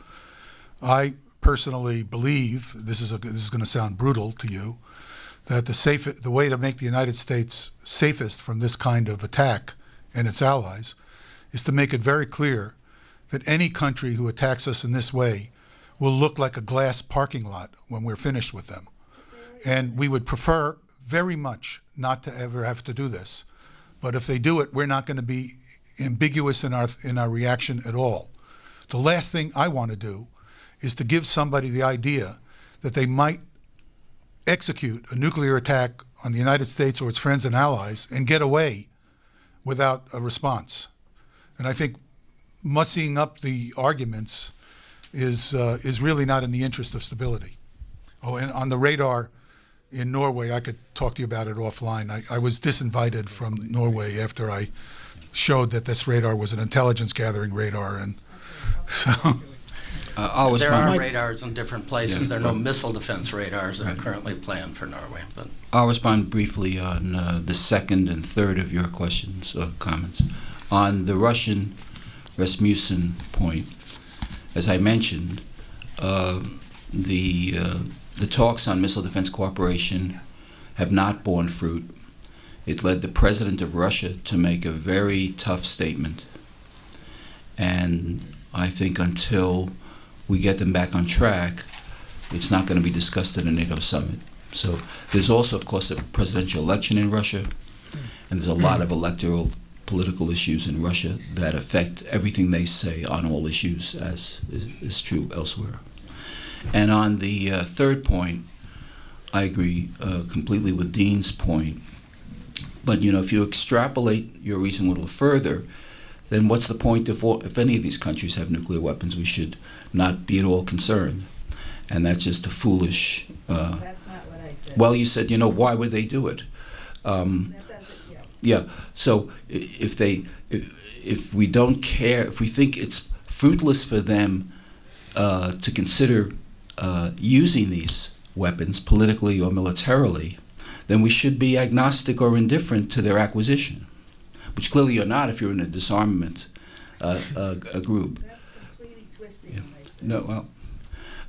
I personally believe, this is going to sound brutal to you, that the way to make the United States safest from this kind of attack and its allies is to make it very clear that any country who attacks us in this way will look like a glass parking lot when we're finished with them. And we would prefer very much not to ever have to do this. But if they do it, we're not going to be ambiguous in our reaction at all. The last thing I want to do is to give somebody the idea that they might execute a nuclear attack on the United States or its friends and allies and get away without a response. And I think mussing up the arguments is really not in the interest of stability. Oh, and on the radar in Norway, I could talk to you about it offline. I was disinvited from Norway after I showed that this radar was an intelligence gathering radar, and so. There are radars in different places. There are no missile defense radars that are currently planned for Norway. But I'll respond briefly on the second and third of your questions or comments. On the Russian Rasmussen point, as I mentioned, the talks on missile defense cooperation have not borne fruit. It led the president of Russia to make a very tough statement. And I think until we get them back on track, it's not going to be discussed at a NATO summit. So there's also, of course, a presidential election in Russia, and there's a lot of electoral political issues in Russia that affect everything they say on all issues, as is true elsewhere. And on the third point, I agree completely with Dean's point. But if you extrapolate your reason a little further, then what's the point if any of these countries have nuclear weapons? We should not be at all concerned. And that's just a foolish... That's not what I said. Well, you said, why would they do it? Yeah. So if we don't care, if we think it's fruitless for them to consider using these weapons politically or militarily, then we should be agnostic or indifferent to their acquisition, which clearly you're not if you're in a disarmament a group. That's completely twisting Yeah. what I said. No, well,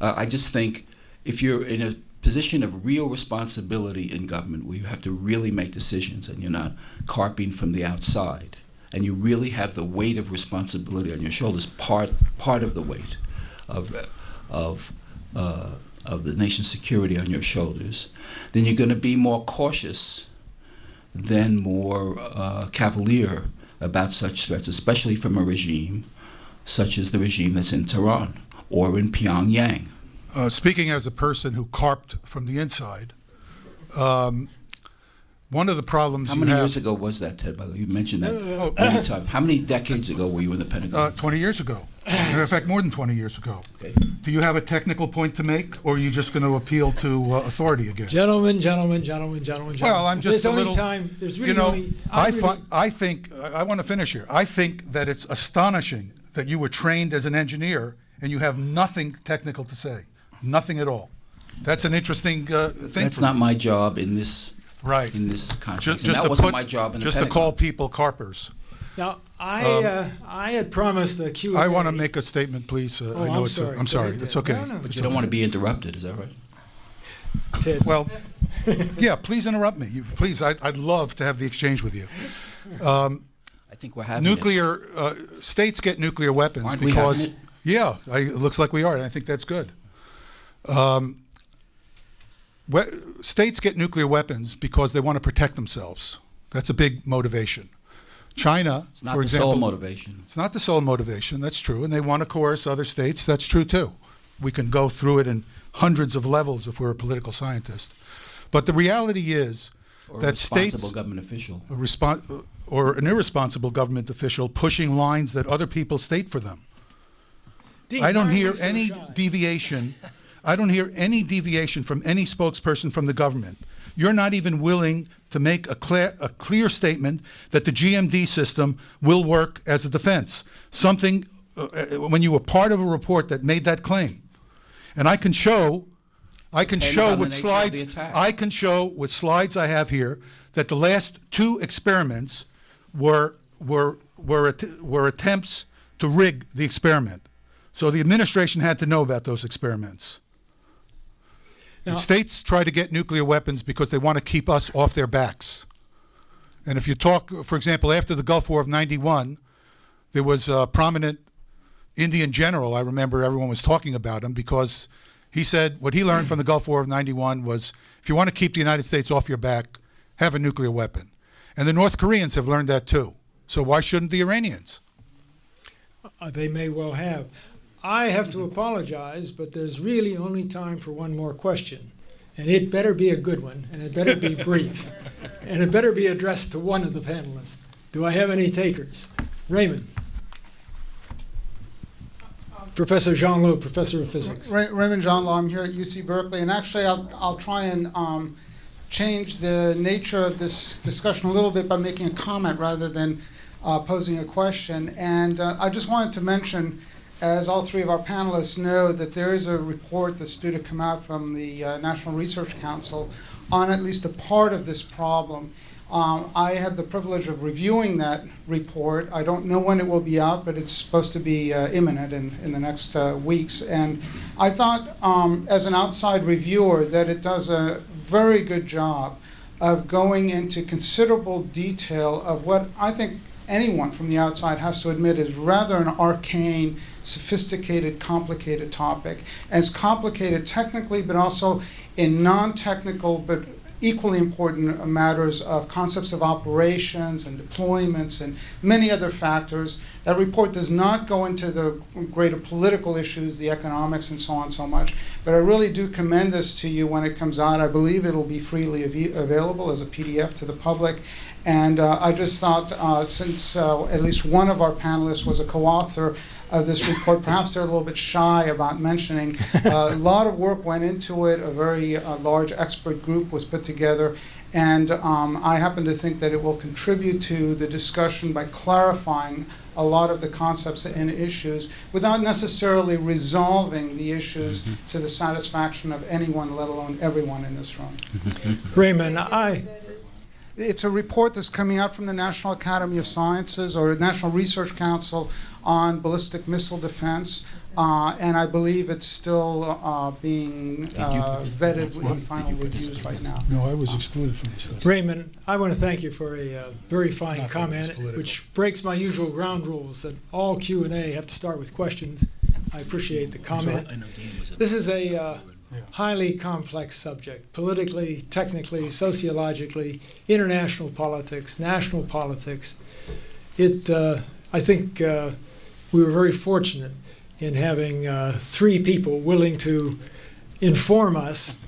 I just think if you're in a position of real responsibility in government where you have to really make decisions and you're not carping from the outside, and you really have the weight of responsibility on your shoulders, part of the weight of the nation's security on your shoulders, then you're going to be more cautious than more cavalier about such threats, especially from a regime such as the regime that's in Tehran or in Pyongyang. Speaking as a person who carped from the inside, one of the problems How many years ago was that, Ted, by the way? You mentioned that many times. How many decades ago were you in the Pentagon? 20 years ago. In fact, more than 20 years ago. Okay. Do you have a technical point to make, or are you just going to appeal to authority again? Gentlemen. Well, I'm just There's a only little. time. There's really only. I want to finish here. I think that it's astonishing that you were trained as an engineer and you have nothing technical to say, nothing at all. That's an interesting thing. That's not my job in this. Right. In this context. Just And that to wasn't my job in the just to Pentagon. call people carpers. Now, I had promised the Q&A. I want to make a statement, please. I know I'm it's. sorry. I'm Go sorry. ahead, It's Ted. okay. No, But you don't want to be interrupted, is that right? Ted. Well, yeah. Please interrupt me. Please. I'd love to have the exchange with you. I think we're having Nuclear states get nuclear weapons Aren't we having because it? yeah, it looks like we are, and I think that's good. States get nuclear weapons because they want to protect themselves. That's a big motivation. China, It's not for the example, sole motivation. it's not the sole motivation. That's true, and they want to coerce other states. That's true too. We can go through it in hundreds of levels if we're a political scientist. But the reality is Or a that responsible states government official. or an irresponsible government official pushing lines that other people state for them. Dean, I don't why are hear you so any shy? deviation. I don't hear any deviation from any spokesperson from the government. You're not even willing to make a clear statement that the GMD system will work as a defense. Something when you were part of a report that made that claim, and I can show on with the nature of the slides. attack. I can show with slides I have here that the last two experiments were attempts to rig the experiment. So the administration had to know about those experiments. Now- And states try to get nuclear weapons because they want to keep us off their backs. And if you talk, for example, after the Gulf War of '91, there was a prominent Indian general. I remember everyone was talking about him because he said what he learned from the Gulf War of '91 was if you want to keep the United States off your back, have a nuclear weapon. And the North Koreans have learned that too. So why shouldn't the Iranians? They may well have. I have to apologize, but there's really only time for one more question. And it better be a good one, and it better be brief, and it better be addressed to one of the panelists. Do I have any takers? Raymond. Professor Jean Loeb, Professor of Physics. Raymond John Law, I'm here at UC Berkeley, and actually I'll try and change the nature of this discussion a little bit by making a comment rather than posing a question. And I just wanted to mention, as all three of our panelists know, that there is a report that's due to come out from the National Research Council on at least a part of this problem. I had the privilege of reviewing that report. I don't know when it will be out, but it's supposed to be imminent in the next weeks. And I thought, as an outside reviewer, that it does a very good job of going into considerable detail of what I think anyone from the outside has to admit is rather an arcane, sophisticated, complicated topic. And it's complicated technically, but also in non-technical, but equally important matters of concepts of operations and deployments and many other factors. That report does not go into the greater political issues, the economics and so on so much, but I really do commend this to you when it comes out. I believe it'll be freely available as a PDF to the public. And I just thought, since at least one of our panelists was a co-author of this report, perhaps they're a little bit shy about mentioning. A lot of work went into it. A very large expert group was put together. And I happen to think that it will contribute to the discussion by clarifying a lot of the concepts and issues without necessarily resolving the issues to the satisfaction of anyone, let alone everyone in this room. Raymond, It's a report that's coming out from the National Academy of Sciences or National Research Council on ballistic missile defense, and I believe it's still being vetted in final reviews right now. No, I was excluded from this list. Raymond, I want to thank you for a very fine comment, which breaks my usual ground rules that all Q&A have to start with questions. I appreciate the comment. This is a highly complex subject, politically, technically, sociologically, international politics, national politics. I think we were very fortunate in having three people willing to inform us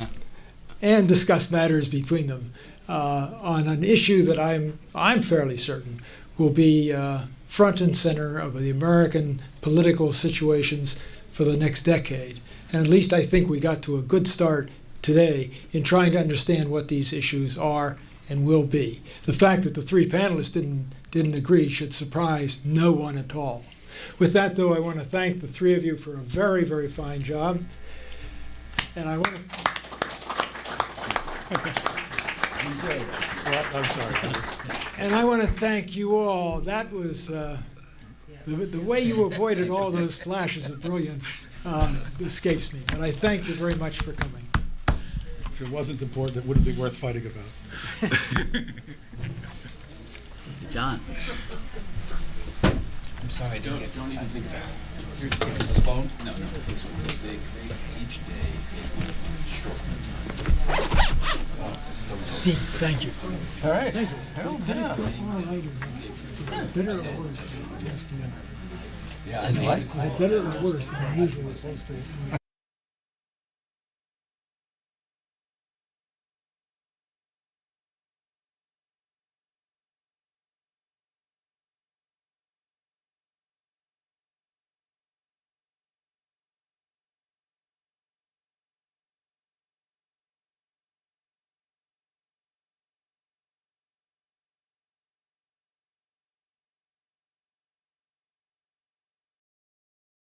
and discuss matters between them on an issue that I'm fairly certain will be front and center of the American political situations for the next decade. And at least I think we got to a good start today in trying to understand what these issues are and will be. The fact that the three panelists didn't agree should surprise no one at all. With that, though, I want to thank the three of you for a very, very fine job. And I want to... I'm sorry. And I want to thank you all. That was the way you avoided all those flashes of brilliance escapes me. But I thank you very much for coming. If it wasn't important, it wouldn't be worth fighting about. Done. I'm sorry, don't even think about it. Here's this phone? No. Each day is short. Dean, thank you. All right. Thank you. Better or worse than Yeah, Is it better or worse than usually supposed to?